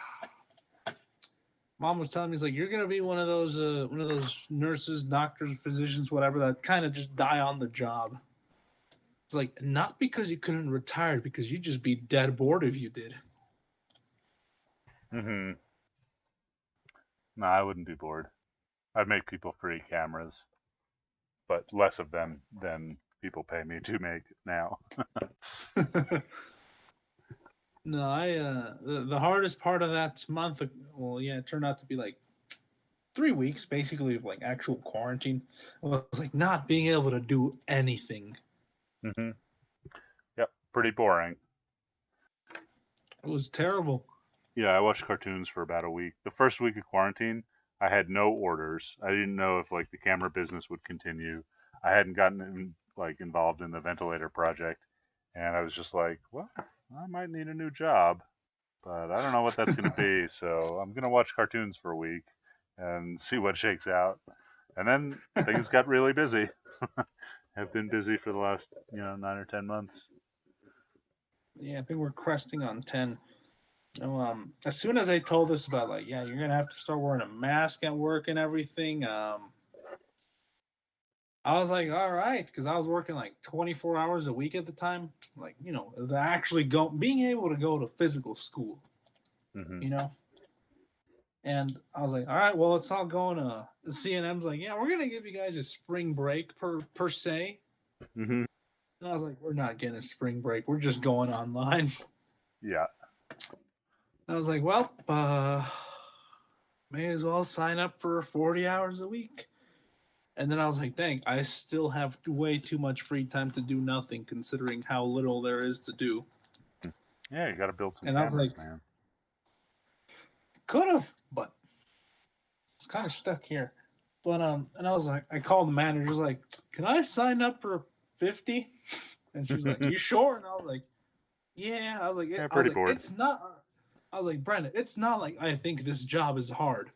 mom was telling me, it's like you're gonna be one of those nurses, doctors, physicians, whatever, that kind of just die on the job. It's like not because you couldn't retire, because you'd just be dead bored if you did. Mm-hmm. No, I wouldn't be bored. I'd make people free cameras, but less of them than people pay me to make now. No, the hardest part of that month, well, yeah, it turned out to be like 3 weeks basically of like actual quarantine. Was like not being able to do anything. Mm-hmm. Yep, pretty boring. It was terrible. Yeah, I watched cartoons for about a week. The first week of quarantine, I had no orders. I didn't know if like the camera business would continue. I hadn't gotten involved in the ventilator project, and I was just like, well, I might need a new job, but I don't know what that's going to be. So I'm going to watch cartoons for a week and see what shakes out. And then things got really busy. Have been busy for the last 9 or 10 months. Yeah, I think we're cresting on 10. As soon as I told us about like, yeah, you're gonna have to start wearing a mask at work and everything, I was like, all right, because I was working like 24 hours a week at the time, like actually being able to go to physical school, Mm-hmm. And I was like, all right, well, it's all going to CNM's like, yeah, we're gonna give you guys a spring break per se. Mm-hmm. And I was like, we're not getting a spring break, we're just going online. Yeah. I was like, well, may as well sign up for 40 hours a week. And then I was like, dang, I still have way too much free time to do nothing, considering how little there is to do. Yeah, you got to build some And I cameras, was like, man. could have, but it's kind of stuck here. But and I was like, I called the manager, was like, can I sign up for 50? And she's like, you sure? And I was like, yeah. I was like, Yeah, pretty bored. it's not. I was like, Brandon, it's not like I think this job is hard,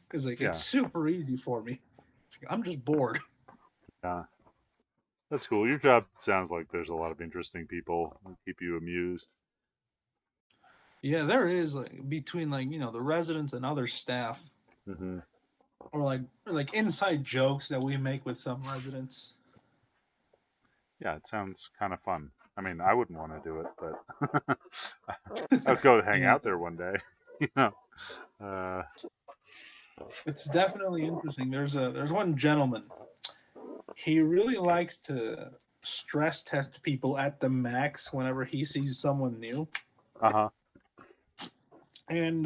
because like Yeah. it's super easy for me. I'm just bored. Yeah. That's cool. Your job sounds like there's a lot of interesting people who keep you amused. Yeah, there is like between like the residents and other staff, Mm-hmm. or like inside jokes that we make with some residents. Yeah, it sounds kind of fun. I mean, I wouldn't want to do it, but I'd go hang Yeah. out there one day. It's definitely interesting. There's one gentleman. He really likes to stress test people at the max whenever he sees someone new, Uh-huh. and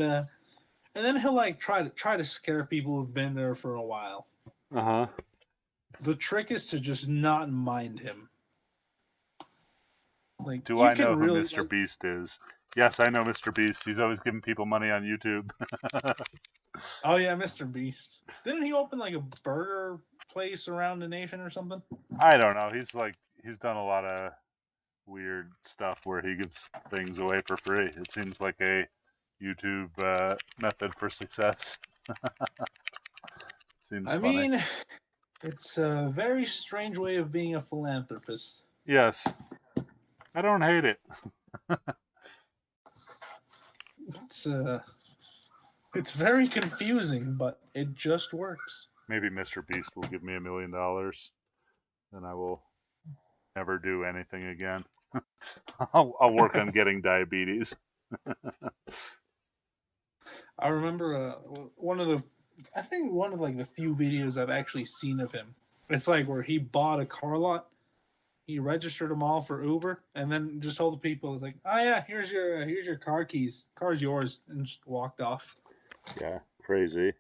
then he'll like try to scare people who've been there for a while. Uh-huh. The trick is to just not mind him. Like, Do you I can know who really, Mr. like- Beast is? Yes, I know Mr. Beast. He's always giving people money on YouTube. Oh yeah, Mr. Beast. Didn't he open like a burger place around the nation or something? I don't know. He's like he's done a lot of weird stuff where he gives things away for free. It seems like a YouTube method for success. Seems I funny. mean, it's a very strange way of being a philanthropist. Yes, I don't hate it. It's very confusing, but it just works. Maybe Mr. Beast will give me $1 million, and I will never do anything again. I'll work on getting diabetes. I remember one of like the few videos I've actually seen of him. It's like where he bought a car lot, he registered them all for Uber, and then just told the people, "It's like, oh yeah, here's your car keys, car's yours," and just walked off. Yeah, crazy.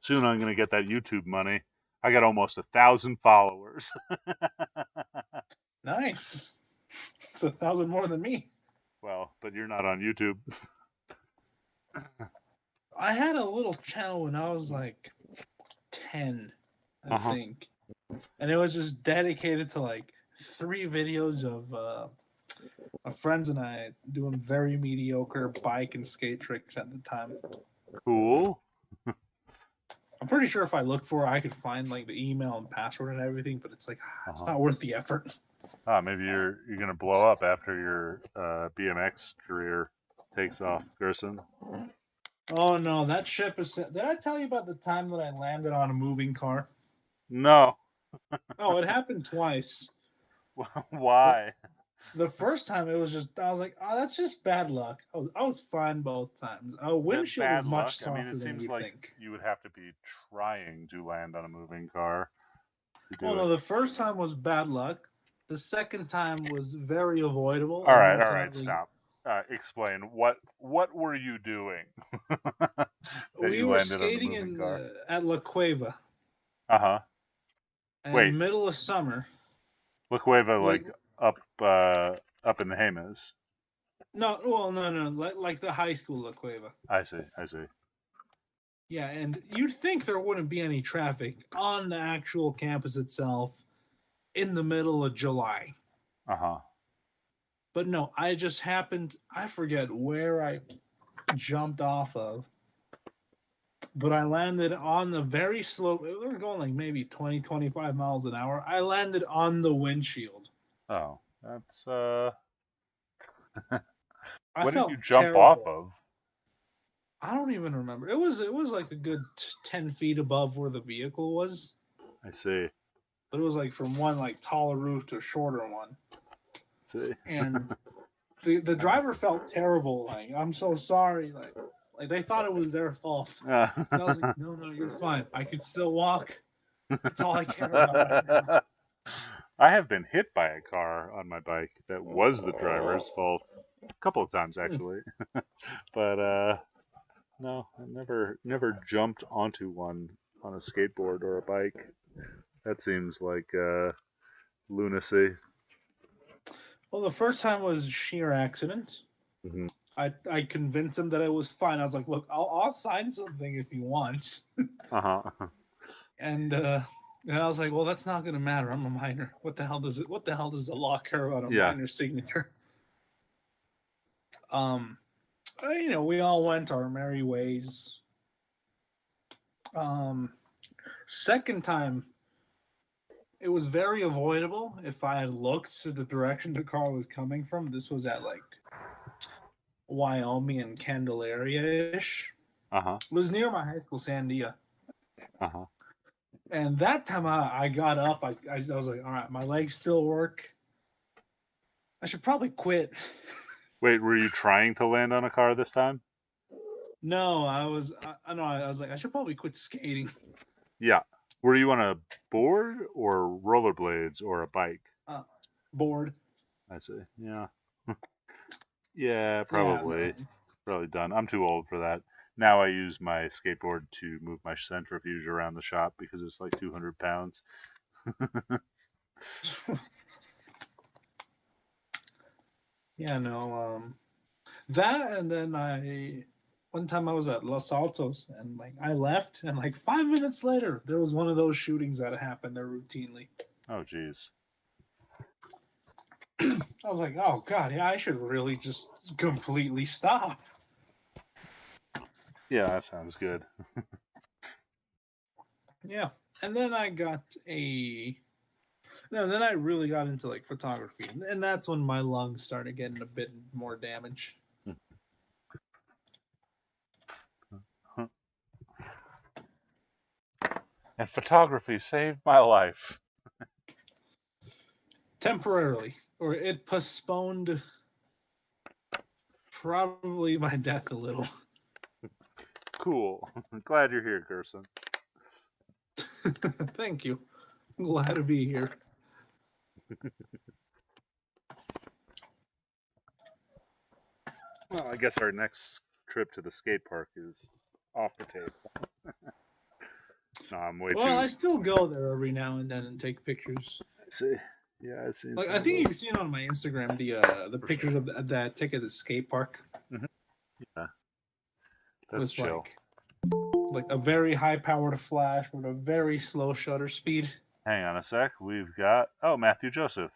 Soon I'm gonna get that YouTube money. I got almost 1,000 followers. Nice. It's 1,000 more than me. Well, but you're not on YouTube. I had a little channel when I was like 10, I Uh-huh. think. And it was just dedicated to like 3 videos of my friends and I doing very mediocre bike and skate tricks at the time. Cool. I'm pretty sure if I looked for it, I could find like the email and password and everything, but it's like, it's not worth the effort. Maybe you're gonna blow up after your BMX career takes off, Gerson. Oh no, that ship is. Did I tell you about the time that I landed on a moving car? No. Oh, it happened twice. Why? The first time it was just, I was like, oh, that's just bad luck. I was fine both times. Oh, windshield Bad is much luck. softer I mean, it than seems you like think. you would have to be trying to land on a moving car to do Well, it. no, the first time was bad luck. The second time was very avoidable. All and right, that's stop. Explain what were you doing that We you were landed on the skating moving car? at La Cueva. Uh-huh. In Wait. the middle of summer. La Cueva, like up in the Jemez. No, well, no, like the high school La Cueva. I see. Yeah, and you'd think there wouldn't be any traffic on the actual campus itself in the middle of July. Uh-huh. But no, I just happened, I forget where I jumped off of, but I landed on the very slow, we were going like maybe 20, 25 miles an hour. I landed on the windshield. Oh, that's I what did felt you jump terrible. off of? I don't even remember. It was like a good 10 feet above where the vehicle was. I see. But it was like from one like taller roof to a shorter one. See. And the driver felt terrible. Like, I'm so sorry. Like they thought it was their fault. And I was like, no, you're fine. I can still walk. That's all I care about right now. I have been hit by a car on my bike that was the driver's fault a couple of times actually. But no, I never jumped onto one on a skateboard or a bike. That seems like lunacy. Well, the first time was sheer accident. Mm-hmm. I convinced him that it was fine. I was like, look, I'll sign something if you want. Uh-huh. And I was like, well, that's not going to matter. I'm a minor. What the hell does the law care about a minor signature? We all went our merry ways. Second time, it was very avoidable if I had looked to the direction the car was coming from. This was at like Wyoming and Kendall area-ish. Uh-huh. It was near my high school, Sandia. Uh-huh. And that time I got up. I was like, all right, my legs still work. I should probably quit. Wait, were you trying to land on a car this time? No, I was like, I should probably quit skating. Yeah. Were you on a board or rollerblades or a bike? Board. I see. Yeah. Yeah, probably. Yeah, probably done. I'm too old for that. Now I use my skateboard to move my centrifuge around the shop because it's like 200 pounds. Yeah, no. That, and then one time I was at Los Altos and like I left and like 5 minutes later there was one of those shootings that happened there routinely. Oh, geez. I was like, oh god, yeah, I should really just completely stop. Yeah, that sounds good. Yeah, and then I got a. No, then I really got into like photography, and that's when my lungs started getting a bit more damage. And photography saved my life. Temporarily, or it postponed probably my death a little. Cool. Glad you're here, Gerson. Thank you. I'm glad to be here. Well, I guess our next trip to the skate park is off the table. No, I'm way Well, too. I still go there every now and then and take pictures. See, yeah, I've seen. Like some I of think those. you've seen on my Instagram the pictures of that ticket at the skate park. Yeah, It that's was chill. like a very high powered flash with a very slow shutter speed. Hang on a sec. We've got Matthew Joseph.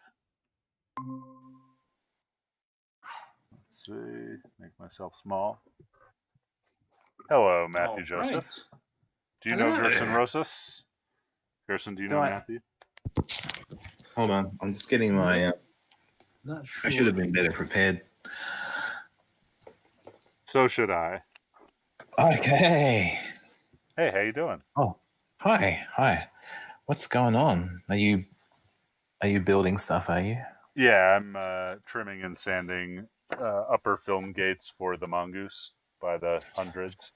Let's see. Make myself small. Hello, Matthew Joseph. Right. Do you know Hello. Gerson Rosas? Gerson, do you know I- Matthew? Hold on, I'm just getting my. Not sure. I should have been better prepared. So should I. Okay. Hey, how you doing? Oh, hi. What's going on? Are you building stuff? Are you? Yeah, I'm trimming and sanding upper film gates for the Mongoose by the hundreds.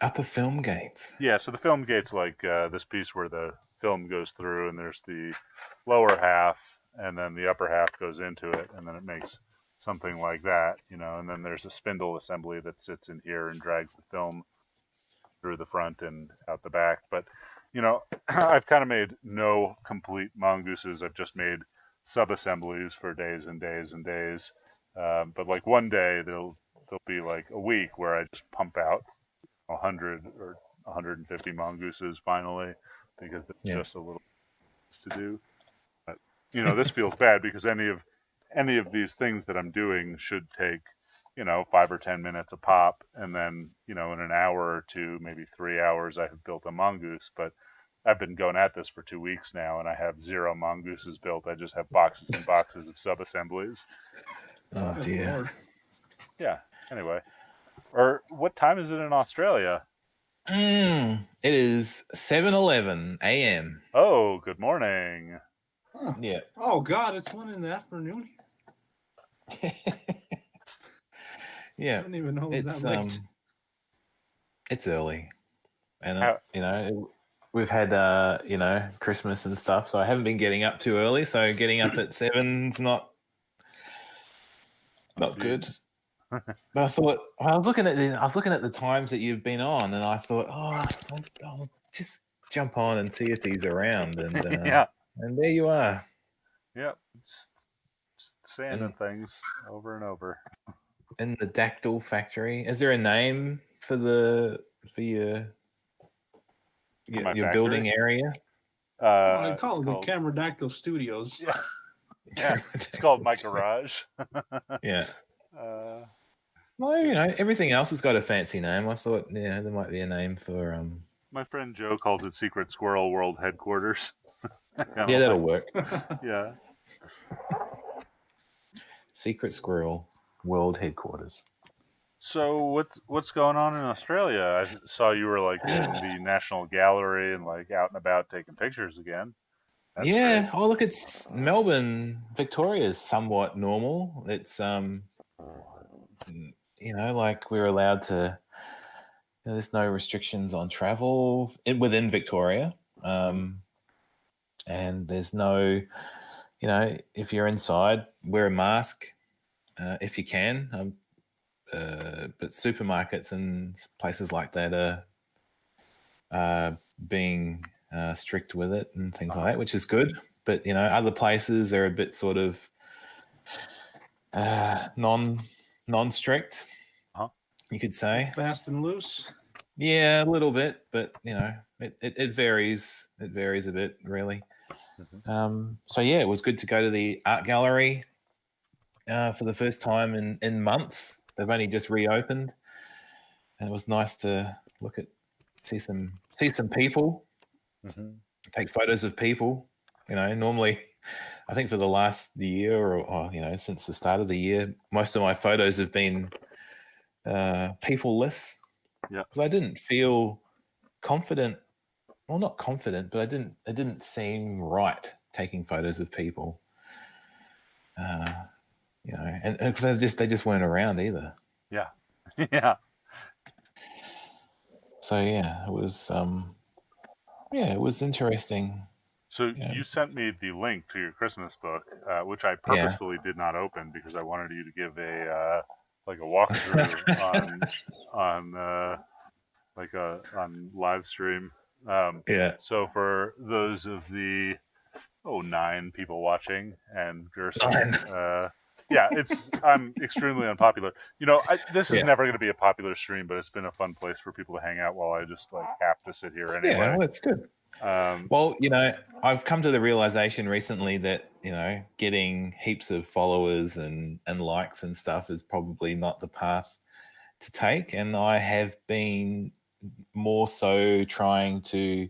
Upper film gates. Yeah, so the film gate's like this piece where the film goes through, and there's the lower half, and then the upper half goes into it, and then it makes something like that, and then there's a spindle assembly that sits in here and drags the film through the front and out the back. But, I've kind of made no complete mongooses. I've just made sub-assemblies for days and days and days. But like one day there'll be like a week where I just pump out 100 or 150 mongooses finally, because it's just a little to do. But this feels bad because any of these things that I'm doing should take 5 or 10 minutes a pop, and then in an hour or two, maybe 3 hours, I have built a mongoose. But I've been going at this for 2 weeks now, and I have 0 mongooses built. I just have boxes and boxes of sub assemblies. Oh dear. Lord. Yeah. Anyway, or what time is it in Australia? It is 7:11 a.m. Oh, good morning. Huh. Yeah. Oh god, it's 1 in the afternoon. Yeah. I didn't even know it was It's that late. it's early, and How- we've had Christmas and stuff, so I haven't been getting up too early. So getting up at 7's not good. Jeez. But I thought I was looking at the times that you've been on, and I thought, I'll just jump on and see if he's around, and Yeah. and there you are. Yep. Just sanding things over and over. In the Dactyl factory. Is there a name for your My building area? I call it it's the called- Cameradactyl Studios. Yeah. Yeah, it's called my garage. Yeah. Uh, Well, everything else has got a fancy name. I thought, there might be a name for my friend Joe calls it Secret Squirrel World Headquarters. yeah, that'll work. Yeah. Secret Squirrel World Headquarters. So what's going on in Australia? I saw you were like in the National Gallery and like out and about taking pictures again. That's yeah. great. Oh, look, it's Melbourne. Victoria's somewhat normal. It's like we're allowed to. There's no restrictions on travel within Victoria, and there's no, if you're inside, wear a mask if you can. But supermarkets and places like that are being strict with it and things like that, which is good. But other places are a bit sort of non-strict, Uh-huh. you could say. Fast and loose. Yeah, a little bit, but it varies. It varies a bit, really. So yeah, it was good to go to the art gallery for the first time in months. They've only just reopened, and it was nice to see some people, take photos of people. Normally, I think for the last year or since the start of the year, most of my photos have been people-less. Yeah, because I didn't feel confident. Well, not confident, but it didn't seem right taking photos of people. And because they just weren't around either. Yeah. Yeah. So yeah, it was interesting. So you sent me the link to your Christmas book, which I purposefully did not open because I wanted you to give a walkthrough on live stream. So for those of the 9 people watching and Gerson, I'm extremely unpopular. This is never going to be a popular stream, but it's been a fun place for people to hang out while I just have to sit here anyway. Yeah, well, that's good. Well, I've come to the realization recently that getting heaps of followers and likes and stuff is probably not the path to take, and I have been more so trying to.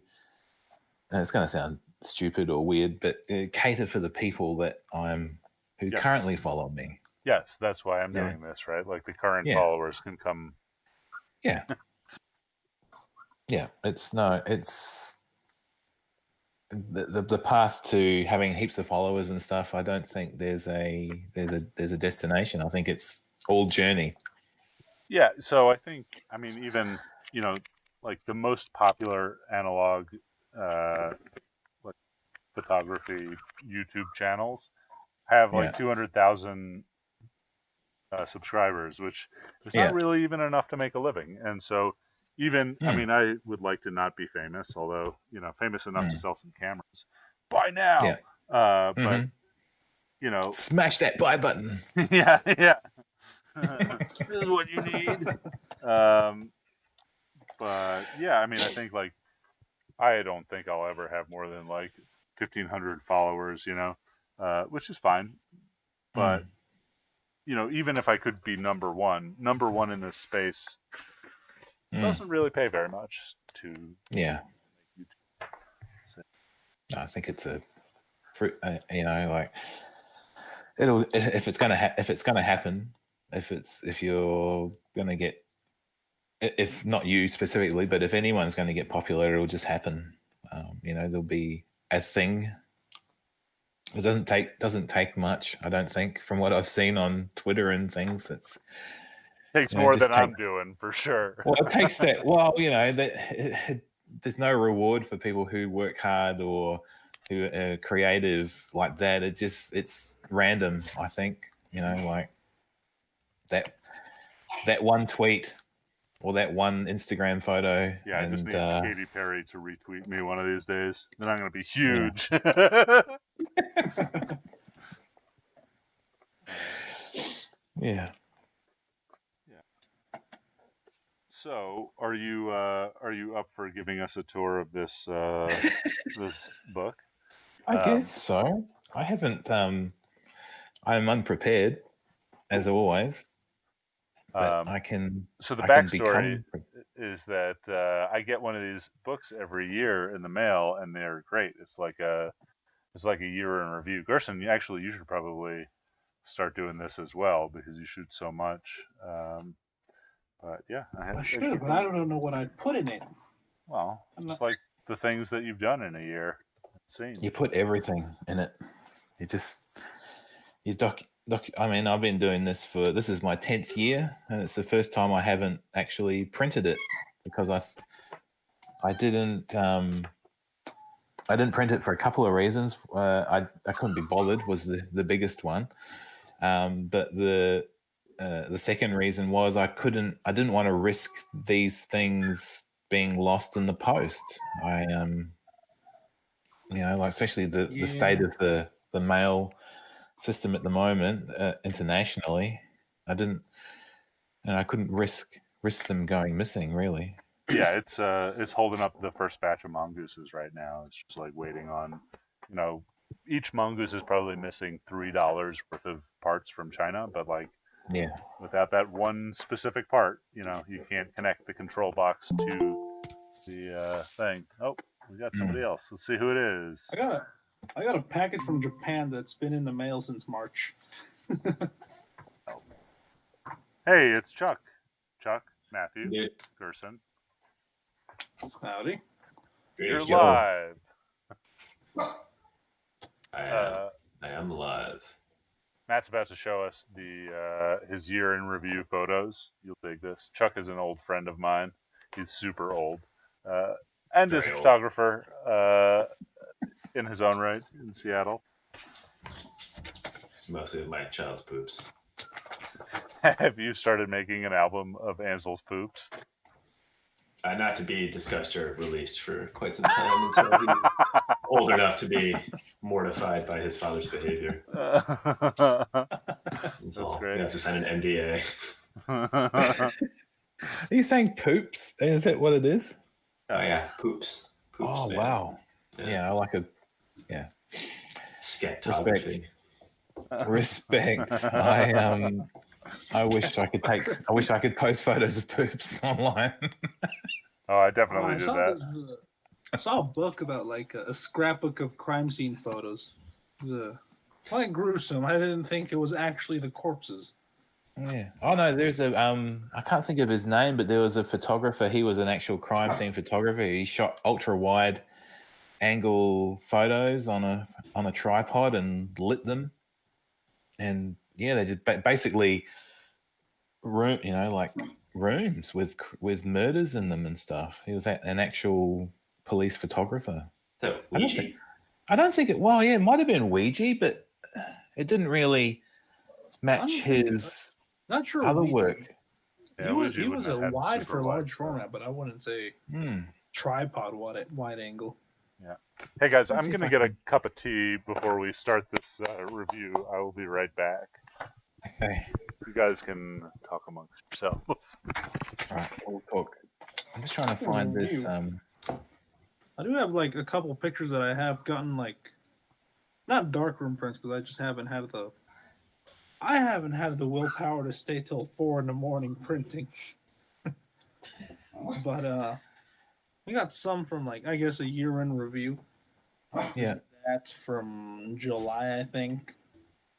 And it's going to sound stupid or weird, but cater for the people who currently follow me. Yes, that's why I'm doing this, right? Like the current followers can come. Yeah. Yeah, it's the path to having heaps of followers and stuff. I don't think there's a destination. I think it's all journey. Yeah, so I think even like the most popular analog like photography YouTube channels have like 200,000 subscribers, which is not really even enough to make a living. And so even I would like to not be famous, although famous enough to sell some cameras by now. But smash that buy button. yeah. This is what you need. But yeah, I think like I don't think I'll ever have more than like 1,500 followers, which is fine. But even if I could be number one in this space, doesn't really pay very much to. Yeah. So. I think it's a fruit. Like it'll if it's gonna happen. If you're gonna get, if not you specifically, but if anyone's going to get popular, it'll just happen. There'll be a thing. It doesn't take much, I don't think, from what I've seen on Twitter and things. It takes more than I'm doing for sure. Well, it takes that. Well, there's no reward for people who work hard or who are creative like that. It's random. I think like that one tweet or that one Instagram photo. Yeah, I just need Katy Perry to retweet me one of these days. Then I'm going to be huge. Yeah. So, are you up for giving us a tour of this this book? I guess so. I haven't. I'm unprepared, as always. But I can. So the backstory is that I get one of these books every year in the mail, and they're great. It's like a year in review. Gerson, you should probably start doing this as well because you shoot so much. But yeah, I should, but I don't know what I'd put in it. Well, just like the things that you've done in a year. You put everything in it. I've been doing this this is my 10th year, and it's the first time I haven't actually printed it because I didn't print it for a couple of reasons. I couldn't be bothered was the biggest one, but the second reason was I didn't want to risk these things being lost in the post. I especially the state of the mail system at the moment internationally. I didn't, and I couldn't risk them going missing. Really. Yeah, it's holding up the first batch of mongooses right now. It's just like waiting on, each mongoose is probably missing $3 worth of parts from China, but like Yeah. without that one specific part, you can't connect the control box to the thing. Oh, we got somebody else. Let's see who it is. I got a package from Japan that's been in the mail since March. Hey, it's Chuck. Chuck Matthew Yeah. Gerson. Howdy. You're live. I am live. Matt's about to show us his year in review photos. You'll dig this. Chuck is an old friend of mine. He's super old, and is a Very old. photographer in his own right in Seattle. Mostly of my child's poops. Have you started making an album of Ansel's poops? Not to be discussed or released for quite some time until he's old enough to be mortified by his father's behavior. That's great. You have to sign an NDA. Are you saying poops? Is that what it is? Oh yeah, poops. Oh man. wow. Yeah. Yeah, I like it. Yeah. Scatography. Respect. I wish I could post photos of poops online. Oh, I definitely did that. I saw a book about like a scrapbook of crime scene photos. Quite gruesome. I didn't think it was actually the corpses. Yeah. Oh no, there's I can't think of his name, but there was a photographer. He was an actual crime scene photographer. He shot ultra wide angle photos on a tripod and lit them. And yeah, they did basically rooms with murders in them and stuff. He was an actual police photographer. So I don't think it. Well, yeah, it might have been Ouija, but it didn't really match his Not sure other Ouija. work. Yeah, he Ouija was wouldn't a have wide super for wide large stuff. format, but I wouldn't say tripod wide angle. Hey guys, Let's I'm see if gonna I get a can- cup of tea before we start this review. I will be right back. Okay. You guys can talk amongst yourselves. All right, we'll talk. I'm just trying to find this. I do have like a couple pictures that I have gotten like not darkroom prints because I just haven't had the willpower to stay till 4 a.m. printing. But we got some from like I guess a year in review. Yeah. That's from July, I think.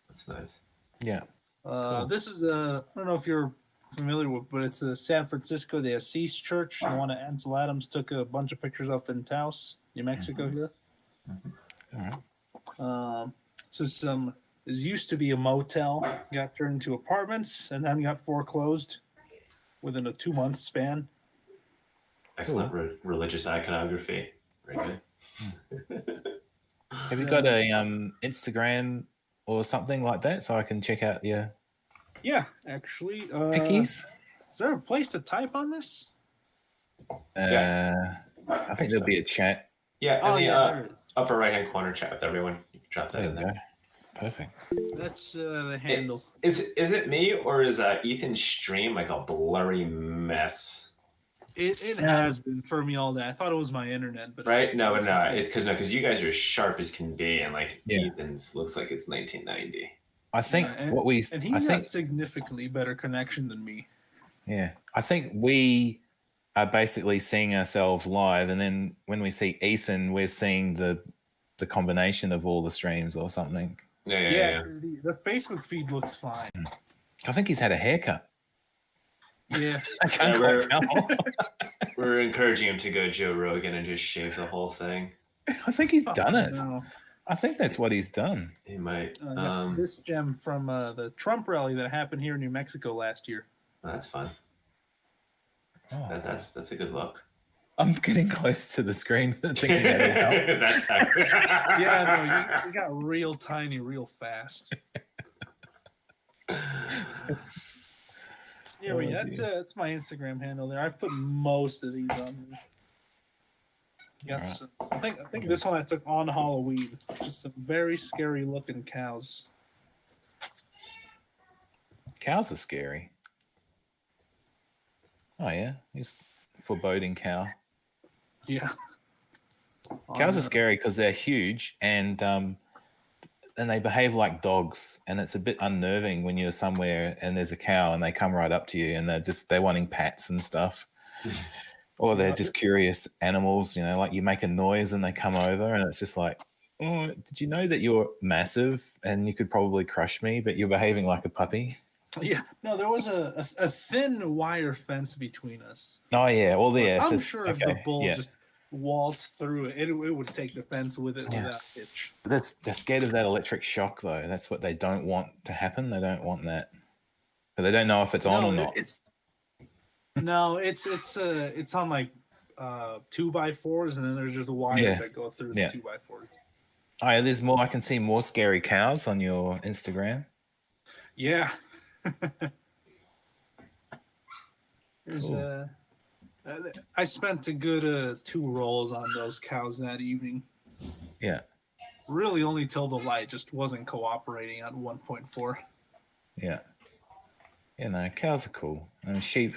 That's nice. Yeah. Cool. This is I don't know if you're familiar with, but it's the San Francisco de Assis Church, the one that Ansel Adams took a bunch of pictures of in Taos, New Mexico here. All right. So this used to be a motel, got turned into apartments, and then got foreclosed within a 2-month span. Excellent religious iconography. Right there. Have you got a Instagram or something like that so I can check out your Yeah, actually. pickies? Is there a place to type on this? Yeah. I think there'll be a chat. Yeah, in the there it is. upper right-hand corner chat with everyone. You can drop that There in you there. go. Perfect. That's the handle. Is it me or is Ethan's stream like a blurry mess? It has been for me all day. I thought it was my internet, but Right? No, it's because you guys are sharp as can be, and like Yeah. Ethan's looks like it's 1990. I think and he's got significantly better connection than me. I think we are basically seeing ourselves live, and then when we see Ethan, we're seeing the combination of all the streams or something. Yeah. 'Cause the Facebook feed looks fine. I think he's had a haircut. Yeah. I can't we're- quite tell. We're encouraging him to go Joe Rogan and just shave the whole thing. I think he's done it. No. I think that's what he's done. He might. This gem from the Trump rally that happened here in New Mexico last year. That's fun. Oh, That's a good look. I'm getting close to the screen thinking that'll help. That's Yeah, no, you got real tiny, real fast. Yeah, Oh, that's my Instagram handle there. I've put most of these on there. Got Alright. some, I think this one I took on Halloween. Just some very scary looking cows. Cows are scary. Oh yeah, he's foreboding cow. Yeah. Cows are scary because they're huge and they behave like dogs, and it's a bit unnerving when you're somewhere and there's a cow and they come right up to you and they're wanting pats and stuff. Or they're just curious animals, you know, like you make a noise and they come over and it's just like, oh, did you know that you're massive and you could probably crush me, but you're behaving like a puppy? Yeah. No, there was a thin wire fence between us. Oh yeah, well yeah. I'm sure if the bull just waltzed through it, it would take the fence with it without hitch. They're scared of that electric shock though. That's what they don't want to happen. They don't want that, but they don't know if it's on or not. It's on like 2x4s, and then there's just wires that go through the 2x4s. Oh yeah, there's more. I can see more scary cows on your Instagram. Yeah. There's I spent a good 2 rolls on those cows that evening. Yeah. Really only till the light just wasn't cooperating on 1.4. Yeah. You know, cows are cool. And sheep.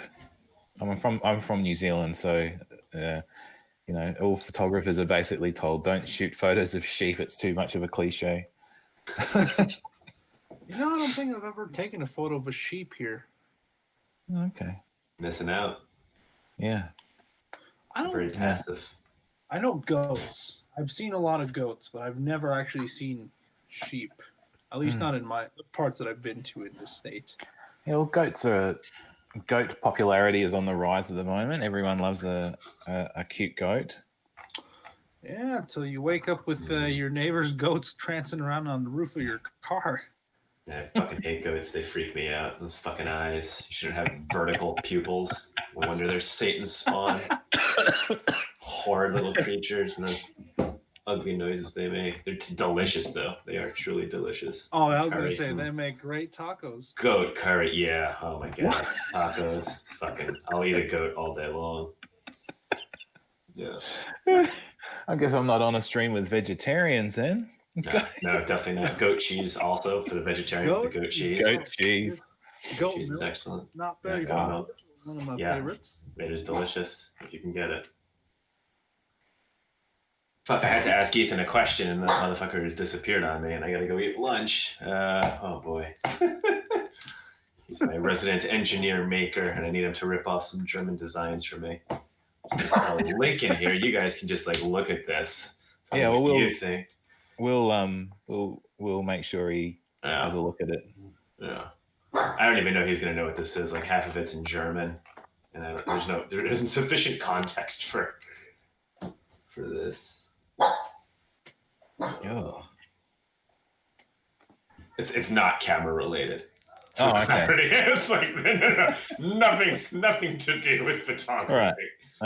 I'm from New Zealand, so you know, all photographers are basically told don't shoot photos of sheep. It's too much of a cliche. You know, I don't think I've ever taken a photo of a sheep here. Okay. Missing out. Yeah. Very passive. I know goats. I've seen a lot of goats, but I've never actually seen sheep. At least not in the parts that I've been to in the States. Yeah, well, goat popularity is on the rise at the moment. Everyone loves a cute goat. Yeah, until you wake up with your neighbor's goats trancing around on the roof of your car. Yeah, I fucking hate goats. They freak me out. Those fucking eyes. You shouldn't have vertical pupils. No wonder they're Satan's spawn. Horrid little creatures and those ugly noises they make. They're delicious, though. They are truly delicious. Oh, I was going to say, they make great tacos. Goat curry, yeah. Oh, my God. Tacos. Fucking, I'll eat a goat all day long. Yeah. I guess I'm not on a stream with vegetarians then. No, definitely not. Goat cheese also for the vegetarians. The goat cheese. Goat cheese. Goat cheese milk, is excellent. Not very good. One of my favorites. It is delicious if you can get it. Fuck, I had to ask Ethan a question and the motherfucker has disappeared on me and I gotta go eat lunch. Oh boy. He's my resident engineer maker and I need him to rip off some German designs for me. There's a link in here. You guys can just like look at this. Yeah, well, you think. We'll make sure he has a look at it. Yeah, I don't even know he's gonna know what this is. Like half of it's in German, and there isn't sufficient context for this. Oh, it's not camera related. Oh, okay. It's like nothing to do with photography. Right.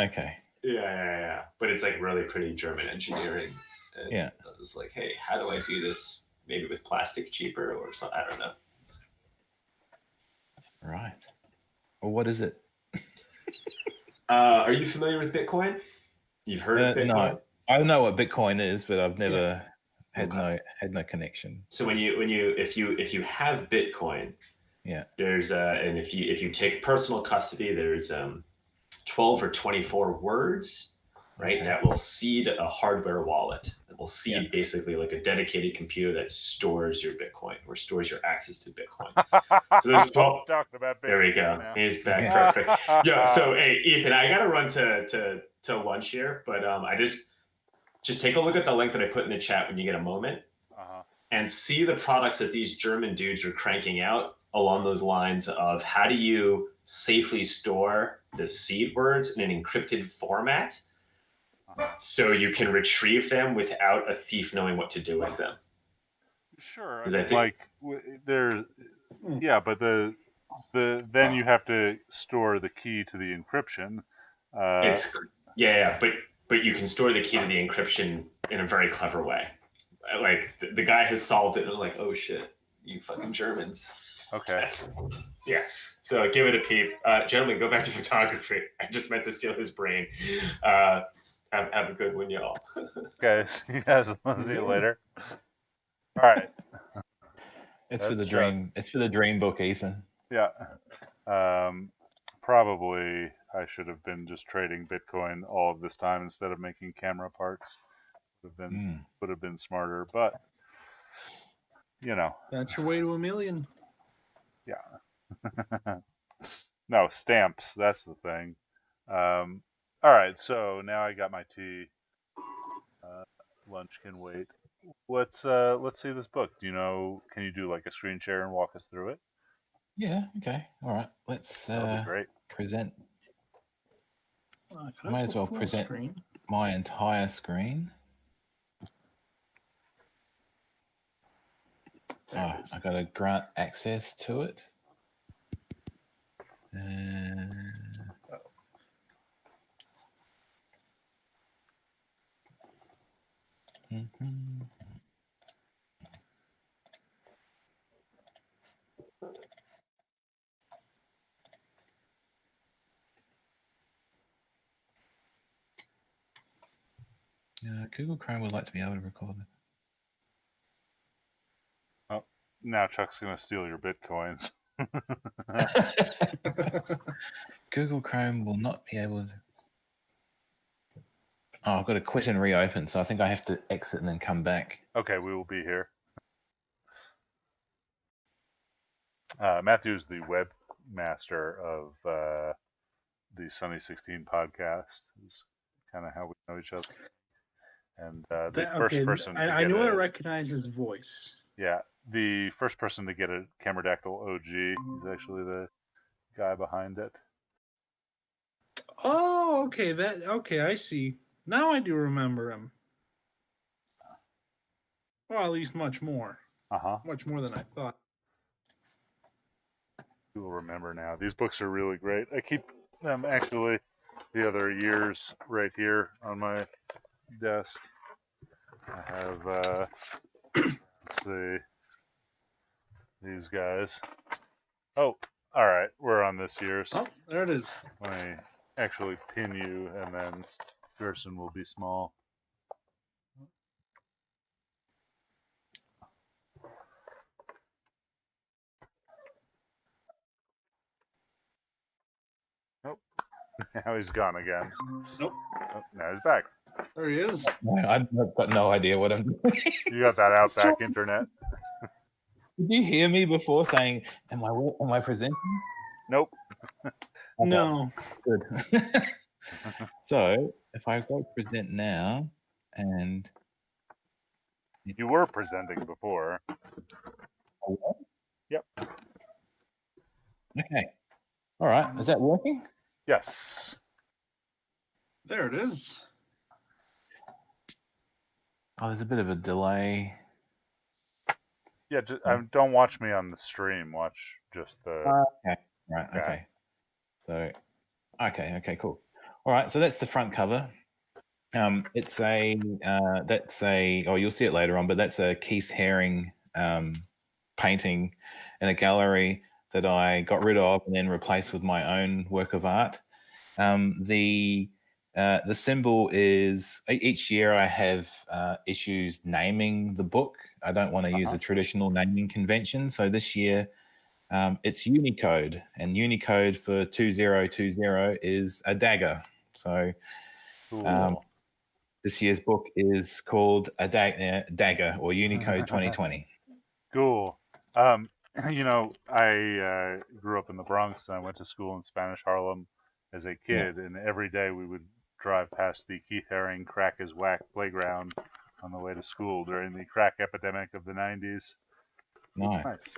Okay. Yeah. But it's like really pretty German engineering. And yeah. I was like, hey, how do I do this? Maybe with plastic cheaper or something. I don't know. Right. Well, what is it? Are you familiar with Bitcoin? You've heard of Bitcoin? No, I know what Bitcoin is, but I've never had no connection. So if you have Bitcoin, there's and if you take personal custody, there's 12 or 24 words, right? That will seed a hardware wallet. It will seed basically like a dedicated computer that stores your Bitcoin or stores your access to Bitcoin. So there's 12. Talking about Bitcoin. There we go. Now. He's back. Perfect. Yeah. So hey, Ethan, I gotta run to lunch here, but I just take a look at the link that I put in the chat when you get a moment, and see the products that these German dudes are cranking out along those lines of how do you safely store the seed words in an encrypted format so you can retrieve them without a thief knowing what to do with them. Sure. I mean, but then you have to store the key to the encryption. But you can store the key to the encryption in a very clever way. Like the guy has solved it and like, oh shit, you fucking Germans. Okay. Yeah. So give it a peep. Gentlemen, go back to photography. I just meant to steal his brain. Have a good one, y'all. Okay. See you guys. I'll see you later. All right. It's for the dream. It's for the dream book, Ethan. Yeah. Probably I should have been just trading Bitcoin all of this time instead of making camera parts. Would have been smarter, but you know. That's your way to $1 million. Yeah. No, stamps. That's the thing. All right, so now I got my tea. Lunch can wait. Let's see this book. Do you know? Can you do like a screen share and walk us through it? Yeah. Okay. All right. Let's That'll be great. present. I Might as well present my entire screen. I got to grant access to it. Google Chrome would like to be able to record it. Oh, now Chuck's going to steal your Bitcoins. Google Chrome will not be able to. Oh, I've got to quit and reopen, so I think I have to exit and then come back. Okay, we will be here. Matthew's the webmaster of the Sunny 16 podcast. Is kind of how we know each other. And the first person. I knew I recognize his voice. Yeah, the first person to get a Cameradactyl OG is actually the guy behind it. Oh, okay. Okay, I see. Now I do remember him. Well, at least much more. Much more than I thought. You will remember now. These books are really great. I keep them actually the other years right here on my desk. I have let's see, these guys. Oh, all right. We're on this year's. Oh, there it is. Let me actually pin you, and then Gerson will be small. Nope. Now he's gone again. Nope. Oh, now he's back. There he is. I've got no idea what I'm doing. You got that Outback internet. Did you hear me before saying, am I presenting? Nope. Okay. No. Good. So if I go present now, and you were presenting before. Yep. Okay. All right. Is that working? Yes. There it is. Oh, there's a bit of a delay. Yeah, just, don't watch me on the stream. Watch just the. Okay. Right. Okay. So, okay. Cool. All right. So that's the front cover. It's you'll see it later on, but that's a Keith Haring painting in a gallery that I got rid of and then replaced with my own work of art. The symbol is, each year I have issues naming the book. I don't want to use a traditional naming convention. So this year it's Unicode, and Unicode for 2020 is a dagger. So this year's book is called a dagger, or Unicode 2020. Cool. You know, I grew up in the Bronx, and I went to school in Spanish Harlem as a kid, and every day we would drive past the Keith Haring Crack is Whack playground on the way to school during the crack epidemic of the 90s. Nice.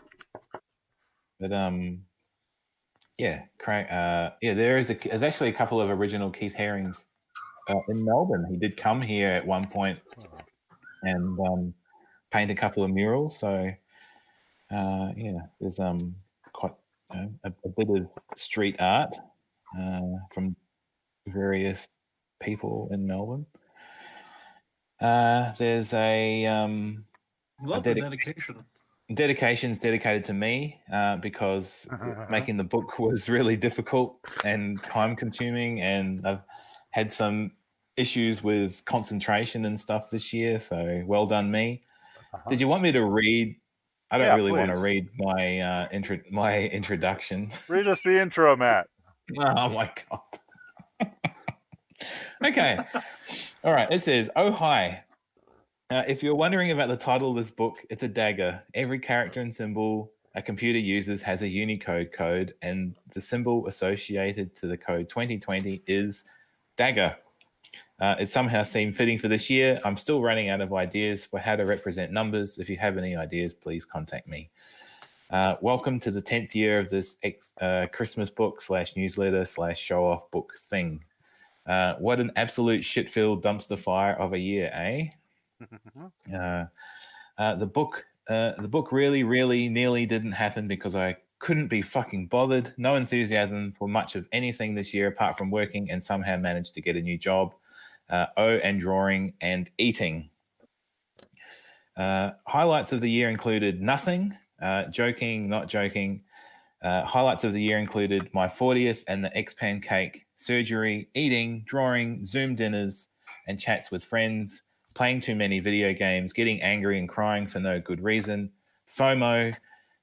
But there's actually a couple of original Keith Harings in Melbourne. He did come here at one point and paint a couple of murals. So there's quite a bit of street art from various people in Melbourne. There's dedications dedicated to me because making the book was really difficult and time consuming, and I've had some issues with concentration and stuff this year, so well done me. Did you want me to read I don't Yeah, really want to please. read my my introduction. Read us the intro, Matt. Oh my god. Okay. All right. It says, "Oh hi. If you're wondering about the title of this book, it's a dagger. Every character and symbol a computer uses has a Unicode code, and the symbol associated to the code 2020 is dagger. It somehow seemed fitting for this year. I'm still running out of ideas for how to represent numbers. If you have any ideas, please contact me. Welcome to the 10th year of this Christmas book / newsletter / show off book thing. What an absolute shit-filled dumpster fire of a year, eh? The book really nearly didn't happen because I couldn't be fucking bothered. No enthusiasm for much of anything this year apart from working, and somehow managed to get a new job. And drawing and eating. Highlights of the year included nothing. Joking, not joking. Highlights of the year included my 40th and the X-Pan cake, surgery, eating, drawing, Zoom dinners, and chats with friends, playing too many video games, getting angry and crying for no good reason, FOMO,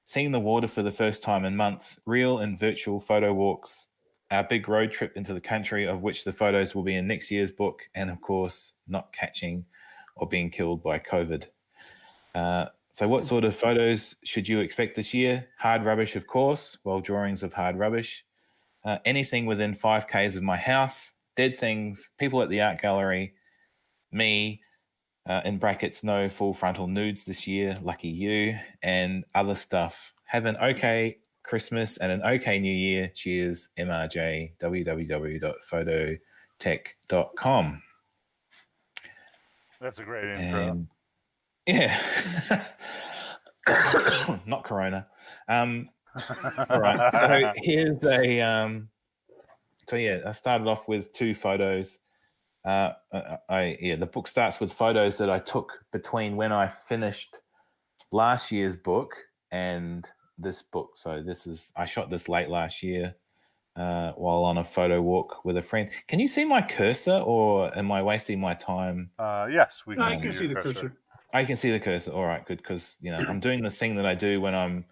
seeing the water for the first time in months, real and virtual photo walks, our big road trip into the country, of which the photos will be in next year's book, and of course, not catching or being killed by COVID. So what sort of photos should you expect this year? Hard rubbish, of course, well, drawings of hard rubbish. Anything within 5Ks of my house, dead things, people at the art gallery, me, in brackets, no full frontal nudes this year, lucky you, and other stuff. Have an okay Christmas and an okay New Year. Cheers, MRJ, www.phototech.com. That's a great intro. And yeah, not Corona. All right, so here's a so yeah, I started off with 2 photos. The book starts with photos that I took between when I finished last year's book and this book. So I shot this late last year while on a photo walk with a friend. Can you see my cursor, or am I wasting my time? Yes, we can. I can see the cursor. I can see the cursor. All right, good, because I'm doing the thing that I do when I'm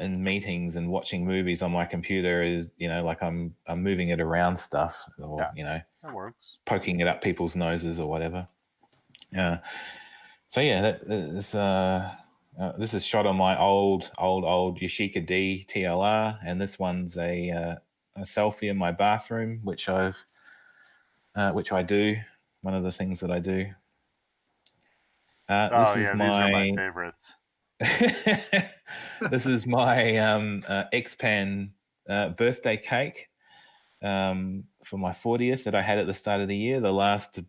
in meetings and watching movies on my computer. Is like I'm moving it around stuff, or that works. Poking it up people's noses or whatever. So yeah, this is shot on my old Yashica D TLR, and this one's a selfie in my bathroom, which I do. One of the things that I do. This is these are my favorites. This is my X-Pan birthday cake for my 40th that I had at the start of the year. The last,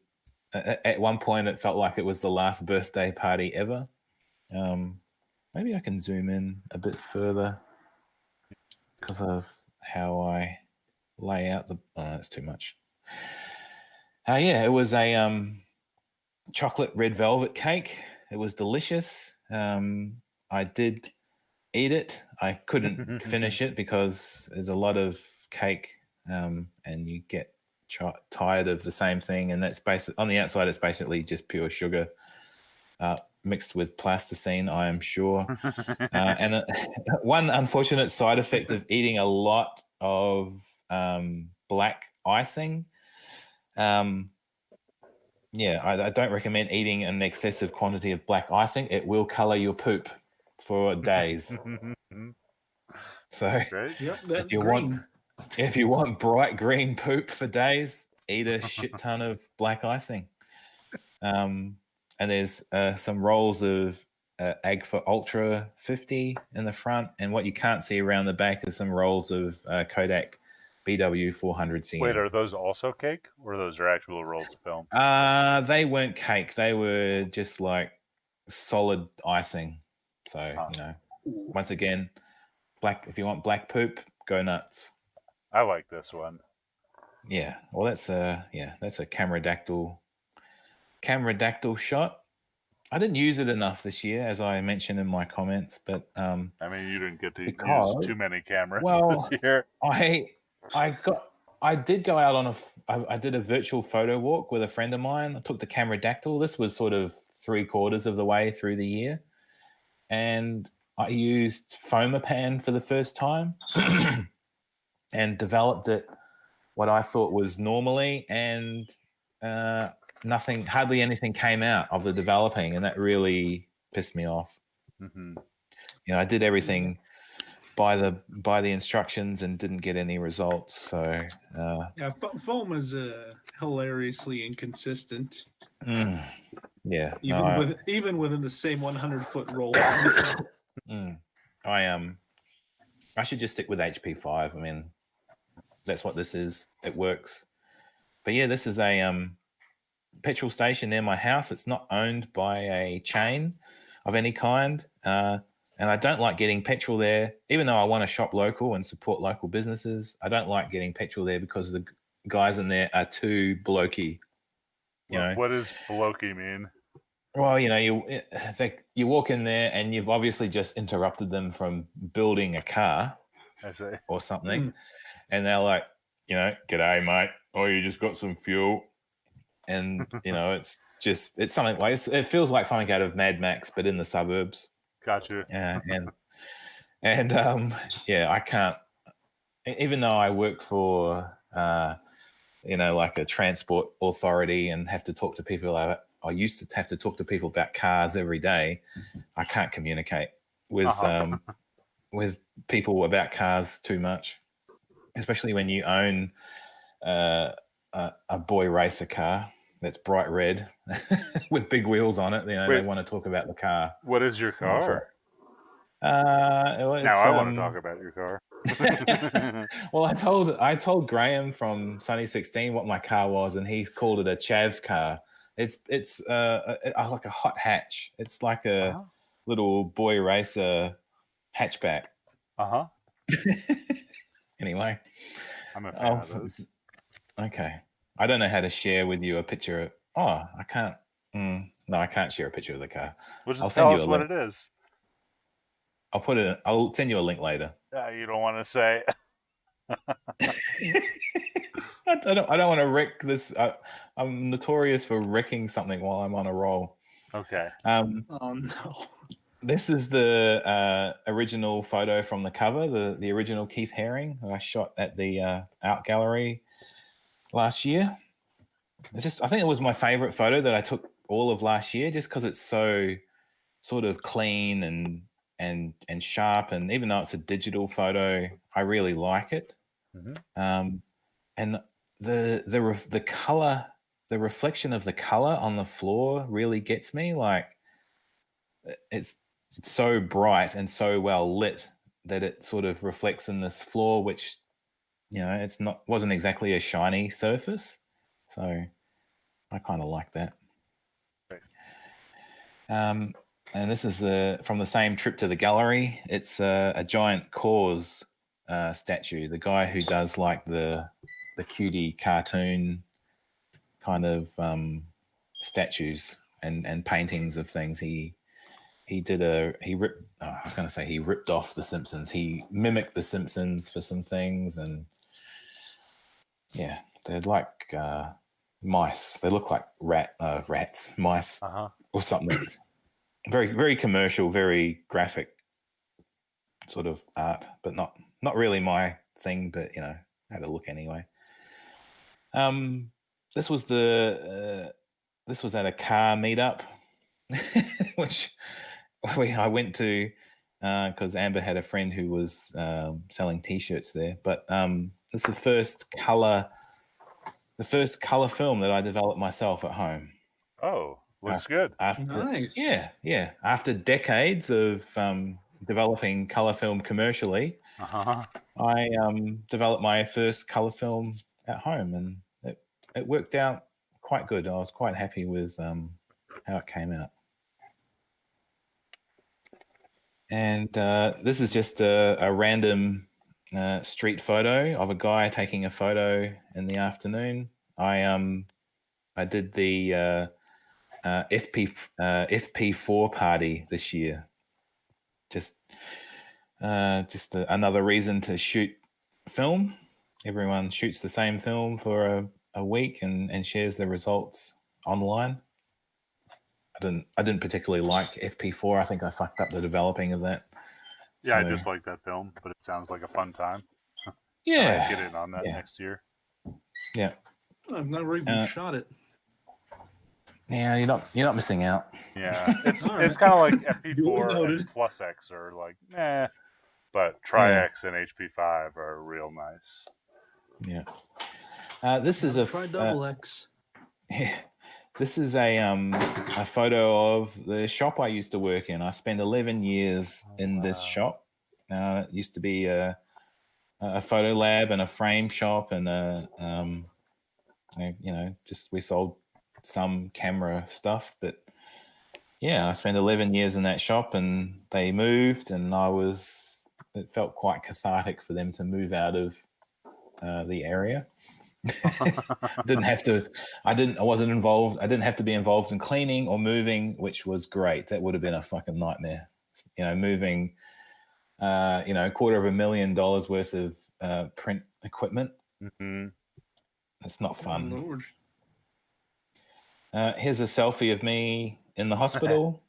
at one point, it felt like it was the last birthday party ever. Maybe I can zoom in a bit further because of how I lay out the. Oh, that's too much. Yeah, it was a chocolate red velvet cake. It was delicious. I did eat it. I couldn't finish it because there's a lot of cake, and you get tired of the same thing. And that's basically on the outside. It's basically just pure sugar mixed with plasticine, I am sure. And one unfortunate side effect of eating a lot of black icing. I don't recommend eating an excessive quantity of black icing. It will color your poop for days. So if you want bright green poop for days, eat a shit ton of black icing. And there's some rolls of Agfa Ultra 50 in the front, and what you can't see around the back is some rolls of Kodak BW 400 CM. Wait, are those also cake, or those are actual rolls of film? They weren't cake. They were just like solid icing. So once again, black. If you want black poop, go nuts. I like this one. Yeah. Well, that's a Cameradactyl shot. I didn't use it enough this year, as I mentioned in my comments, but I mean, you didn't get to use too many cameras this year. I did go out I did a virtual photo walk with a friend of mine. I took the Cameradactyl. This was sort of 3/4 of the way through the year. and I used Fomapan for the first time and developed it what I thought was normally, and hardly anything came out of the developing, and that really pissed me off. Mm-hmm. You know, I did everything by the instructions and didn't get any results. So foam is hilariously inconsistent. Yeah, even within the same 100-foot roll. I should just stick with HP5. I mean, that's what this is. It works. But yeah, this is a petrol station near my house. It's not owned by a chain of any kind. And I don't like getting petrol there, even though I want to shop local and support local businesses. I don't like getting petrol there because the guys in there are too blokey. What does blokey mean? Well, you know, you walk in there and you've obviously just interrupted them from building a car, I see, or something, and they're like, you know, "G'day, mate. Oh, you just got some fuel," and you know, it's something like it feels like something out of Mad Max, but in the suburbs. Gotcha. Yeah, and I can't. Even though I work for you know, like a transport authority and have to talk to people I used to have to talk to people about cars every day. I can't communicate with with people about cars too much, especially when you own a boy racer car that's bright red with big wheels on it. You know, they want to talk about the car. What is your car? Now I want to talk about your car. Well, I told Graham from Sunny 16 what my car was, and he called it a chav car. It's like a hot hatch. It's like a little boy racer hatchback. Anyway, I'm a fan of those. Okay, I don't know how to share with you a picture. I can't. No, I can't share a picture of the car. Well, just tell us what it is. I'll send you a link later. You don't want to say. I don't want to wreck this. I'm notorious for wrecking something while I'm on a roll. Okay. Oh no. This is the original photo from the cover, the original Keith Haring that I shot at the Art Gallery last year. I think it was my favorite photo that I took all of last year, just because it's so sort of clean and sharp, and even though it's a digital photo, I really like it. And the color, the reflection of the color on the floor really gets me. Like, it's so bright and so well lit that it sort of reflects in this floor, which, you know, wasn't exactly a shiny surface. So I kind of like that. And this is from the same trip to the gallery. It's a giant Cause statue. The guy who does like the cutie cartoon kind of statues and paintings of things. He ripped off the Simpsons. He mimicked the Simpsons for some things, and yeah, they're like mice. They look like mice, or something. Very, very commercial, very graphic sort of art, but not really my thing. But you know, I had a look anyway. This was at a car meetup, which I went to because Amber had a friend who was selling T-shirts there. But this is the first color film that I developed myself at home. Oh, looks good. Nice. Yeah. After decades of developing color film commercially, I developed my first color film at home, and it worked out quite good. I was quite happy with how it came out. And this is just a random street photo of a guy taking a photo in the afternoon. I did the FP4 party this year. Just another reason to shoot film. Everyone shoots the same film for a week and shares the results online. I didn't particularly like FP4. I think I fucked up the developing of that. Yeah, I So, just like that film, but it sounds like a fun time. I yeah, might get in on that yeah. next year. Yeah. I've never even shot it. Yeah, you're not missing out. Yeah, it's All right. it's kind of like Duly FP4 and noted. Plus X are like, nah, but Tri-X and HP5 are real nice. Yeah. This is Try double X. This is a photo of the shop I used to work in. I spent 11 years in this shop. It used to be a photo lab and a frame shop, and we sold some camera stuff. But yeah, I spent 11 years in that shop, and they moved, and it felt quite cathartic for them to move out of the area. I wasn't involved. I didn't have to be involved in cleaning or moving, which was great. That would have been a fucking nightmare. Moving, $250,000 worth of print equipment. Mm-hmm. It's not fun. Lord. Here's a selfie of me in the hospital.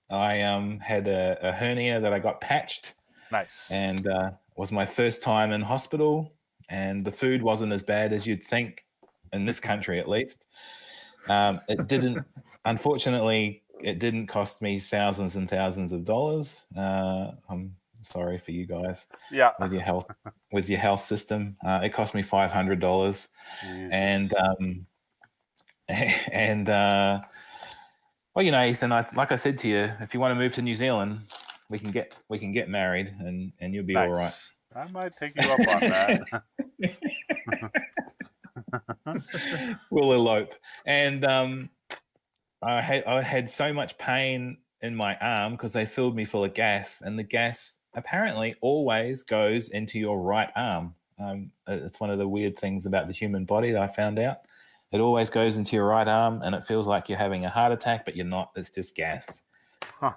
I had a hernia that I got patched. Nice. And it was my first time in hospital. And the food wasn't as bad as you'd think, in this country at least. Unfortunately, it didn't cost me thousands and thousands of dollars. I'm sorry for you guys. Yeah. With your health system, it cost me $500. And well, Ethan, like I said to you, if you want to move to New Zealand, we can get married, and you'll be all right. I might take you up on that. We'll elope. And I had so much pain in my arm because they filled me full of gas, and the gas apparently always goes into your right arm. It's one of the weird things about the human body that I found out. It always goes into your right arm, and it feels like you're having a heart attack, but you're not. It's just gas. Huh.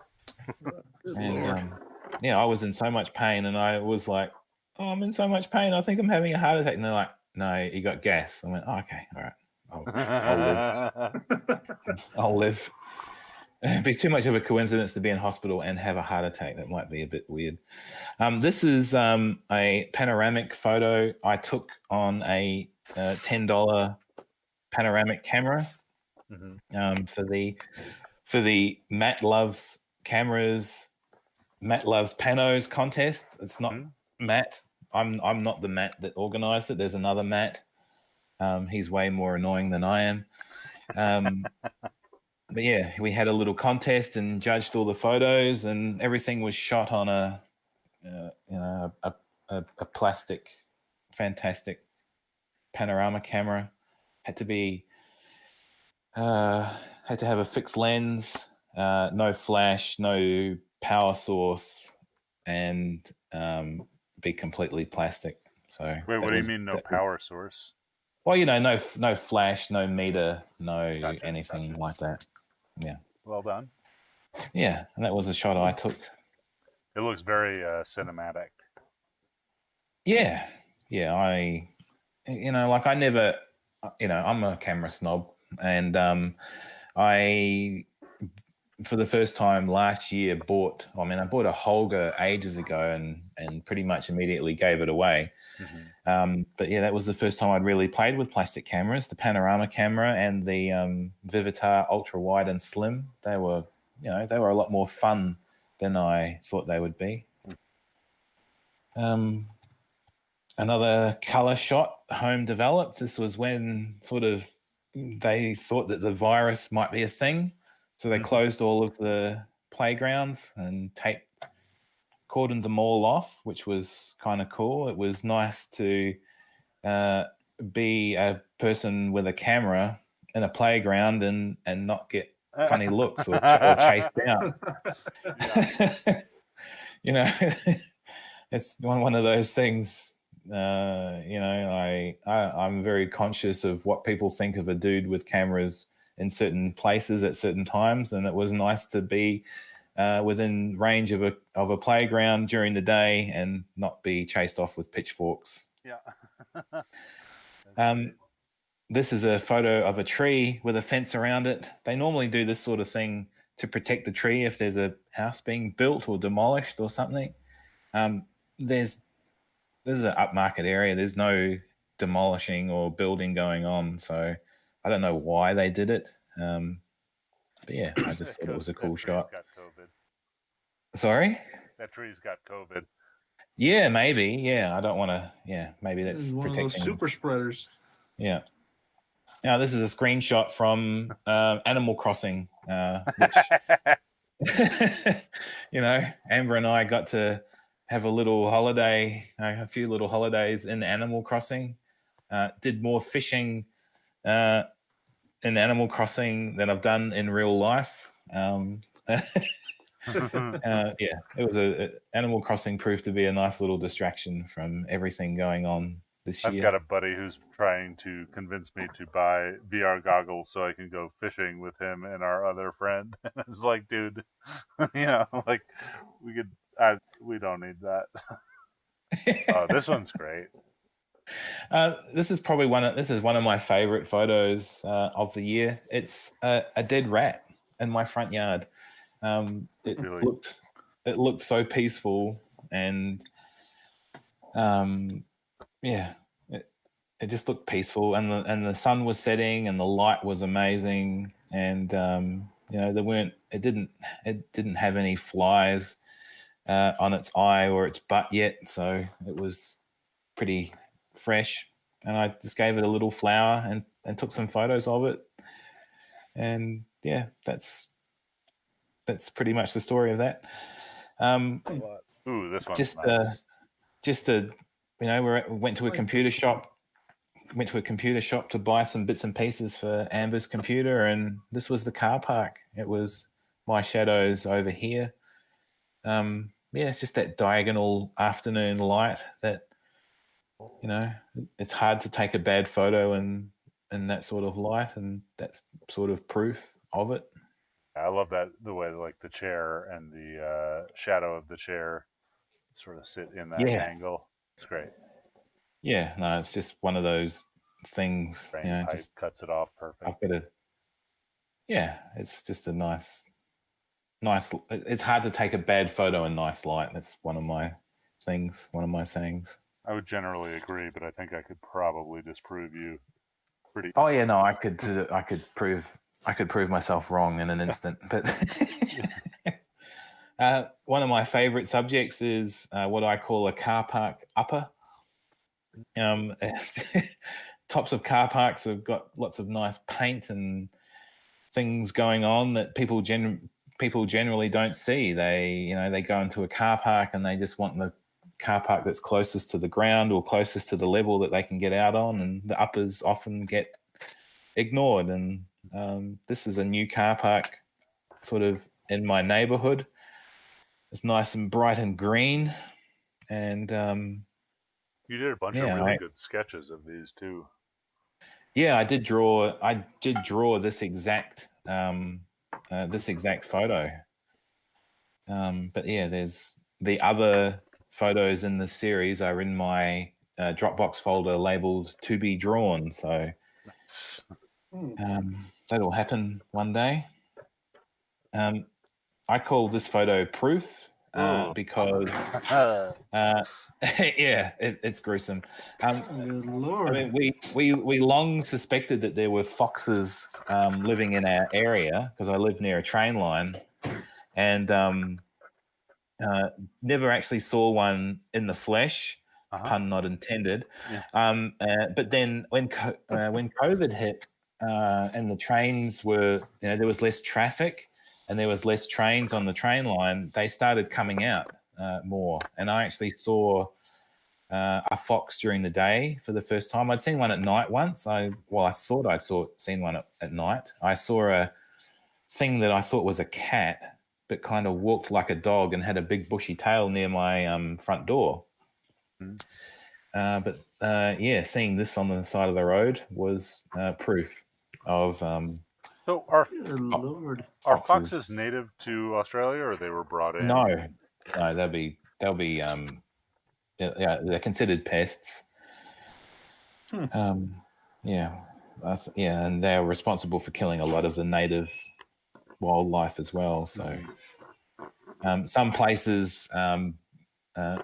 And I was in so much pain, and I was like, "Oh, I'm in so much pain. I think I'm having a heart attack." And they're like, "No, you got gas." I went, "Oh, okay, all right, I'll live." It'd be too much of a coincidence to be in hospital and have a heart attack. That might be a bit weird. This is a panoramic photo I took on a $10 panoramic camera. Mm-hmm. For the Matt Loves Cameras, Matt Loves Panos contest. It's not Matt. I'm not the Matt that organized it. There's another Matt. He's way more annoying than I am. But yeah, we had a little contest and judged all the photos, and everything was shot on a plastic, fantastic panorama camera. Had to have a fixed lens, no flash, no power source, and be completely plastic. So wait, what do you mean no power source? Well, no flash, no meter, no anything like that. Yeah. Well done. Yeah, and that was a shot I took. It looks very cinematic. Yeah. I never, I'm a camera snob, and I, for the first time last year, I bought a Holga ages ago and pretty much immediately gave it away. Mm-hmm. But yeah, that was the first time I'd really played with plastic cameras, the panorama camera and the Vivitar ultra wide and slim. They were a lot more fun than I thought they would be. Another color shot, home developed. This was when sort of they thought that the virus might be a thing. So they closed all of the playgrounds and cordoned them all off, which was kind of cool. It was nice to be a person with a camera in a playground and not get funny looks or chased down. It's one of those things. I'm very conscious of what people think of a dude with cameras in certain places at certain times, and it was nice to be within range of a playground during the day and not be chased off with pitchforks. Yeah. this is a photo of a tree with a fence around it. They normally do this sort of thing to protect the tree if there's a house being built or demolished or something. There's an upmarket area. There's no demolishing or building going on, so I don't know why they did it. But yeah, I just thought it was a cool shot. Got COVID. Sorry? That tree's got COVID. Yeah, maybe. Yeah, I don't want to. Yeah, maybe that's This is one of those super spreaders. Yeah. Now this is a screenshot from Animal Crossing, which you know, Amber and I got to have a little holiday, a few little holidays in Animal Crossing. Did more fishing in Animal Crossing than I've done in real life. Yeah, it was Animal Crossing proved to be a nice little distraction from everything going on this year. I've got a buddy who's trying to convince me to buy VR goggles so I can go fishing with him and our other friend. I was like, dude, you know, like we don't need that. Oh, this one's great. This is probably one of my favorite photos of the year. It's a dead rat in my front yard. It Really? looked so peaceful, and yeah, it just looked peaceful, and the sun was setting, and the light was amazing, and you know, it didn't have any flies on its eye or its butt yet, so it was pretty fresh. And I just gave it a little flower and took some photos of it, and yeah, that's pretty much the story of that. Ooh, this one's nice. You know, we went to a computer shop to buy some bits and pieces for Amber's computer, and this was the car park. It was my shadows over here. Yeah, it's just that diagonal afternoon light that, you know, it's hard to take a bad photo in that sort of light, and that's sort of proof of it. I love that, the way like the chair and the shadow of the chair sort of sit in that angle. It's great. Yeah, no, it's just one of those things. Rain you know, pipe just cuts it off perfect. I've got it's just a nice. It's hard to take a bad photo in nice light. That's one of my things. One of my sayings. I would generally agree, but I think I could probably disprove you. Pretty. Oh yeah, no, I could prove myself wrong in an instant. But one of my favorite subjects is what I call a car park upper. Tops of car parks have got lots of nice paint and things going on that people generally don't see. They go into a car park and they just want the car park that's closest to the ground or closest to the level that they can get out on, and the uppers often get ignored. And this is a new car park sort of in my neighborhood. It's nice and bright and green, and you did a bunch of really good sketches of these too. Yeah, I did draw this exact photo. But yeah, there's the other photos in the series are in my Dropbox folder labeled "to be drawn." So that'll happen one day. I call this photo proof because yeah, it's gruesome. Good Lord. I mean, we long suspected that there were foxes living in our area because I live near a train line, and never actually saw one in the flesh, pun not intended. Yeah. But then when COVID hit and the trains were, there was less traffic and there was less trains on the train line, they started coming out more. And I actually saw a fox during the day for the first time. I'd seen one at night once. I thought I'd seen one at night. I saw a thing that I thought was a cat, but kind of walked like a dog and had a big bushy tail near my front door. But seeing this on the side of the road was proof of. So are foxes native to Australia, or they were brought in? No, they'll be they're considered pests. Yeah. Yeah, and they're responsible for killing a lot of the native wildlife as well. So some places,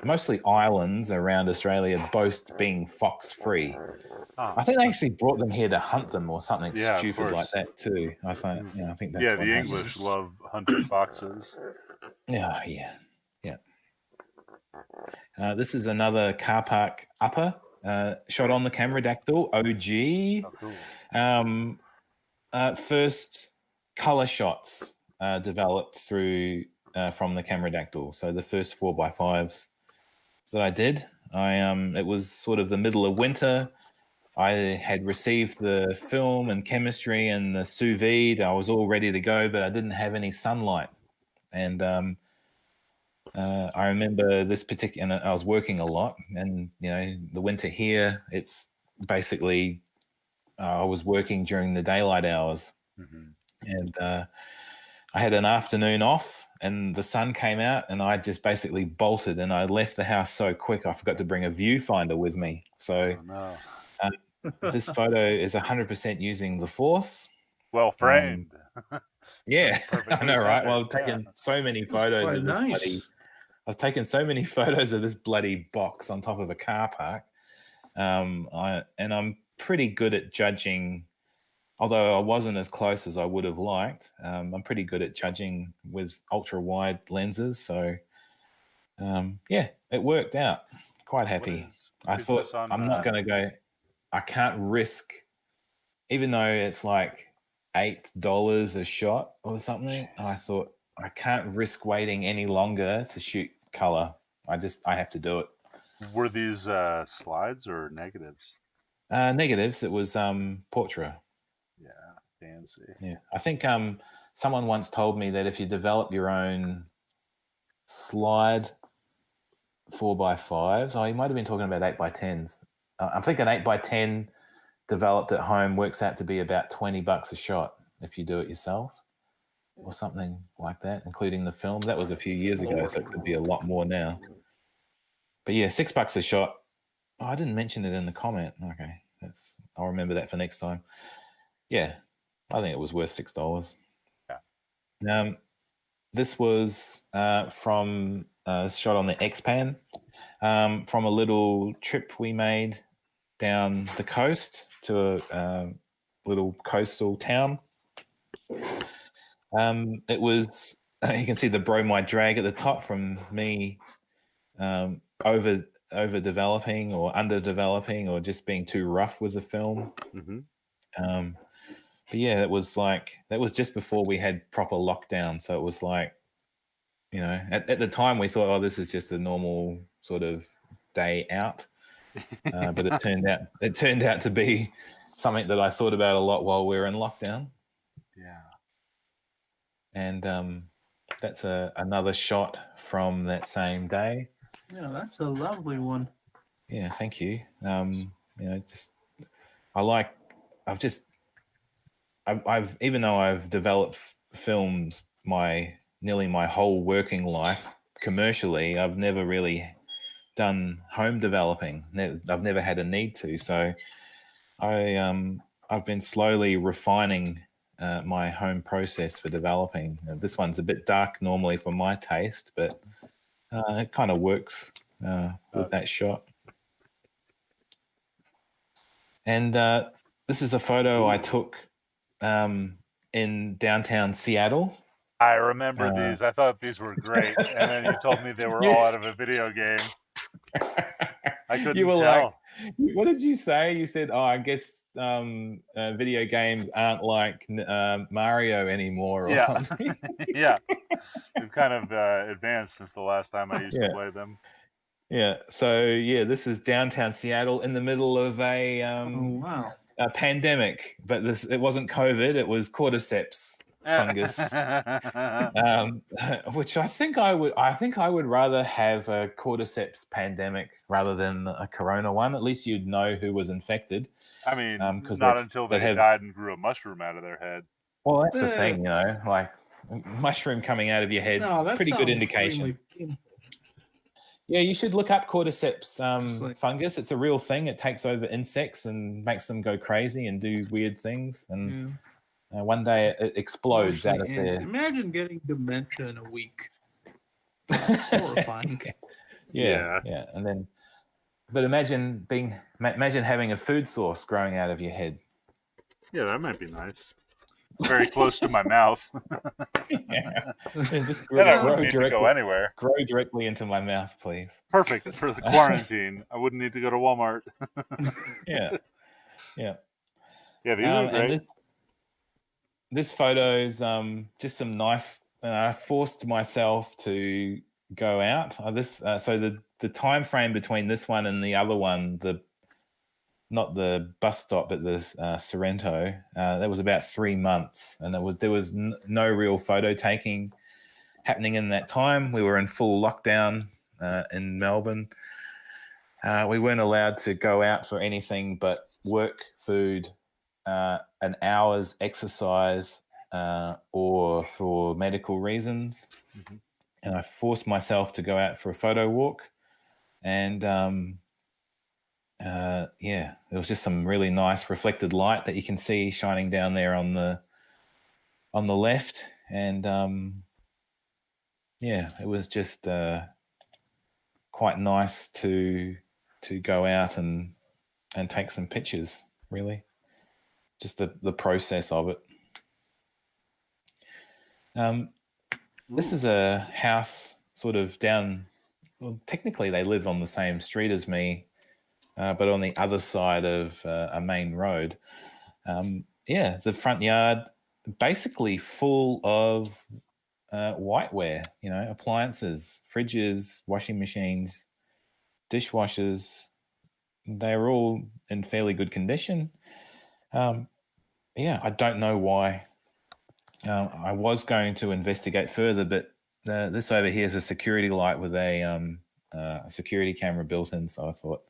mostly islands around Australia, boast being fox-free. I think they actually brought them here to hunt them or something stupid like that too. I think that's yeah. what The happened. English love hunting foxes. Yeah. This is another car park upper shot on the Cameradactyl OG. Oh, cool. First color shots developed through from the Cameradactyl. So the first 4x5s that I did, it was sort of the middle of winter. I had received the film and chemistry and the sous vide. I was all ready to go, but I didn't have any sunlight. And I remember this particular, and I was working a lot, and the winter here, it's basically I was working during the daylight hours, and I had an afternoon off, and the sun came out, and I just basically bolted, and I left the house so quick I forgot to bring a viewfinder with me. So this photo is 100% using the Force. Well framed. Yeah, I know, right? Well, I've taken so many photos of this bloody. I've taken so many photos of this bloody box on top of a car park, and I'm pretty good at judging. Although I wasn't as close as I would have liked, I'm pretty good at judging with ultra wide lenses. So, it worked out. Quite happy. I thought I'm not going to go. I can't risk, even though it's like $8 a shot or something. I thought I can't risk waiting any longer to shoot color. I have to do it. Were these slides or negatives? Negatives. It was portrait. Yeah, fancy. Yeah, I think someone once told me that if you develop your own slide 4x5s, you might have been talking about 8x10s. I'm thinking 8x10 developed at home works out to be about $20 a shot if you do it yourself, or something like that, including the film. That was a few years ago, so it could be a lot more now. But yeah, $6 a shot. Oh, I didn't mention it in the comment. Okay, I'll remember that for next time. Yeah, I think it was worth $6. Yeah. This was from shot on the X-Pan from a little trip we made down the coast to a little coastal town. It was, you can see the bromide drag at the top from me over developing or under developing or just being too rough with the film. But yeah, that was just before we had proper lockdown. So it was like, at the time we thought, this is just a normal sort of day out. But it turned out to be something that I thought about a lot while we were in lockdown. Yeah. And that's another shot from that same day. Yeah, that's a lovely one. Yeah, thank you. I've even though I've developed films nearly my whole working life commercially, I've never really done home developing. I've never had a need to. So I've been slowly refining my home process for developing. This one's a bit dark normally for my taste, but it kind of works with that shot. And this is a photo I took in downtown Seattle. I remember these. I thought these were great. And then you told me they were all out of a video game. I couldn't you were tell. Like, what did you say? You said, I guess video games aren't like Mario anymore or something. Yeah. They've kind of advanced since the last time I used to play them. Yeah. So, this is downtown Seattle in the middle of a pandemic. But it wasn't COVID. It was cordyceps fungus, which I think I would rather have a cordyceps pandemic rather than a corona one. At least you'd know who was infected. I mean, not until they died and grew a mushroom out of their head. Well, that's the thing, like mushroom coming out of your head. Pretty good indication. Yeah, you should look up cordyceps like- fungus. It's a real thing. It takes over insects and makes them go crazy and do weird things. And one day it explodes out of Mostly ants. there. Imagine getting dementia in a week. Horrifying. Yeah. And then, but imagine having a food source growing out of your head. Yeah, that might be nice. It's very close to my mouth. Yeah. And just Then I wouldn't need to go anywhere. Grow directly into my mouth, please. Perfect for the quarantine. I wouldn't need to go to Walmart. Yeah. Yeah, these are great. And this photo's just some nice. I forced myself to go out. So the time frame between this one and the other one, not the bus stop, but the Sorrento, that was about 3 months, and there was no real photo taking happening in that time. We were in full lockdown in Melbourne. We weren't allowed to go out for anything but work, food, an hour's exercise, or for medical reasons. Mm-hmm. And I forced myself to go out for a photo walk, and it was just some really nice reflected light that you can see shining down there on the left, and it was just quite nice to go out and take some pictures. Really, just the process of it. This is a house sort of down. Well, technically, they live on the same street as me. But on the other side of a main road. It's a front yard basically full of whiteware, appliances, fridges, washing machines, dishwashers. They're all in fairly good condition. I don't know why. I was going to investigate further, but this over here is a security light with a security camera built in, so I thought,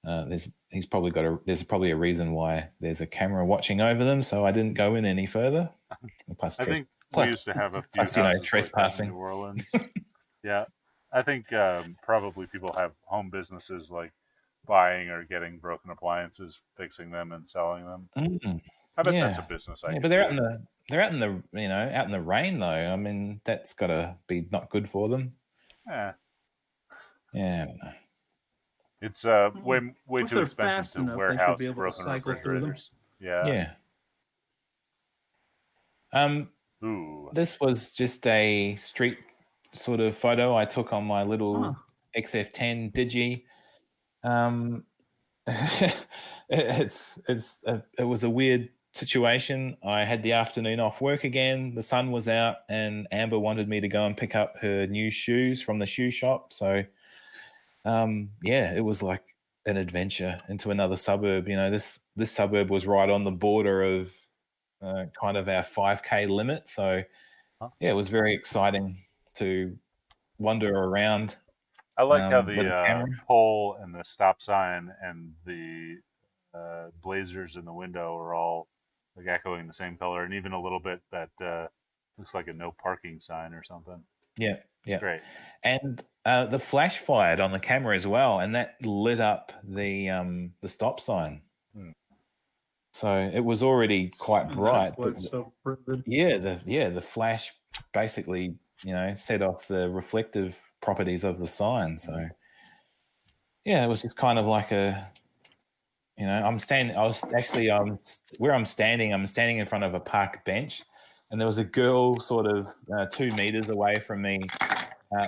there's probably a reason why there's a camera watching over them, so I didn't go in any further. Plus, I think we used to have a few houses trespassing like New Orleans. Yeah, I think probably people have home businesses like buying or getting broken appliances, fixing them, and selling them. I bet that's a business. But they're out in the rain though. I mean, that's got to be not good for them. Yeah. Yeah. I don't know. It's way too expensive to warehouse broken refrigerators. Yeah. This was just a street sort of photo I took on my little XF10 Digi. It was a weird situation. I had the afternoon off work again. The sun was out, and Amber wanted me to go and pick up her new shoes from the shoe shop. So it was like an adventure into another suburb. This suburb was right on the border of kind of our 5K limit. So it was very exciting to wander around. I like how the pole and the stop sign and the blazers in the window are all like echoing the same color, and even a little bit that looks like a no parking sign or something. Yeah. Great. And the flash fired on the camera as well, and that lit up the stop sign. So it was already quite bright. That's what's so vivid. The flash basically, set off the reflective properties of the sign. So it was just kind of like I'm standing in front of a park bench, and there was a girl sort of 2 meters away from me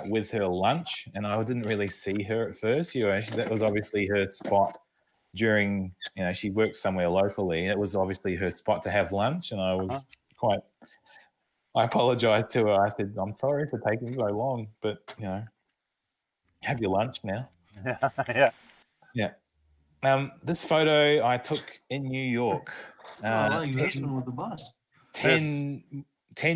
with her lunch, and I didn't really see her at first. That was obviously her spot during, she worked somewhere locally. It was obviously her spot to have lunch, and I was I apologized to her. I said, "I'm sorry for taking so long, but have your lunch now." Yeah. This photo I took in New York. This one with the bus. 10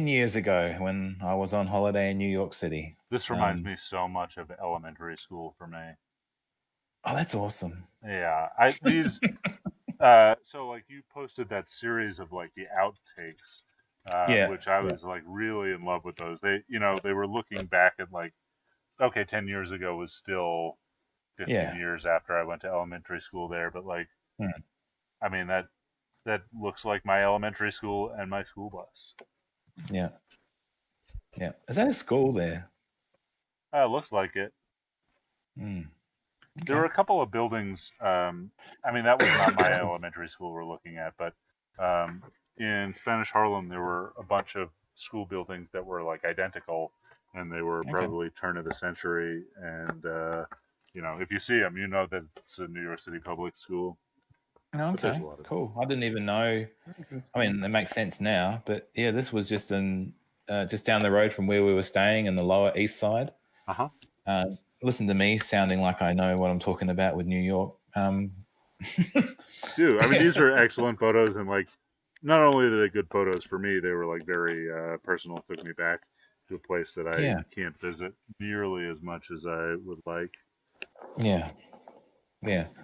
years ago when I was on holiday in New York City. This reminds me so much of elementary school for me. Oh, that's awesome. Yeah. So like you posted that series of like the outtakes, which I was like really in love with those. They were looking back at like okay, 10 years ago was still 15 Yeah. years after I went to elementary school there, but like, I mean, that looks like my elementary school and my school bus. Yeah. Yeah. Is that a school there? Looks like it. Okay. There were a couple of buildings. I mean, that was not my elementary school we're looking at, but in Spanish Harlem, there were a bunch of school buildings that were like identical, and they were probably turn of the century. And you know, if you see them, you know that it's a New York City public school. Okay, cool. I didn't even know. I mean, it makes sense now, but yeah, this was just just down the road from where we were staying in the Lower East Side. Listen to me sounding like I know what I'm talking about with New York. Dude, I mean, these are excellent photos, and like, not only are they good photos for me, they were like very personal. Took me back to a place that I can't visit nearly as much as I would like. Yeah.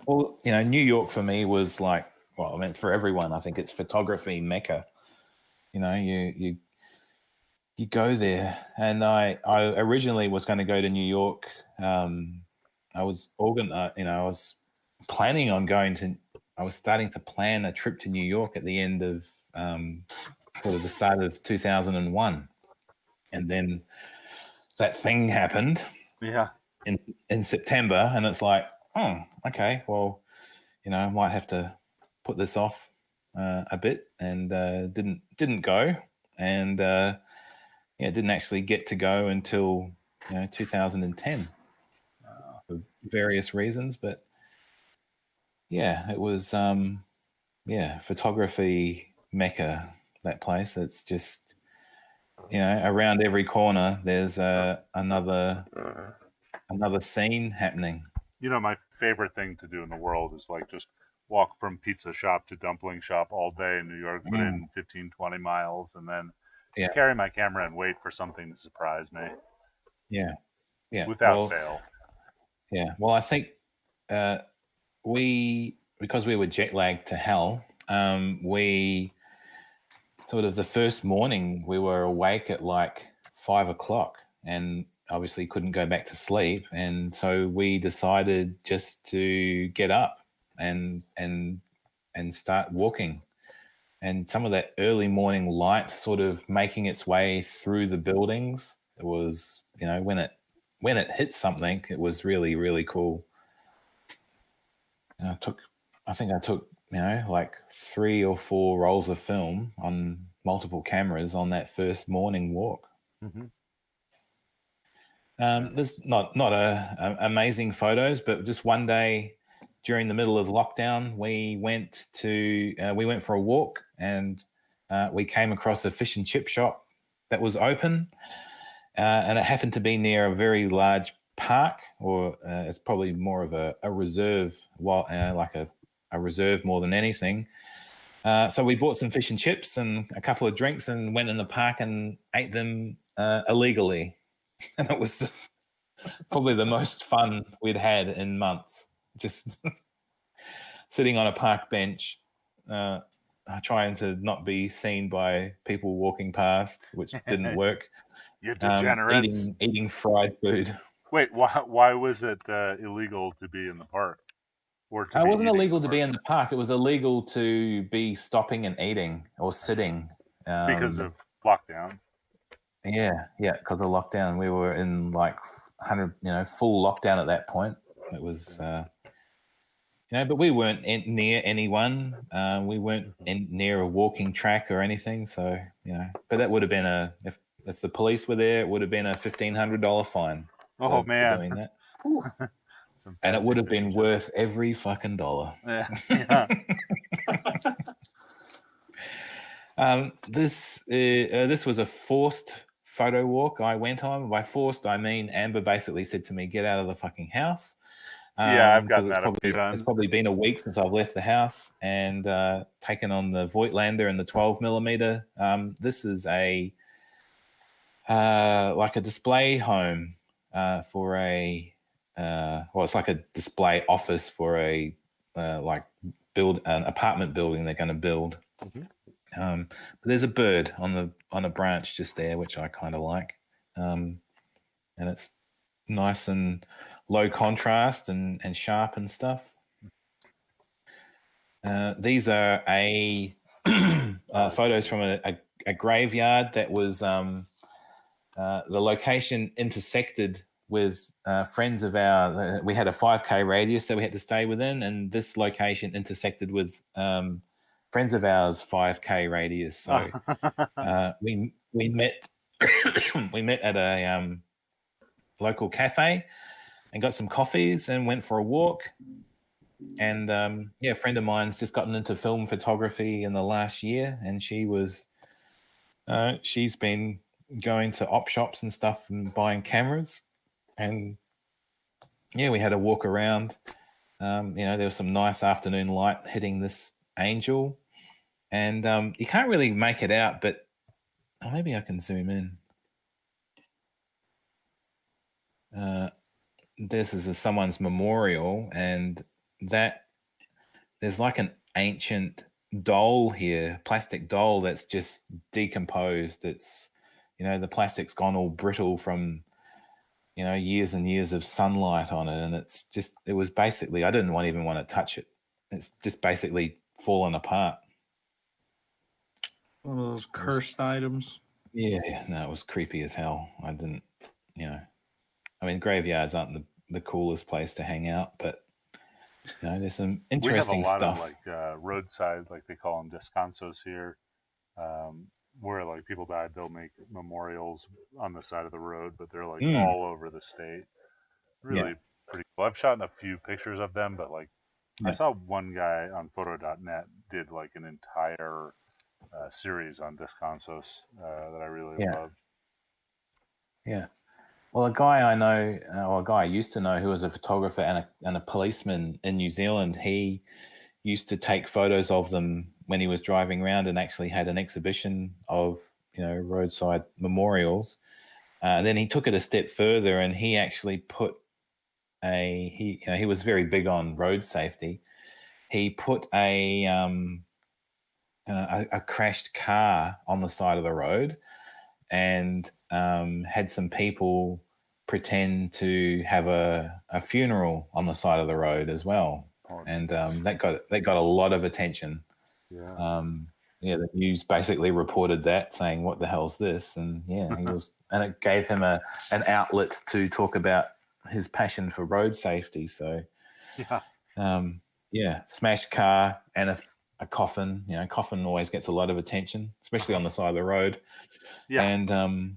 Well, you know, New York for me was like, well, I mean, for everyone, I think it's photography mecca. You know, you go there, and I originally was going to go to New York. I was I was planning on going to. I was starting to plan a trip to New York at the end of sort of the start of 2001, and then that thing happened. Yeah. In September, and it's like, oh, okay, well, you know, I might have to put this off a bit, and didn't go, and didn't actually get to go until 2010 for various reasons, but yeah, it was photography mecca, that place. It's just, you know, around every corner there's another scene happening. You know, my favorite thing to do in the world is like just walk from pizza shop to dumpling shop all day in New York, put in 15, 20 miles, and then just carry my camera and wait for something to surprise me. Yeah. Without fail. Yeah. Well, I think because we were jet lagged to hell, we sort of the first morning we were awake at like 5 o'clock and obviously couldn't go back to sleep, and so we decided just to get up and start walking. And some of that early morning light sort of making its way through the buildings, it was, you know, when it hit something, it was really, really cool. And I think I took you know, like 3 or 4 rolls of film on multiple cameras on that first morning walk. Mm-hmm. There's not amazing photos, but just one day during the middle of lockdown, we went for a walk, and we came across a fish and chip shop that was open, and it happened to be near a very large park, or it's probably more of a reserve, like a reserve more than anything. So we bought some fish and chips and a couple of drinks and went in the park and ate them illegally. And it was probably the most fun we'd had in months. Just sitting on a park bench, trying to not be seen by people walking past, which didn't work. You degenerates. Eating fried food. Wait, why was it illegal to be in the park? It wasn't illegal to be in the park. It was illegal to be stopping and eating or sitting. Because of lockdown. Yeah, because of lockdown. We were in like 100, full lockdown at that point. It was, but we weren't near anyone. We weren't near a walking track or anything. So, but that would have been if the police were there, it would have been a $1,500 fine. Oh, man. For doing that. And it would have been worth every fucking dollar. Yeah. This was a forced photo walk I went on. By forced, I mean Amber basically said to me, "Get out of the fucking house." I've gotten that a few times. It's probably been a week since I've left the house and taken on the Voigtlander and the 12mm. This is like a display home for a. It's like a display office for an apartment building they're going to build. Mm-hmm. But there's a bird on a branch just there, which I kind of like, and it's nice and low contrast and sharp and stuff. These are photos from a graveyard that was the location intersected with friends of ours. We had a 5K radius that we had to stay within, and this location intersected with friends of ours' 5K radius. So we met we met at a local cafe and got some coffees and went for a walk. And a friend of mine's just gotten into film photography in the last year, and she's been going to op shops and stuff and buying cameras. And we had a walk around. There was some nice afternoon light hitting this angel, and you can't really make it out, but maybe I can zoom in. This is someone's memorial, and that there's like an ancient doll here, plastic doll that's just decomposed. It's, the plastic's gone all brittle from, years and years of sunlight on it. And it was basically, I didn't even want to touch it. It's just basically fallen apart. One of those cursed items. Yeah, no, it was creepy as hell. I didn't, graveyards aren't the coolest place to hang out, but there's some interesting we have a lot stuff. Of roadside, like they call them descansos here, where like people died. They'll make memorials on the side of the road, but they're like all over the state. Really pretty cool. I've shot a few pictures of them, but I saw one guy on photo.net did like an entire series on descansos that I really loved. Yeah. Well, a guy I know, or a guy I used to know who was a photographer and a policeman in New Zealand, he used to take photos of them when he was driving around and actually had an exhibition of, roadside memorials. Then he took it a step further and he actually put he was very big on road safety. He put a crashed car on the side of the road and had some people pretend to have a funeral on the side of the road as well. And that got a lot of attention. The news basically reported that, saying, "What the hell's this?" And it gave him an outlet to talk about his passion for road safety. So smashed car and a coffin. Coffin always gets a lot of attention, especially on the side of the road. And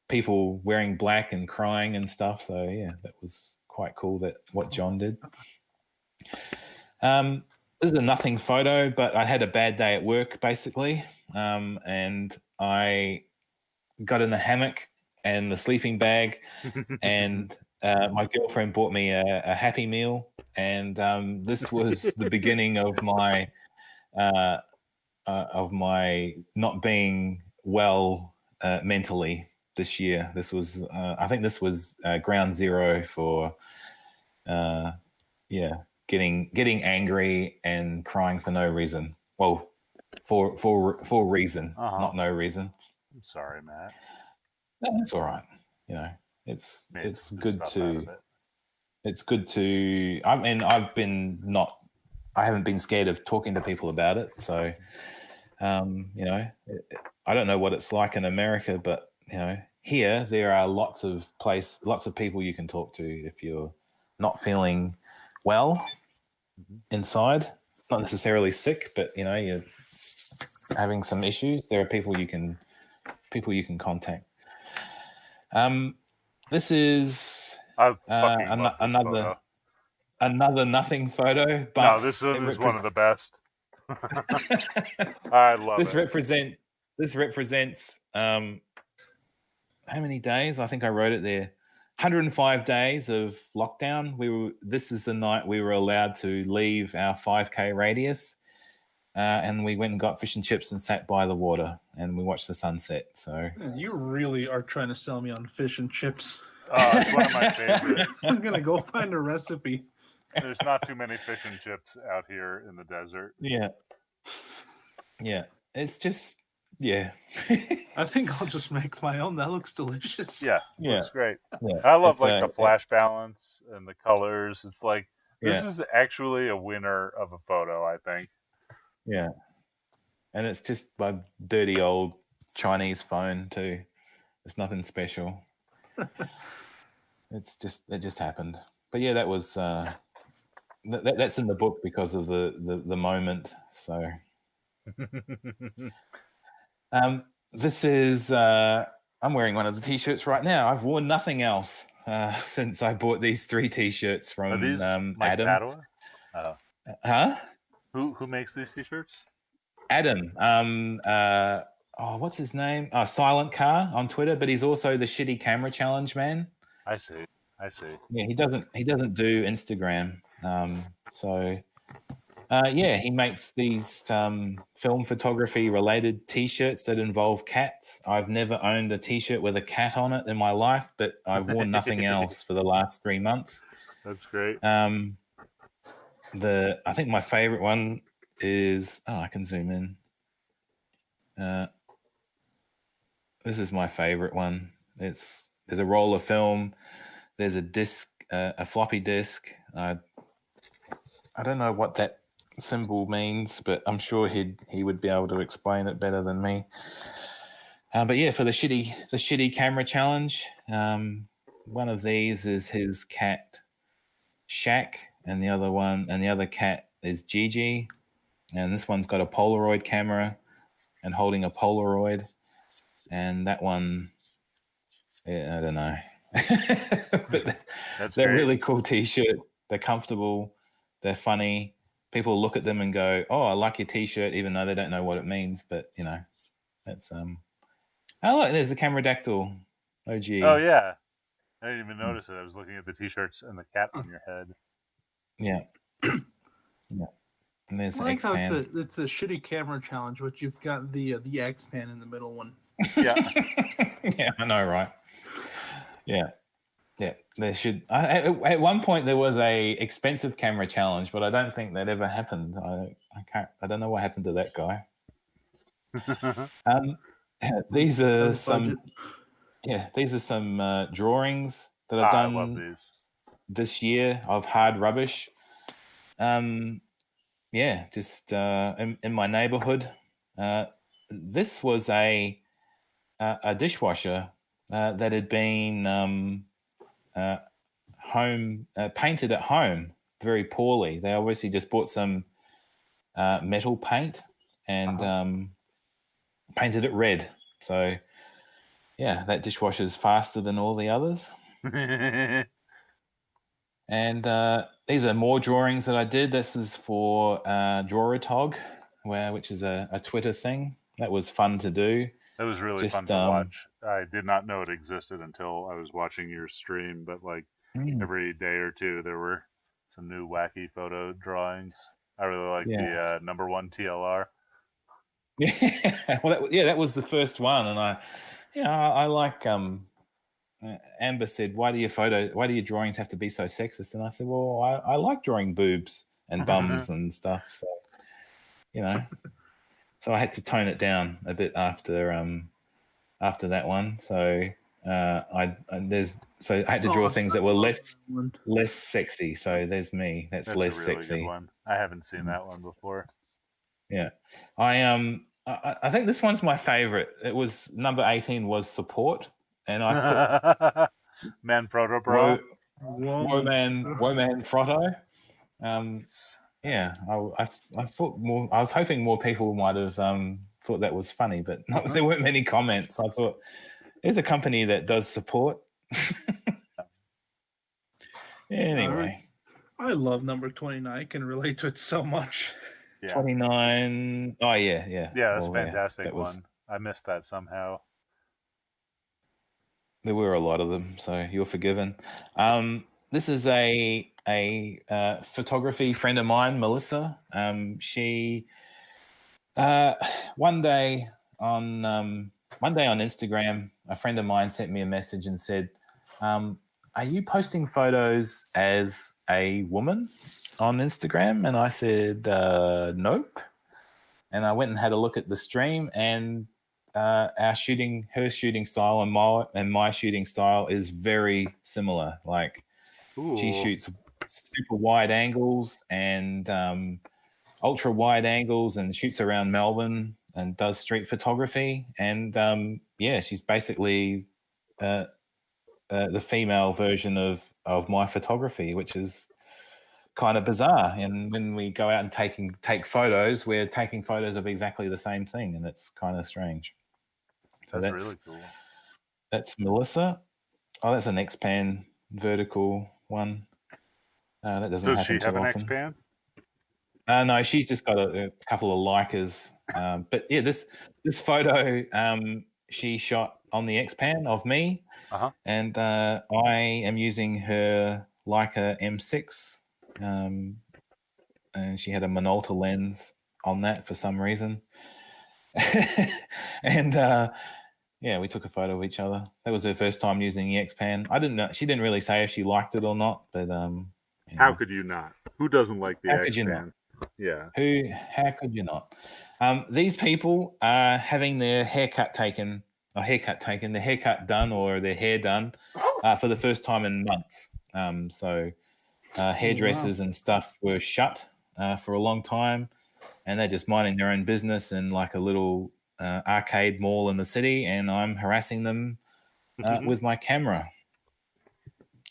people wearing black and crying and stuff. So that was quite cool. What John did. This is a nothing photo, but I had a bad day at work basically, and I got in the hammock and the sleeping bag, and my girlfriend bought me a Happy Meal, and this was the beginning of my not being well mentally this year. This was I think this was ground zero for getting angry and crying for no reason. Well, for reason, not no reason. I'm sorry, Matt. No, that's all right. It's good to. It's good to. I mean, I haven't been scared of talking to people about it. So, I don't know what it's like in America, but here there are lots of people you can talk to if you're not feeling well inside, not necessarily sick, but you're having some issues. There are people you can contact. This is another nothing photo, but no, this is one of the best. I love this it. This represents how many days? I think I wrote it there. 105 days of lockdown. This is the night we were allowed to leave our 5K radius, and we went and got fish and chips and sat by the water and we watched the sunset. So you really are trying to sell me on fish and chips. It's one of my favorites. I'm gonna go find a recipe. There's not too many fish and chips out here in the desert. Yeah. It's just Yeah. I think I'll just make my own. That looks delicious. Yeah, Yeah. looks great. Yeah. I love It's, like the flash balance and the colors. It's like this Yeah. is actually a winner of a photo, I think. Yeah. And it's just my dirty old Chinese phone too. It's nothing special. It just happened. But yeah, that was that's in the book because of the moment. So this is I'm wearing one of the t-shirts right now. I've worn nothing else since I bought these 3 t-shirts from Are these Mike Adam. Padua? Huh? Who makes these t-shirts? Adam. What's his name? Silent Car on Twitter, but he's also the Shitty Camera Challenge man. I see. Yeah, he doesn't do Instagram. He makes these film photography related t-shirts that involve cats. I've never owned a t-shirt with a cat on it in my life, but I've worn nothing else for the last 3 months. That's great. I think my favorite one is I can zoom in. This is my favorite one. There's a roll of film. There's a disc, a floppy disk. I don't know what that symbol means, but I'm sure he would be able to explain it better than me. But yeah, for the shitty camera challenge, one of these is his cat Shaq, and the other cat is Gigi, and this one's got a Polaroid camera and holding a Polaroid, and that one, yeah, I don't know. But they're great. really cool t-shirt. They're comfortable. They're funny. People look at them and go, "Oh, I like your t-shirt," even though they don't know what it means. But that's oh look, there's the Cameradactyl. OG. Oh yeah, I didn't even notice it. I was looking at the t-shirts and the cat on your head. Yeah. Yeah. And there's I like how X-Man. it's the Shitty Camera Challenge, but you've got the X-Man in the middle one. Yeah. Yeah, I know, right? Yeah. Yeah, there should. At one point, there was a expensive camera challenge, but I don't think that ever happened. I don't know what happened to that guy. These are some. Yeah, these are some drawings that I've done I love these. this year of hard rubbish. Just in my neighborhood. This was a dishwasher that had been painted at home very poorly. They obviously just bought some metal paint and painted it red. So yeah, that dishwasher is faster than all the others. And these are more drawings that I did. This is for Draweratog, which is a Twitter thing. That was fun to do. That was really fun to watch. I did not know it existed until I was watching your stream, but every day or two there were some new wacky photo drawings. I really like the number 1 TLR. Yeah, well, that was the first one, and I like. Amber said, "Why do your drawings have to be so sexist?" And I said, "Well, I like drawing boobs and bums and stuff, so so I had to tone it down a bit after that one. So I had to draw things that were less sexy. So there's me. That's less a really sexy. Good one. I haven't seen that one before. Yeah, I think this one's my favorite. It was number 18 was support, and I put Manfrotto Bro. Woman Frotto. I thought more. I was hoping more people might have thought that was funny, but there weren't many comments. I thought there's a company that does support. Anyway, I love number 29. I can relate to it so much. Yeah. 29. Oh yeah. Yeah, that's a fantastic one. I missed that somehow. There were a lot of them, so you're forgiven. This is a photography friend of mine, Melissa. She one day on Instagram, a friend of mine sent me a message and said, "Are you posting photos as a woman on Instagram?" And I said, "Nope." And I went and had a look at the stream, and her shooting style and my shooting style is very similar. Like she shoots super wide angles and ultra wide angles and shoots around Melbourne and does street photography. And she's basically the female version of my photography, which is kind of bizarre. And when we go out and take photos, we're taking photos of exactly the same thing, and it's kind of strange. So that's really cool. That's Melissa. Oh, that's an X-Pan vertical one. That doesn't happen too often. Does she have an X-Pan? No, she's just got a couple of Leicas. But yeah, this photo she shot on the X-Pan of me, and I am using her Leica M6, and she had a Minolta lens on that for some reason. And we took a photo of each other. That was her first time using the X-Pan. I didn't know. She didn't really say if she liked it or not, but how could you not? Who doesn't like the X-Pan? Could you not? Yeah. How could you not? These people are having their haircut done, or their hair done for the first time in months. So hairdressers and stuff were shut for a long time, and they're just minding their own business in like a little arcade mall in the city, and I'm harassing them with my camera,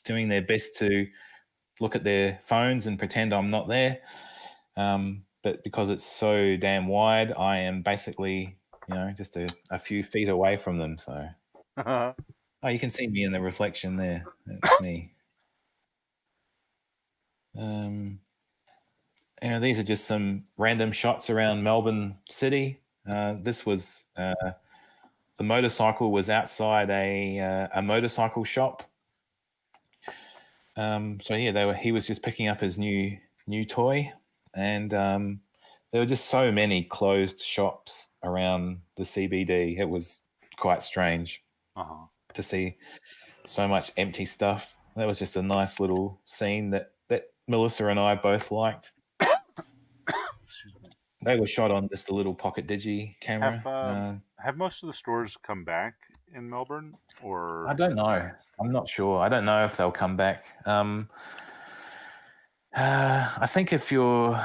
doing their best to look at their phones and pretend I'm not there. But because it's so damn wide, I am basically, just a few feet away from them. So, you can see me in the reflection there. That's me. These are just some random shots around Melbourne City. This was the motorcycle was outside a motorcycle shop. He was just picking up his new toy, and there were just so many closed shops around the CBD. It was quite strange to see so much empty stuff. That was just a nice little scene that Melissa and I both liked. They were shot on just a little pocket digi camera. Have most of the stores come back in Melbourne, or I don't know. I'm not sure. I don't know if they'll come back. I think if you're,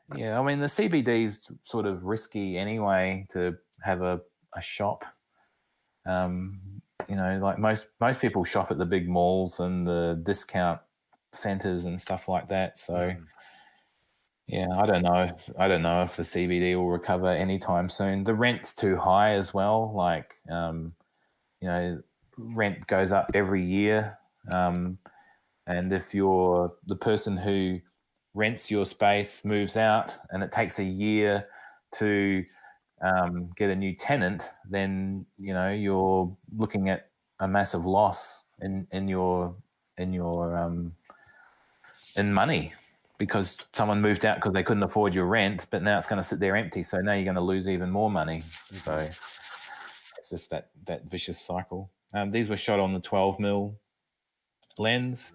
the CBD's sort of risky anyway to have a shop. Like most people shop at the big malls and the discount centers and stuff like that. So. Yeah, I don't know if the CBD will recover anytime soon. The rent's too high as well. Like, rent goes up every year. And if you're the person who rents your space moves out and it takes a year to get a new tenant, then, you're looking at a massive loss in money. Because someone moved out because they couldn't afford your rent, but now it's going to sit there empty. So now you're going to lose even more money. So it's just that vicious cycle. These were shot on the 12mm lens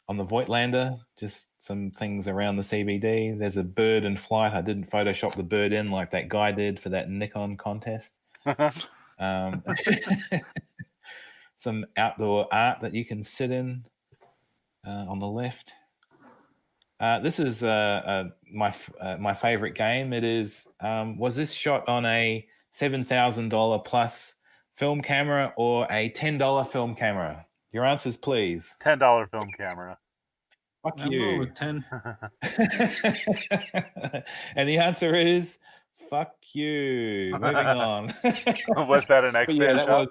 on the Voigtlander. Just some things around the CBD. There's a bird in flight. I didn't Photoshop the bird in like that guy did for that Nikon contest. Some outdoor art that you can sit in on the left. This is my favorite game. It is. Was this shot on a $7,000 plus film camera or a $10 film camera? Your answers, please. $10 film camera. Fuck I'm you. with 10. And the answer is fuck you. Moving on. Was that an X-Pan shot?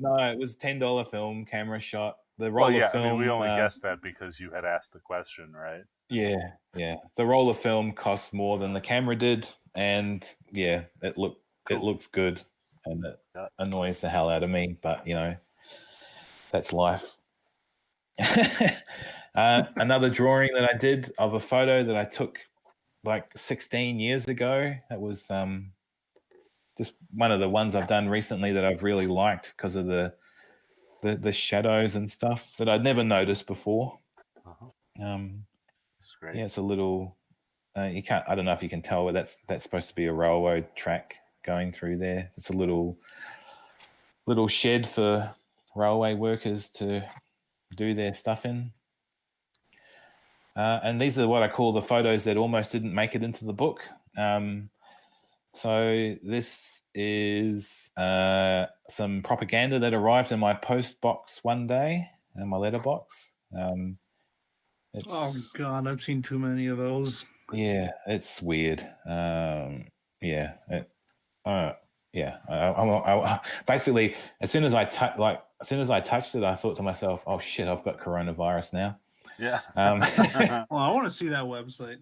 No, it was $10 film camera shot. The roll of film. We only guessed that because you had asked the question, right? Yeah. The roll of film costs more than the camera did, and it looks good, and it annoys the hell out of me. But that's life. Another drawing that I did of a photo that I took like 16 years ago. That was just one of the ones I've done recently that I've really liked because of the shadows and stuff that I'd never noticed before. That's great. Yeah, it's a little. I don't know if you can tell, but that's supposed to be a railroad track going through there. It's a little shed for railway workers to do their stuff in. And these are what I call the photos that almost didn't make it into the book. So this is some propaganda that arrived in my post box one day, in my letterbox. Oh God, I've seen too many of those. Yeah, it's weird. Basically, as soon as I touched it, I thought to myself, "Oh shit, I've got coronavirus now." Yeah. Well, I want to see that website.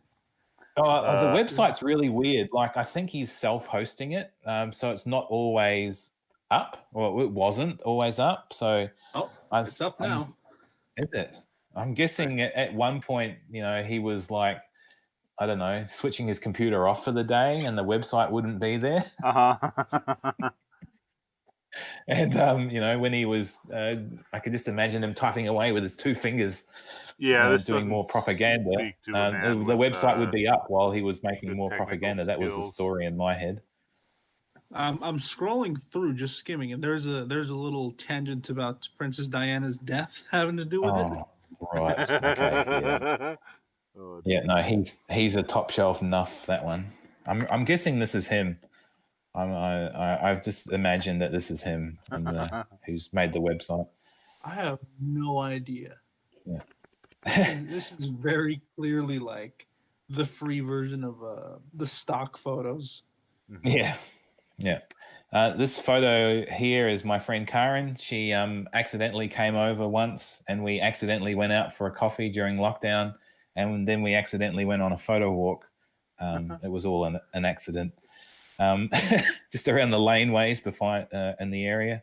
The website's really weird. Like, I think he's self-hosting it, so it's not always up, or it wasn't always up. So, it's up now. Is it? I'm guessing at one point, he was like, I don't know, switching his computer off for the day, and the website wouldn't be there. And when he was, I could just imagine him typing away with his two fingers. Doing more propaganda. The website would be up while he was making more propaganda. That was the story in my head. I'm scrolling through, just skimming, and there's a little tangent about Princess Diana's death having to do with it. Right. Okay. Yeah. No, he's a top shelf enough. That one. I'm guessing this is him. I've just imagined that this is him who's made the website. I have no idea. Yeah. This is very clearly like the free version of the stock photos. Yeah. This photo here is my friend Karen. She accidentally came over once, and we accidentally went out for a coffee during lockdown, and then we accidentally went on a photo walk. It was all an accident. Just around the laneways in the area.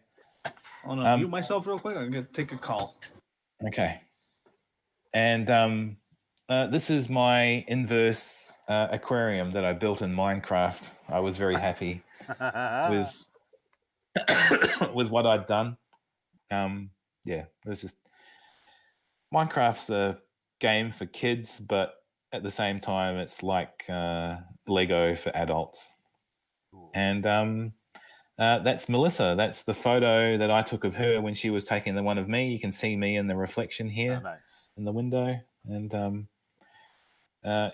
Oh no, mute myself real quick. I'm gonna take a call. Okay. And this is my inverse aquarium that I built in Minecraft. I was very happy with what I'd done. It was just Minecraft's a game for kids, but at the same time, it's like Lego for adults. And that's Melissa. That's the photo that I took of her when she was taking the one of me. You can see me in the reflection here in the window. And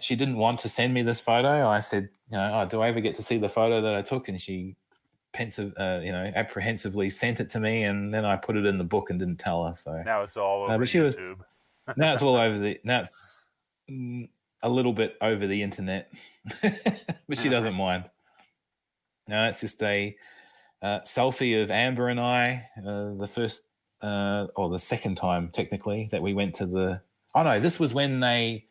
she didn't want to send me this photo. I said, do I ever get to see the photo that I took? And she apprehensively sent it to me, and then I put it in the book and didn't tell her. So now it's all over YouTube. Now it's all over now it's a little bit over the internet, but she doesn't mind. No, it's just a selfie of Amber and I, the first or the second time technically that we went to the. Oh no, this was when they.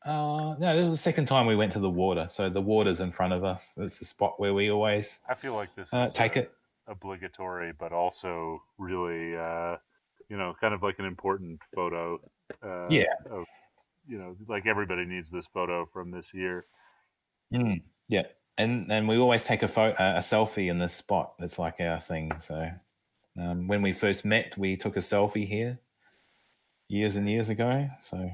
No, this was the second time we went to the water. So the water's in front of us. It's the spot where we always. I feel like this is take it obligatory, but also really, kind of like an important photo. Like everybody needs this photo from this year. Yeah. And we always take a selfie in this spot. It's like our thing. So when we first met, we took a selfie here years and years ago. So,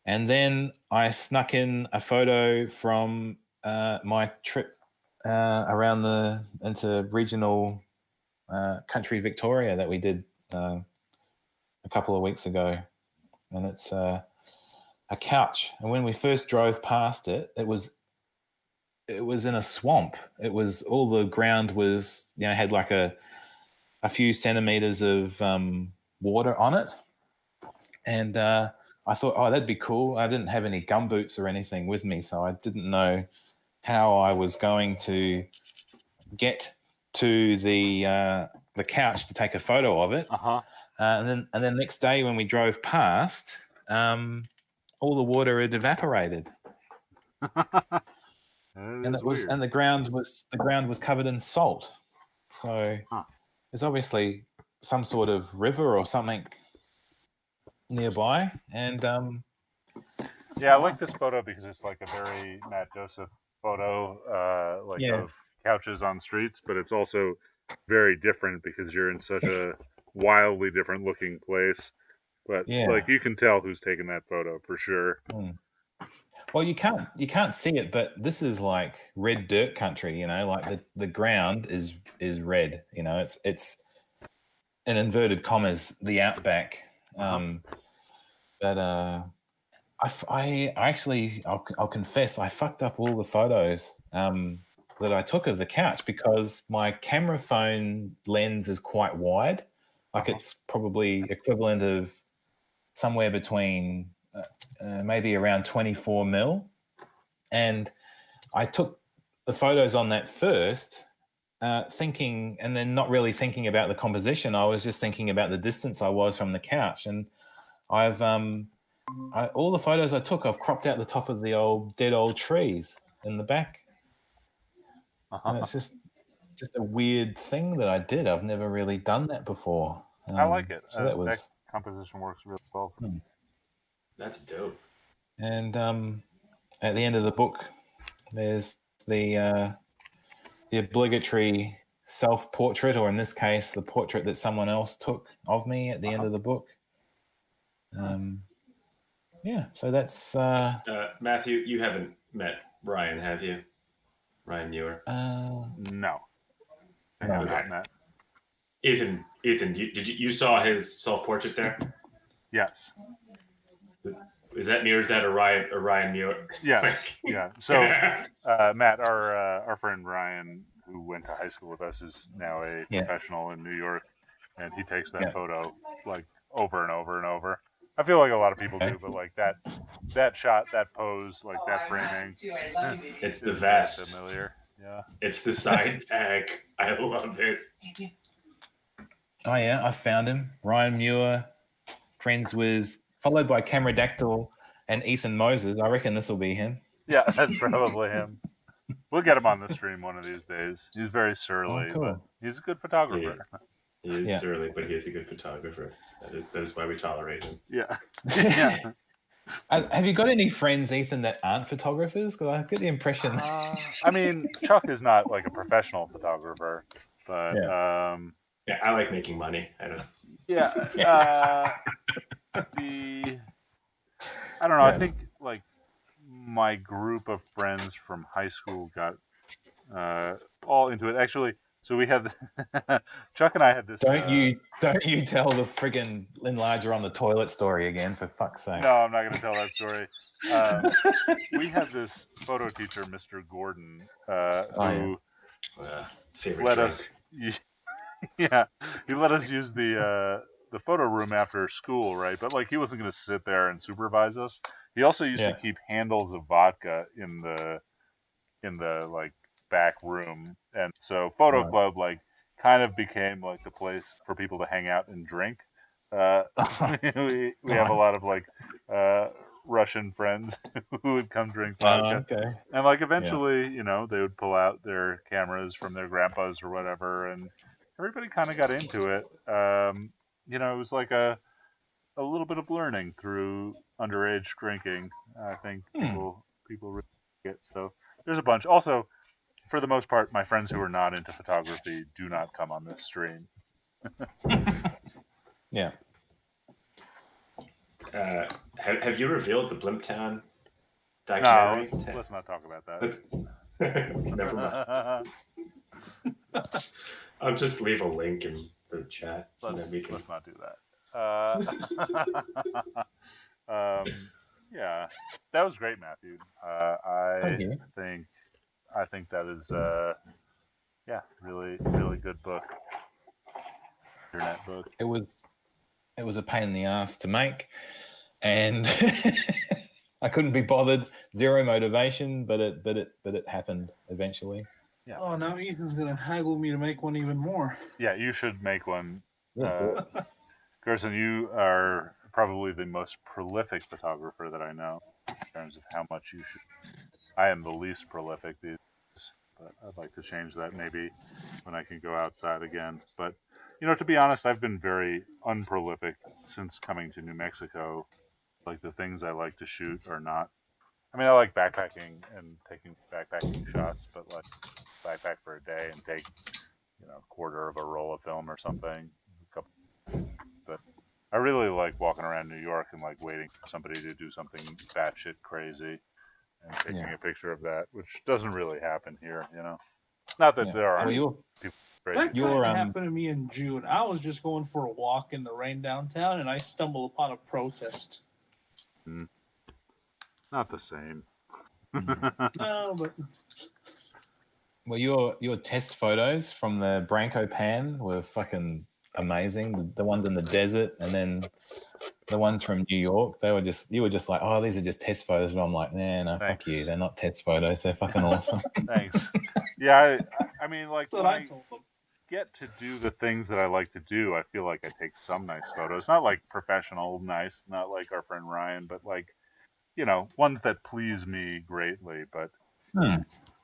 and then I snuck in a photo from my trip around into regional country Victoria that we did a couple of weeks ago, and it's a couch. And when we first drove past it, it was in a swamp. It was all the ground was had like a few centimeters of water on it, and I thought, oh, that'd be cool. I didn't have any gumboots or anything with me, so I didn't know how I was going to get to the couch to take a photo of it. And then next day when we drove past, all the water had evaporated, and the ground was covered in salt. So there's obviously some sort of river or something nearby. And I like this photo because it's like a very Matt Joseph photo, of couches on streets, but it's also very different because you're in such a wildly different looking place. But like you can tell who's taking that photo for sure. Well, you can't see it, but this is like red dirt country. Like the ground is red. It's in inverted commas the outback. But I actually I'll confess I fucked up all the photos that I took of the couch because my camera phone lens is quite wide. Like it's probably equivalent of somewhere between maybe around 24 mil. And I took the photos on that first, thinking, and then not really thinking about the composition. I was just thinking about the distance I was from the couch. And I've all the photos I took, I've cropped out the top of the dead old trees in the back. And it's just a weird thing that I did. I've never really done that before. I like it. So that composition works really well. That's dope. And at the end of the book, there's the obligatory self-portrait, or in this case, the portrait that someone else took of me at the end of the book. Yeah, so that's... Matthew, you haven't met Ryan, have you? Ryan Muir? No. I haven't gotten that. Ethan, you saw his self-portrait there? Yes. Is that me or is that a Ryan Muir? Yes. Yeah. So Matt, our friend Ryan, who went to high school with us, is now a professional in New York, and he takes that photo like over and over and over. I feel like a lot of people do, but like that shot, that pose, like that framing, it's the vest. Familiar. Yeah. It's the side pack. I love it. Oh yeah, I found him. Ryan Muir, friends with, followed by Cameradactyl and Ethan Moses. I reckon this will be him. Yeah, that's probably him. We'll get him on the stream one of these days. He's very surly, but he's a good photographer. He is surly, but he is a good photographer. That is why we tolerate him. Yeah. Yeah. Have you got any friends, Ethan, that aren't photographers? Because I get the impression. I mean, Chuck is not like a professional photographer, but I like making money. I don't. Yeah. I don't know. I think like my group of friends from high school got all into it. Actually, so we had Chuck and I had this. Don't you tell the friggin' enlarger on the toilet story again, for fuck's sake. No, I'm not going to tell that story. We had this photo teacher, Mr. Gordon, who let us. Yeah, he let us use the photo room after school, right? But like he wasn't going to sit there and supervise us. He also used to keep handles of vodka in the like back room, and so photo club like kind of became like the place for people to hang out and drink. We have a lot of like Russian friends who would come drink vodka, and like eventually, they would pull out their cameras from their grandpas or whatever, and everybody kind of got into it. It was like a little bit of learning through underage drinking. I think people really like it. So there's a bunch. Also, for the most part, my friends who are not into photography do not come on this stream. Yeah. Have you revealed the Blimptown documentary? No, let's not talk about that. Never mind. I'll just leave a link in the chat. Let's not do that. Yeah, that was great, Matthew. I think that is really, really good book. Internet book. It was a pain in the ass to make, and I couldn't be bothered. Zero motivation, but it happened eventually. Yeah. Oh, now Ethan's gonna haggle me to make one even more. Yeah, you should make one. Gerson, you are probably the most prolific photographer that I know in terms of how much you shoot. I am the least prolific these days, but I'd like to change that maybe when I can go outside again. But, to be honest, I've been very unprolific since coming to New Mexico. Like, the things I like to shoot are not... I mean, I like backpacking and taking backpacking shots, but, like, backpack for a day and take, a quarter of a roll of film or something. But I really like walking around New York and, like, waiting for somebody to do something batshit crazy. and taking Yeah. a picture of that, which doesn't really happen here, you know. Not that Yeah. there are Well, you're people That crazy. kind You're, of happened to me in June. I was just going for a walk in the rain downtown, and I stumbled upon a protest. Not the same. No, but well, your test photos from the Branco Pan were fucking amazing. The ones in the desert, and then the ones from New York. You were just like, oh, these are just test photos. And I'm like, nah, no, Thanks. fuck you. They're not test photos. They're fucking awesome. Thanks. Yeah, I mean, like, that's what when I I told them. get to do the things that I like to do, I feel like I take some nice photos. Not like professional nice, not like our friend Ryan, but like, you know, ones that please me greatly. But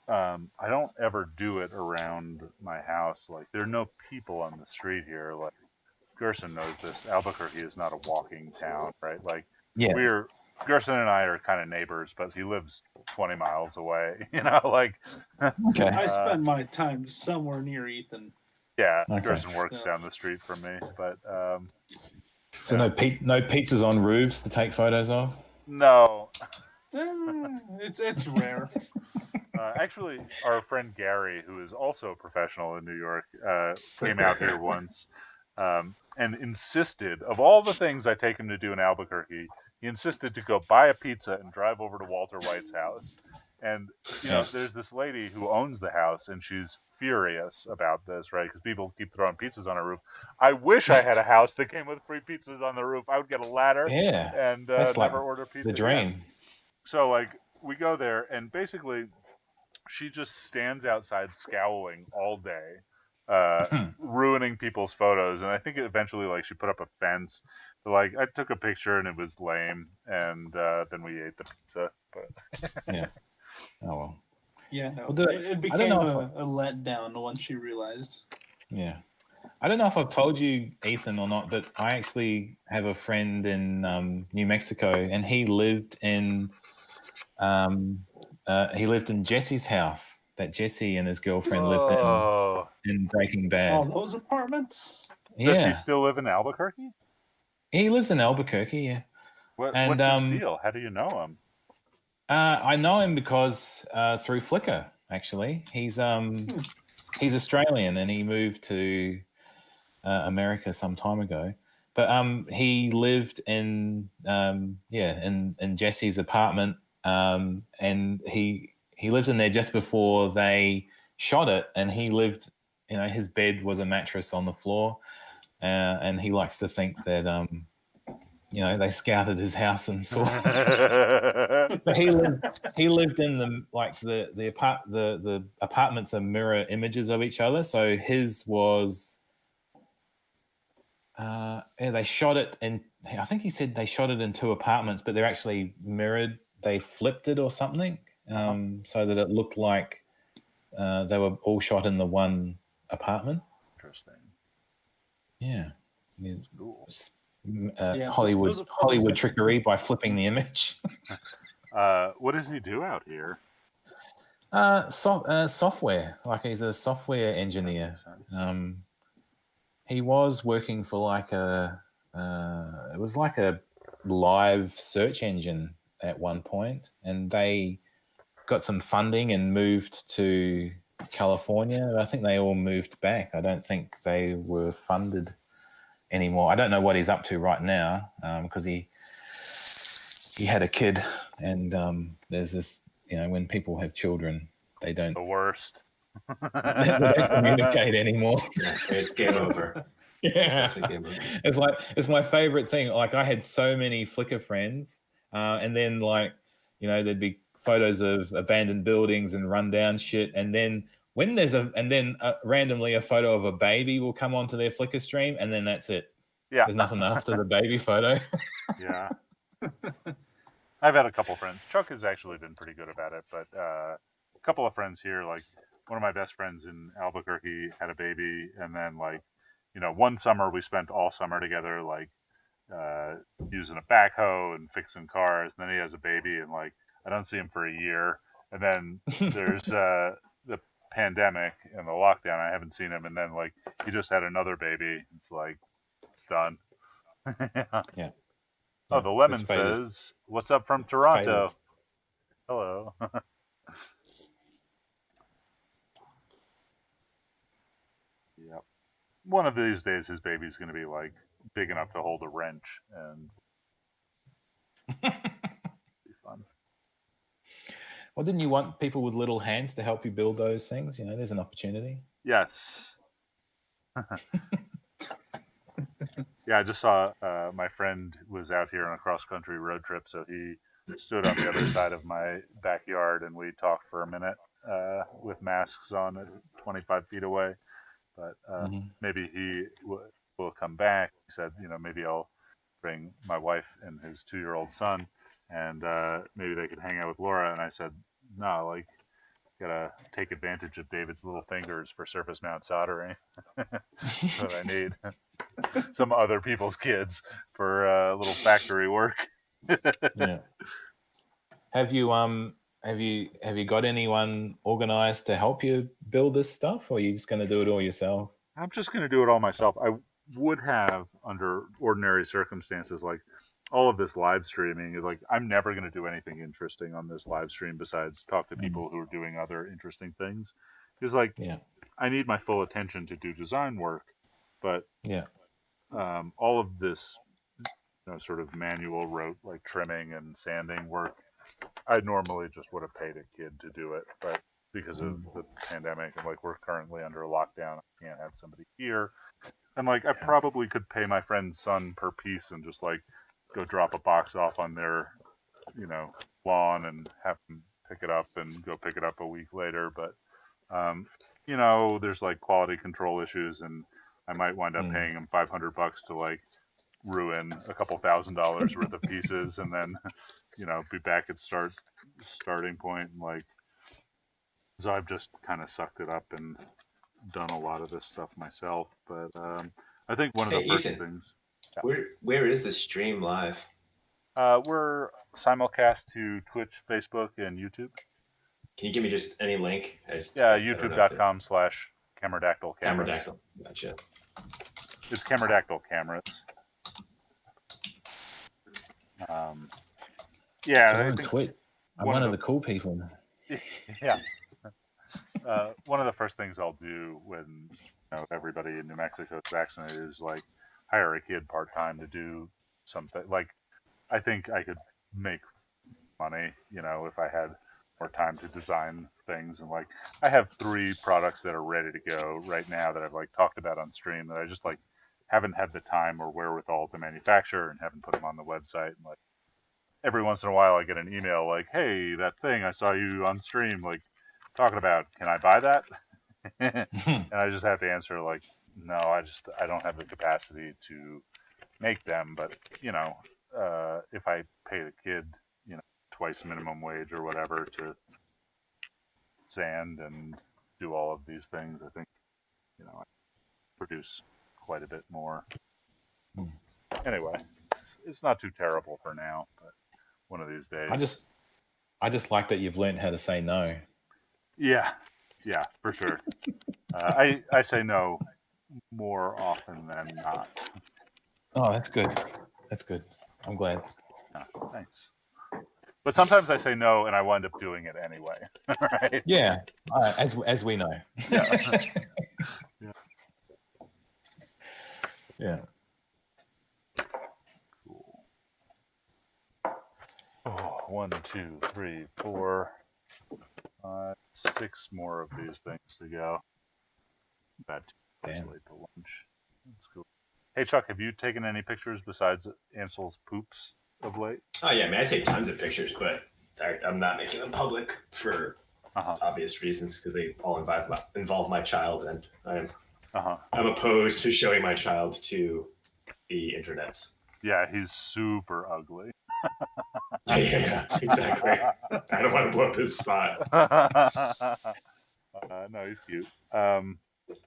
I don't ever do it around my house. Like, there are no people on the street here. Like, Gerson knows this. Albuquerque is not a walking town, right? Like, Yeah. Gerson and I are kind of neighbors, but he lives 20 miles away. You know, like, Okay. I spend my time somewhere near Ethan. yeah, Okay. Gerson works Yeah. down the street from me, but So no pizzas on roofs to take photos of? no. It's rare. Actually, our friend Gary, who is also a professional in New York, came out here once and insisted, of all the things I take him to do in Albuquerque, he insisted to go buy a pizza and drive over to Walter White's house. And, you know, there's this lady who owns the house, and she's furious about this, right? Because people keep throwing pizzas on her roof. I wish I had a house that came with free pizzas on the roof. I would get a ladder and that's never like order pizza the dream. again. So, like, we go there, and basically, she just stands outside scowling all day, ruining people's photos. And I think eventually, like, she put up a fence. But, like, I took a picture, and it was lame, and then we ate the pizza. But Yeah. Oh well. Yeah, no. Well, It I became don't know a letdown once she realized. Yeah. I don't know if I've told you, Ethan, or not, but I actually have a friend in New Mexico, and he lived in Jesse's house that Jesse and his girlfriend lived in Breaking Bad. All those apartments? Does Yeah. he still live in Albuquerque? He lives in Albuquerque, yeah. What's And, his deal? How do you know him? I know him because through Flickr, actually. He's Australian, and he moved to America some time ago. But he lived in Jesse's apartment, and he lived in there just before they shot it. And he lived, you know, his bed was a mattress on the floor, and he likes to think that you know, they scouted his house and saw. But he lived in the apartments are mirror images of each other. So his was. They shot it in. I think he said they shot it in two apartments, but they're actually mirrored. They flipped it or something, so that it looked like they were all shot in the one apartment. Interesting. Yeah. Cool. Hollywood trickery by flipping the image. What does he do out here? Software. Like, he's a software engineer. He was working for like it was like a live search engine at one point, and they got some funding and moved to California. I think they all moved back. I don't think they were funded anymore. I don't know what he's up to right now, because he had a kid, and there's this, you know, when people have children, they don't. The worst. They don't communicate anymore. It's game over. Yeah, it's my favorite thing. Like, I had so many Flickr friends, and then, like, you know, there'd be photos of abandoned buildings and rundown shit, and then when there's randomly a photo of a baby will come onto their Flickr stream, and then that's it. Yeah, there's nothing after the baby photo. Yeah, I've had a couple friends. Chuck has actually been pretty good about it, but a couple of friends here, like one of my best friends in Albuquerque had a baby, and then, like, you know, one summer we spent all summer together, like using a backhoe and fixing cars. And then he has a baby, and, like, I don't see him for a year. And then there's the pandemic and the lockdown. I haven't seen him. And then, like, he just had another baby. It's like, it's done. Yeah. Oh, the Lemon says, "What's up from Toronto?" Hello. Yep. One of these days, his baby's going to be like big enough to hold a wrench, and be fun. Well, didn't you want people with little hands to help you build those things? You know, there's an opportunity. Yes. Yeah, I just saw my friend was out here on a cross country road trip, so he stood on the other side of my backyard and we talked for a minute with masks on at 25 feet away. But maybe he will come back. He said, maybe I'll bring my wife and his 2-year-old son, and maybe they could hang out with Laura. And I said, no, like, gotta take advantage of David's little fingers for surface mount soldering. That's what I need. Some other people's kids for little factory work. Yeah. Have you got anyone organized to help you build this stuff, or are you just going to do it all yourself? I'm just going to do it all myself. I would have, under ordinary circumstances, like all of this live streaming, like I'm never going to do anything interesting on this live stream besides talk to people who are doing other interesting things. Because I need my full attention to do design work, but all of this sort of manual rote, like trimming and sanding work, I normally just would have paid a kid to do it, but because of the pandemic and like we're currently under a lockdown, I can't have somebody here. And like I probably could pay my friend's son per piece and just like go drop a box off on their lawn and have them pick it up and go pick it up a week later. But there's like quality control issues, and I might wind up paying him $500 to like ruin a couple $1,000s worth of pieces, and then be back at starting point. And like, so I've just kind of sucked it up and done a lot of this stuff myself. But I think one of the first things. Yeah. Where is the stream live? We're simulcast to Twitch, Facebook, and YouTube. Can you give me just any link? YouTube.com/Cameradactyl Cameras. Cameradactyl, gotcha. It's Cameradactyl Cameras. I'm one of the cool people. Yeah. One of the first things I'll do when everybody in New Mexico is vaccinated is like hire a kid part-time to do something. Like I think I could make money, if I had more time to design things. And like I have 3 products that are ready to go right now that I've like talked about on stream that I just like haven't had the time or wherewithal to manufacture and haven't put them on the website. And like every once in a while I get an email like, hey, that thing I saw you on stream like talking about, can I buy that? And I just have to answer like, no, I don't have the capacity to make them. But if I pay the kid twice minimum wage or whatever to sand and do all of these things, I think I produce quite a bit more. Anyway, it's not too terrible for now, but one of these days. I just like that you've learned how to say no. Yeah, for sure. I say no more often than not. Oh, that's good. That's good. I'm glad. Yeah, thanks. But sometimes I say no and I wind up doing it anyway. Right? Yeah, as we know. Yeah. Yeah. Cool. Oh, 1, 2, 3, 4, 5, 6 more of these things to go. About 2 hours late to lunch. That's cool. Hey Chuck, have you taken any pictures besides Ansel's poops of late? Oh yeah, I take tons of pictures, but I'm not making them public for obvious reasons because they all involve my child, and I'm opposed to showing my child to the internets. Yeah, he's super ugly. Yeah, exactly. I don't want to blow up his spot. No, he's cute.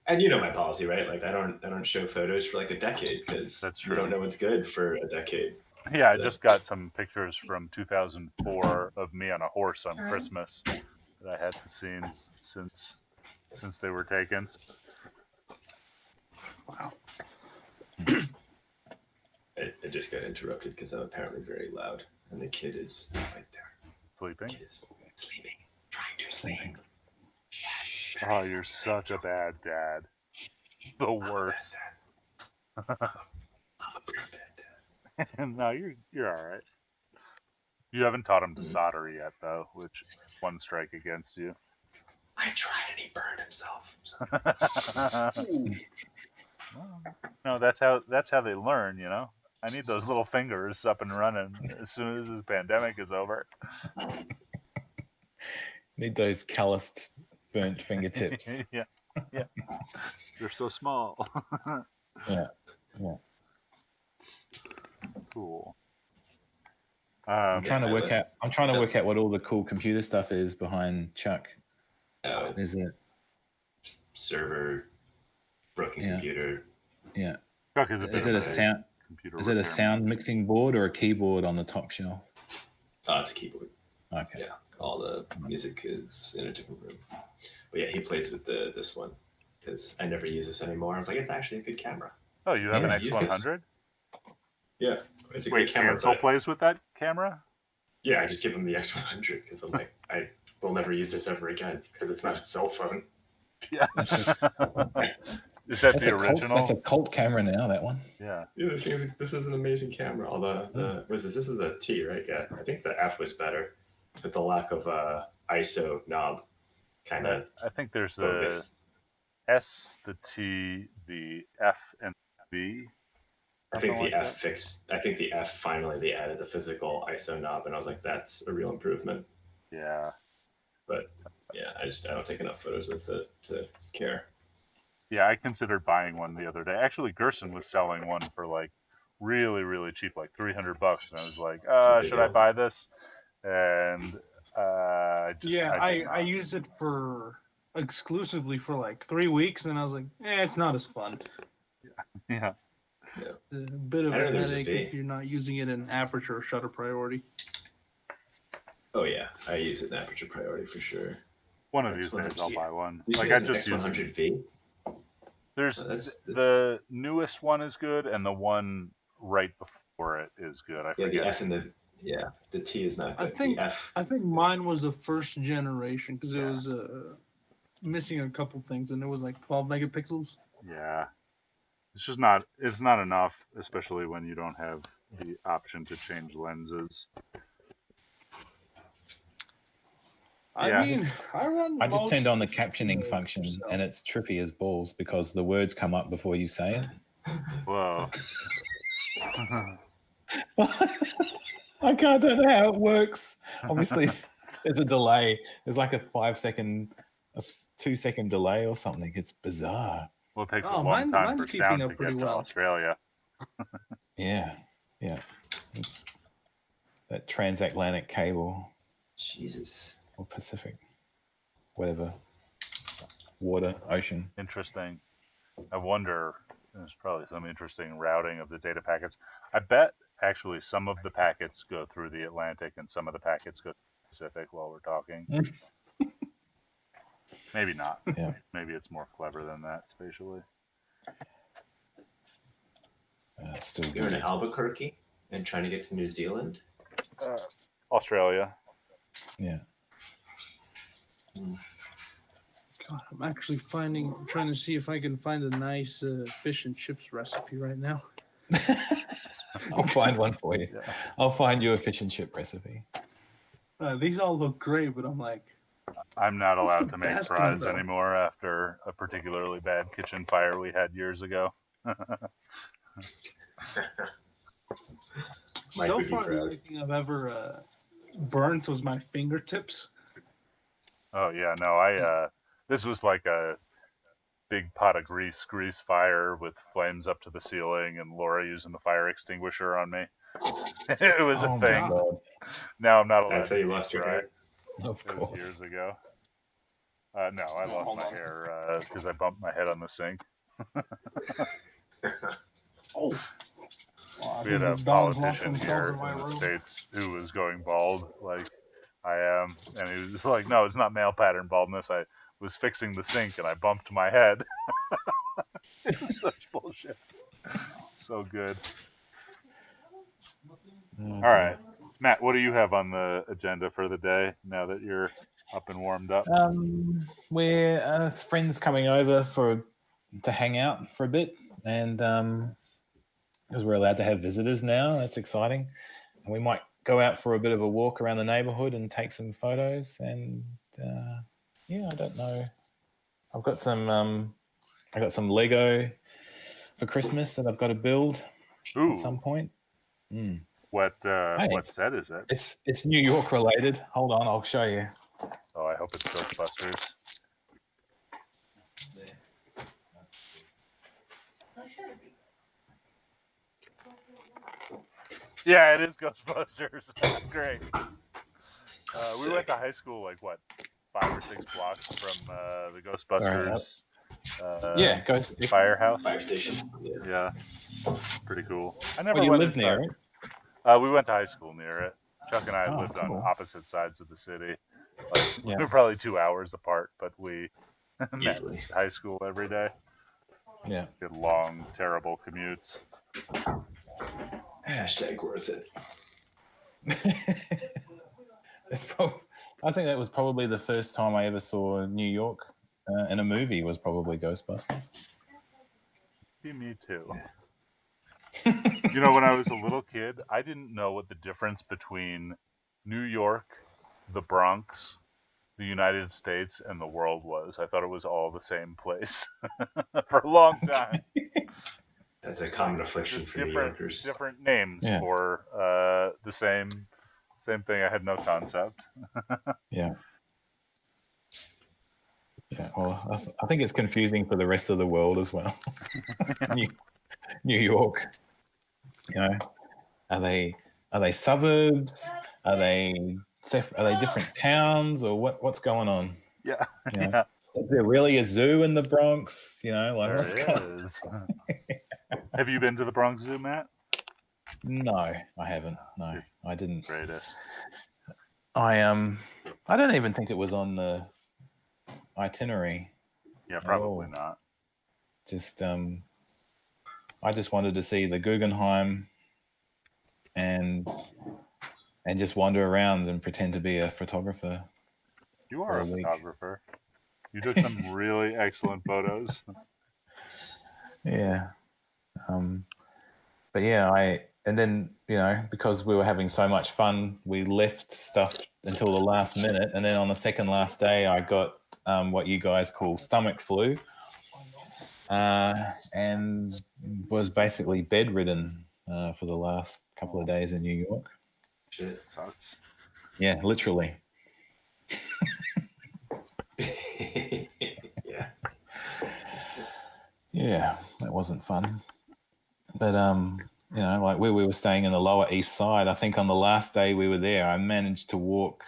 And you know my policy, right? Like I don't show photos for like a decade because you don't know what's good for a decade. Yeah, I just got some pictures from 2004 of me on a horse on Christmas that I hadn't seen since they were taken. Wow. I just got interrupted because I'm apparently very loud, and the kid is right there. Sleeping. Sleeping. Trying to sleep. Oh, you're such a bad dad. The worst. I'm a pretty bad dad. No, you're all right. You haven't taught him to solder yet, though, which one strike against you. I tried and he burned himself. No, that's how they learn. You know, I need those little fingers up and running as soon as this pandemic is over. Need those calloused, burnt fingertips. yeah, they're so small. Yeah. Cool. I'm trying to work out what all the cool computer stuff is behind Chuck. Oh, Is it? server, broken computer. Yeah. Chuck is a bit Is of it a sound? computer Is it a repairman. sound mixing board or a keyboard on the top shelf? It's a keyboard. Okay. Yeah, all the music is in a different room. But yeah, he plays with this one because I never use this anymore. I was like, it's actually a good camera. Oh, you have an Yeah. X100? Yeah, it's a Wait, good camera. Ansel but- plays with that camera? Yeah, I just give him the X100 because I'm like, I will never use this ever again because it's not a cell phone. Yeah. Is that That's the a cult, original? that's a cult camera now. That one. Yeah. Yeah, this is an amazing camera. Although this is the T, right? Yeah, I think the F was better with the lack of ISO knob, kind of I think there's the focus. S, the T, the F, and the V. I think Something the like F fixed. I think the F finally they added the physical ISO knob, and I was like, that's a real improvement. Yeah. But yeah, I don't take enough photos with it to care. Yeah, I considered buying one the other day. Actually, Gerson was selling one for like really, really cheap, like $300, and I was like, should I buy this? And I used it for exclusively for like 3 weeks, and I was like, it's not as fun. yeah. It's a bit of I a know there's a headache V. if you're not using it in aperture or shutter priority. Oh yeah, I use it in aperture priority for sure. One of these X100, days I'll buy one. You Like say I it's an just use it. X100V. There's That's the newest one is good, and the one right before it is good. I Yeah, forget. the F and the T is not good. The F. I think mine was the first generation because it was missing a couple things, and it was like 12 megapixels. Yeah. It's just not. It's not enough, especially when you don't have the option to change lenses. Yeah. I mean, I just turned most- on the captioning function, and it's trippy as balls because the words come up before you say it. Whoa. I don't know how it works. Obviously, there's a delay. There's like a 2-second delay or something. It's bizarre. Well, it takes a Oh, long time mine's for keeping sound up to pretty get to well. Australia. Yeah. It's that transatlantic cable Jesus. or Pacific, whatever, water, ocean. Interesting. I wonder. There's probably some interesting routing of the data packets. I bet actually some of the packets go through the Atlantic and some of the packets go to the Pacific while we're talking. Maybe not. Yeah. Maybe it's more clever than that spatially. Still You're in good. Albuquerque and trying to get to New Zealand. Australia. Yeah. God, I'm actually trying to see if I can find a nice fish and chips recipe right now. I'll find one for you. Yeah. I'll find you a fish and chip recipe. These all look great, but I'm like, I'm not What's allowed the to make best one, fries though? anymore after a particularly bad kitchen fire we had years ago. Mike so would be far the proud. only thing I've ever burnt was my fingertips. Oh yeah, no, this was like a big pot of grease fire with flames up to the ceiling and Laura using the fire extinguisher on me. It was a Oh my thing. God. Now I'm not allowed That's how to you lost your fry. hair. Of It was course. years ago. No, I lost hold my on. hair because I bumped my head on the sink. Oh. Well, I We had think a the dogs locked politician themselves here in my in the room. States who was going bald, like I am, and he was just like, "No, it's not male pattern baldness. I was fixing the sink and I bumped my head." Such bullshit. So good. Oh, All right. Matt, what do you have on the agenda for the day now that you're up and warmed up? We're friends coming over to hang out for a bit, and because we're allowed to have visitors now, that's exciting. And we might go out for a bit of a walk around the neighborhood and take some photos. And I don't know. I've got some Lego for Christmas that I've got to build at some point. What set is it? It's New York related. Hold on, I'll show you. Oh, I hope it's Ghostbusters. Yeah, it is Ghostbusters. Great. We went to high school like 5 or 6 blocks from the Ghostbusters. Firehouse. Fire station. Yeah, pretty cool. I never you went lived inside. near it? We went to high school near it. Chuck and I lived cool. on opposite sides of the city. We were probably 2 hours apart, but we met at high school every day. Yeah. Good long, terrible commutes. Hashtag worth it. I think that was probably the first time I ever saw New York in a movie. Was probably Ghostbusters. Me too. You know, when I was a little kid, I didn't know what the difference between New York, the Bronx, the United States, and the world was. I thought it was all the same place for a long time. That's a common affliction for New Yorkers. Different names for the same thing. I had no concept. Yeah. Yeah. Well, I think it's confusing for the rest of the world as well. New York. You know, are they suburbs? Are they different towns, or what's going on? Yeah. You know? Is there really a zoo in the Bronx? You know, like what's going on? Have you been to the Bronx Zoo, Matt? No, I haven't. No, I didn't. Greatest. I don't even think it was on the itinerary. Yeah, probably not. Just I just wanted to see the Guggenheim and just wander around and pretend to be a photographer. You are a photographer. You took some really excellent photos. Yeah. But yeah, and then, you know, because we were having so much fun, we left stuff until the last minute. And then on the second last day, I got what you guys call stomach flu, and was basically bedridden for the last couple of days in New York. Shit, it sucks. Yeah, literally. Yeah. Yeah, that wasn't fun. But you know, like we were staying in the Lower East Side. I think on the last day we were there, I managed to walk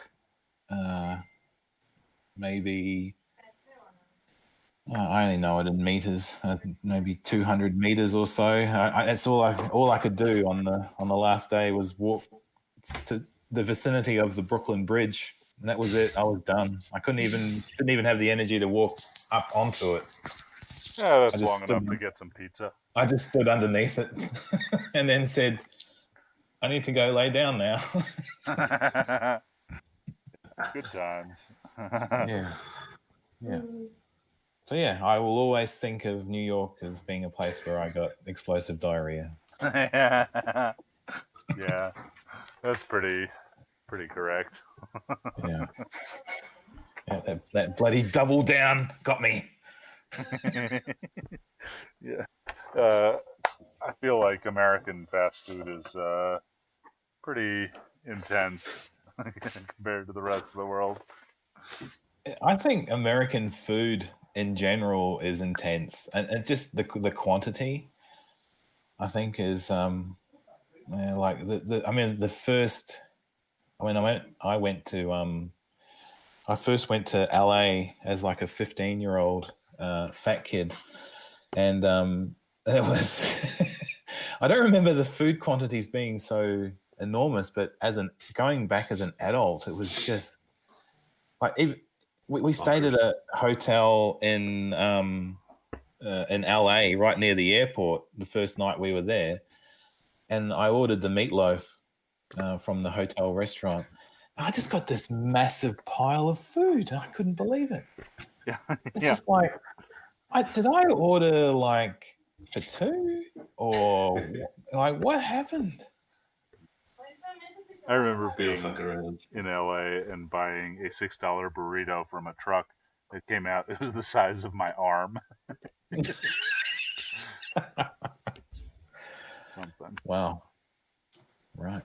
maybe I only know it in meters, maybe 200 meters or so. That's all I could do on the last day was walk to the vicinity of the Brooklyn Bridge, and that was it. I was done. I didn't even have the energy to walk up onto it. Yeah, that's long enough to get some pizza. I just stood underneath it and then said, I need to go lay down now. Good times. Yeah. So yeah, I will always think of New York as being a place where I got explosive diarrhea. Yeah, that's pretty correct. Yeah, that bloody double down got me. Yeah, I feel like American fast food is pretty intense compared to the rest of the world. I think American food in general is intense, and just the quantity, I think, is like I first went to LA as like a 15-year-old fat kid, and it was I don't remember the food quantities being so enormous, but going back as an adult, it was just like we stayed at a hotel in LA right near the airport the first night we were there, and I ordered the meatloaf from the hotel restaurant. I just got this massive pile of food. I couldn't believe it. Yeah. It's Yeah. just like, did I order like for two, or like what happened? I remember They don't being fuck around. in LA and buying a $6 burrito from a truck that came out. It was the size of my arm. Something. Wow. Right.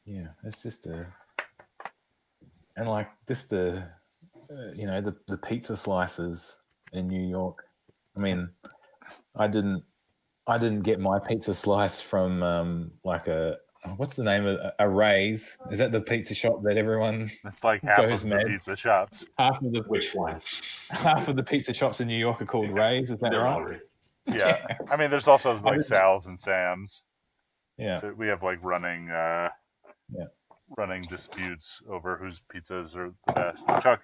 Yeah, it's just and like just the pizza slices in New York. I mean, I didn't get my pizza slice from like what's the name of a Ray's? Is that the pizza shop that everyone It's like half goes of mad? the pizza shops. Which one? Half of the pizza shops in New York are called Ray's. Is that They're all right? right. Yeah. I mean, there's also like didn't- Sal's and Sam's. Yeah. We have like running disputes over whose pizzas are the best. Chuck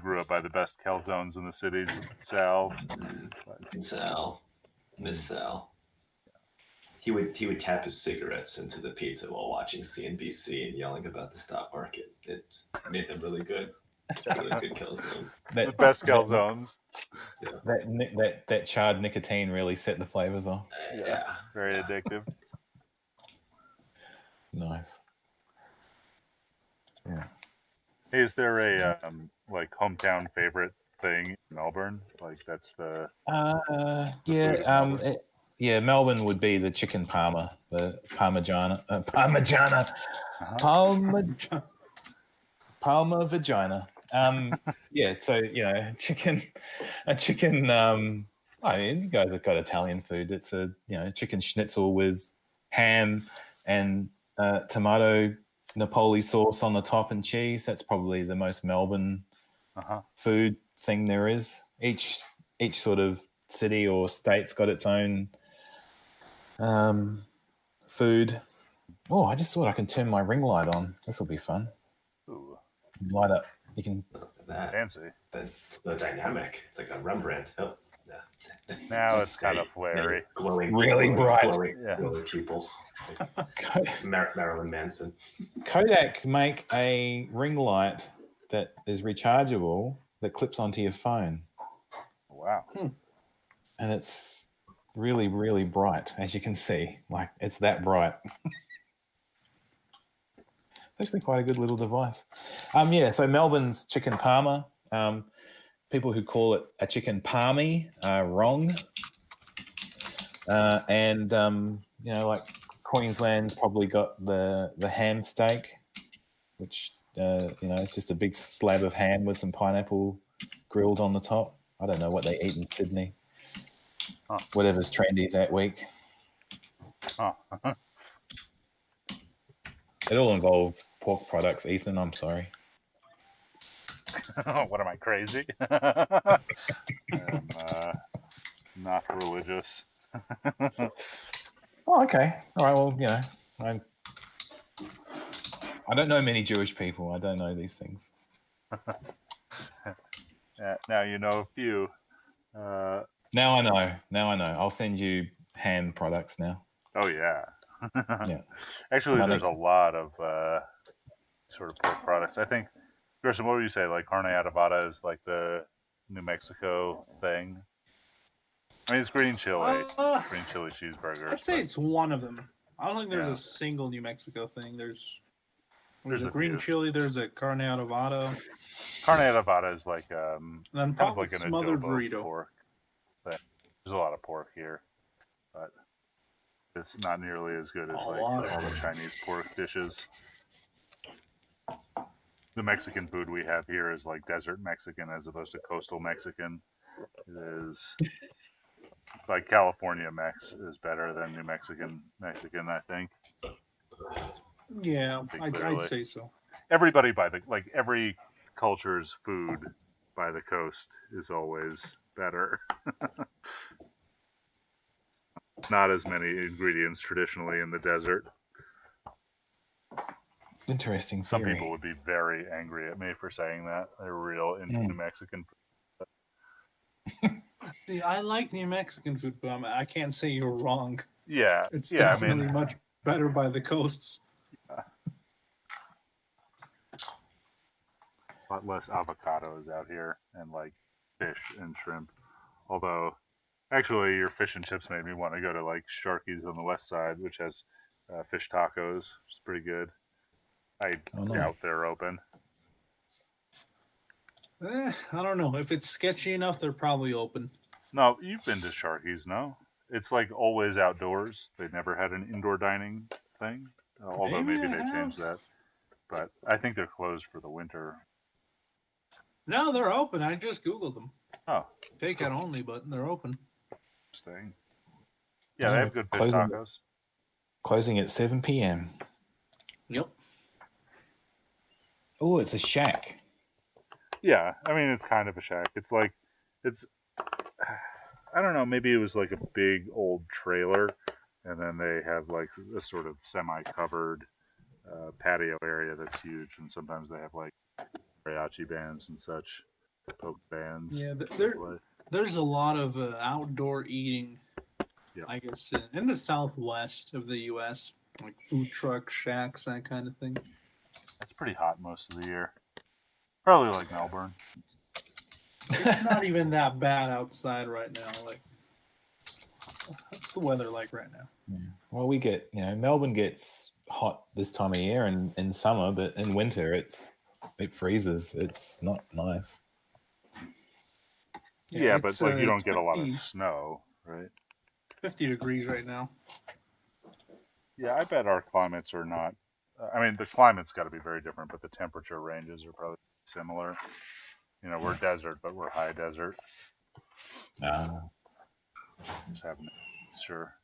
grew up by the best calzones in the cities, Sal's. Miss Sal. He would tap his cigarettes into the pizza while watching CNBC and yelling about the stock market. It made them really good. Really good calzone. The best calzones. That charred nicotine really set the flavors off. Yeah. Very addictive. Nice. Yeah. Hey, is there a like hometown favorite thing in Melbourne? Like that's the Melbourne would be the chicken parma, the parmigiana, Palma vagina. So chicken. I mean, you guys have got Italian food. It's a chicken schnitzel with ham and tomato Napoli sauce on the top and cheese. That's probably the most Melbourne food thing there is. Each sort of city or state's got its own food. Oh, I just thought I can turn my ring light on. This will be fun. Ooh. Light up. You can. That Fancy. the dynamic. It's like a Rembrandt. Oh, yeah. Now it's kind of flary. Glowing, Really bright. Glowing pupils. Like Marilyn Manson. Kodak make a ring light that is rechargeable that clips onto your phone. Wow. And it's really, really bright, as you can see. Like, it's that bright. It's actually quite a good little device. So Melbourne's chicken parma. People who call it a chicken palmy are wrong. Like Queensland probably got the ham steak, which it's just a big slab of ham with some pineapple grilled on the top. I don't know what they eat in Sydney. Whatever's trendy that week. It all involves pork products, Ethan. I'm sorry. What am I, crazy? I'm not religious. Oh, okay. All right. Well, I don't know many Jewish people. I don't know these things. Now you know a few. Now I know. I'll send you ham products now. Oh yeah. Yeah. Actually, there's a lot of sort of pork products. I think, Gerson, what would you say? Like carne adobada is like the New Mexico thing. I mean, it's green chili cheeseburgers. I'd say it's one of them. I don't think there's a single New Mexico thing. There's a green chili. There's a carne adobada. Carne adobada is like And then kind of probably like an smothered adobo burrito. pork. But there's a lot of pork here, but it's not nearly as good as like all the Chinese pork dishes. The Mexican food we have here is like desert Mexican as opposed to coastal Mexican. It is like California Mex is better than New Mexican, I think. Yeah, I'd say so. Everybody every culture's food by the coast is always better. Not as many ingredients traditionally in the desert. Interesting. Some people would be very angry at me for saying that. They're real into New Mexican food. See, I like New Mexican food, but I can't say you're wrong. Yeah, It's yeah. definitely much Better by the coasts. A lot less avocados out here and like fish and shrimp. Although, actually, your fish and chips made me want to go to like Sharky's on the west side, which has fish tacos, which is pretty good. I doubt they're open. I don't know. If it's sketchy enough, they're probably open. No, you've been to Sharky's, no? It's like always outdoors. They never had an indoor dining thing. Although maybe they changed that. But I think they're closed for the winter. No, they're open. I just Googled them. Oh. Takeout only, but they're open. Interesting. Yeah, they have good fish tacos. Closing at 7 p.m. Yep. Oh, it's a shack. Yeah, I mean, it's kind of a shack. It's like, I don't know, maybe it was like a big old trailer, and then they have like a sort of semi-covered patio area that's huge, and sometimes they have like mariachi bands and such, folk bands. Yeah, there's a lot of outdoor eating, I guess, in the southwest of the U.S., like food trucks, shacks, that kind of thing. It's pretty hot most of the year. Probably like Melbourne. It's not even that bad outside right now. Like, what's the weather like right now? Yeah. Well, we get, Melbourne gets hot this time of year and in summer, but in winter it freezes. It's not nice. Yeah, but like you don't get a lot of snow, right? 50 degrees right now. Yeah, I bet our climates are not. I mean, the climate's got to be very different, but the temperature ranges are probably similar. We're desert, but we're high desert. Just having sure.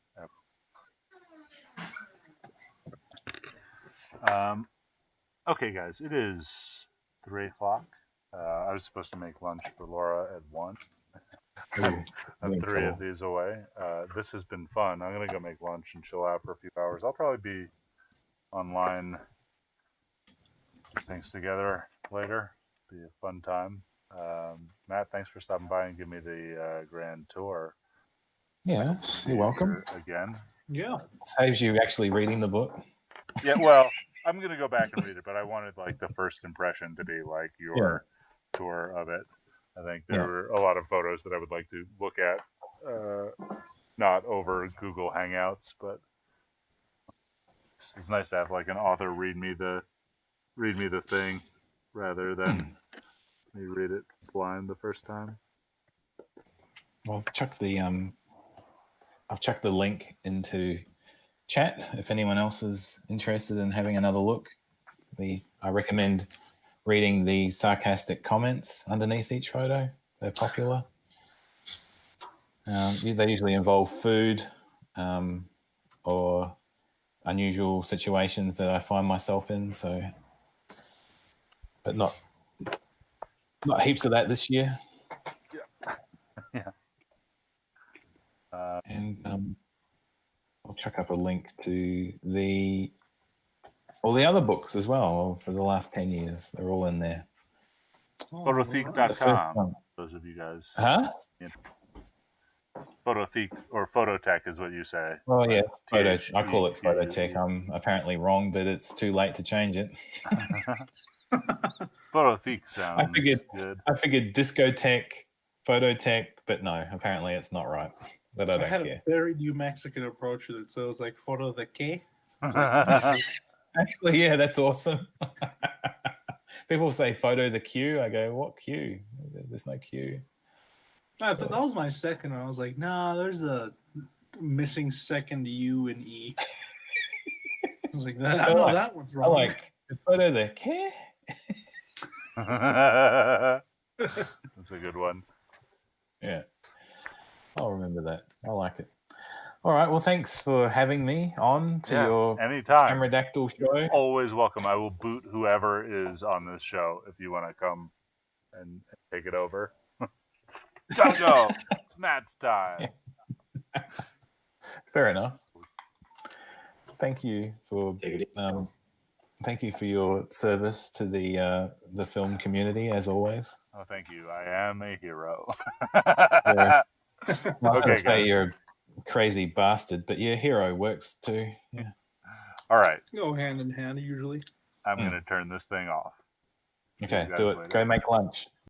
Okay, guys, it is 3:00. I was supposed to make lunch for Laura at 1. I'm 3 of these away. This has been fun. I'm gonna go make lunch and chill out for a few hours. I'll probably be online things together later. Be a fun time. Matt, thanks for stopping by and giving me the grand tour. Yeah, you're welcome. Again. Yeah. Saves you actually reading the book. Yeah, well, I'm going to go back and read it, but I wanted like the first impression to be like your tour of it. I think there were a lot of photos that I would like to look at, not over Google Hangouts, but it's nice to have like an author read me the thing rather than me read it blind the first time. Well, I've chucked the link into chat if anyone else is interested in having another look. I recommend reading the sarcastic comments underneath each photo. They're popular. They usually involve food or unusual situations that I find myself in. But not heaps of that this year. Yeah. And I'll chuck up a link to all the other books as well for the last 10 years. They're all in there. Phototheek.com. Those of you guys. Huh? Phototheek or Phototech is what you say. Oh yeah, I call it Phototech. I'm apparently wrong, but it's too late to change it. Phototheek sounds good. I figured discotheque, Phototech, but no, apparently it's not right. But I don't had care. A very New Mexican approach to it, so it was like photo the K. Actually, yeah, that's awesome. People say photo the Q. I go, what Q? There's no Q. I thought that was my second. I was like, nah, there's a missing second U and E. I was like, that one's wrong. I like photo the K. That's a good one. Yeah. I'll remember that. I like it. All right. Well, thanks for having me on to your anytime Cameradactyl show. Always welcome. I will boot whoever is on this show if you want to come and take it over. Gotta go. It's Matt's time. Fair enough. Thank you for your service to the film community, as always. Oh, thank you. I am a hero. Yeah. I was going to say you're a crazy bastard, but yeah, hero works too. Yeah. All right. Go hand in hand usually. I'm going to turn this thing off. See Okay, you do guys it. later. Go make lunch.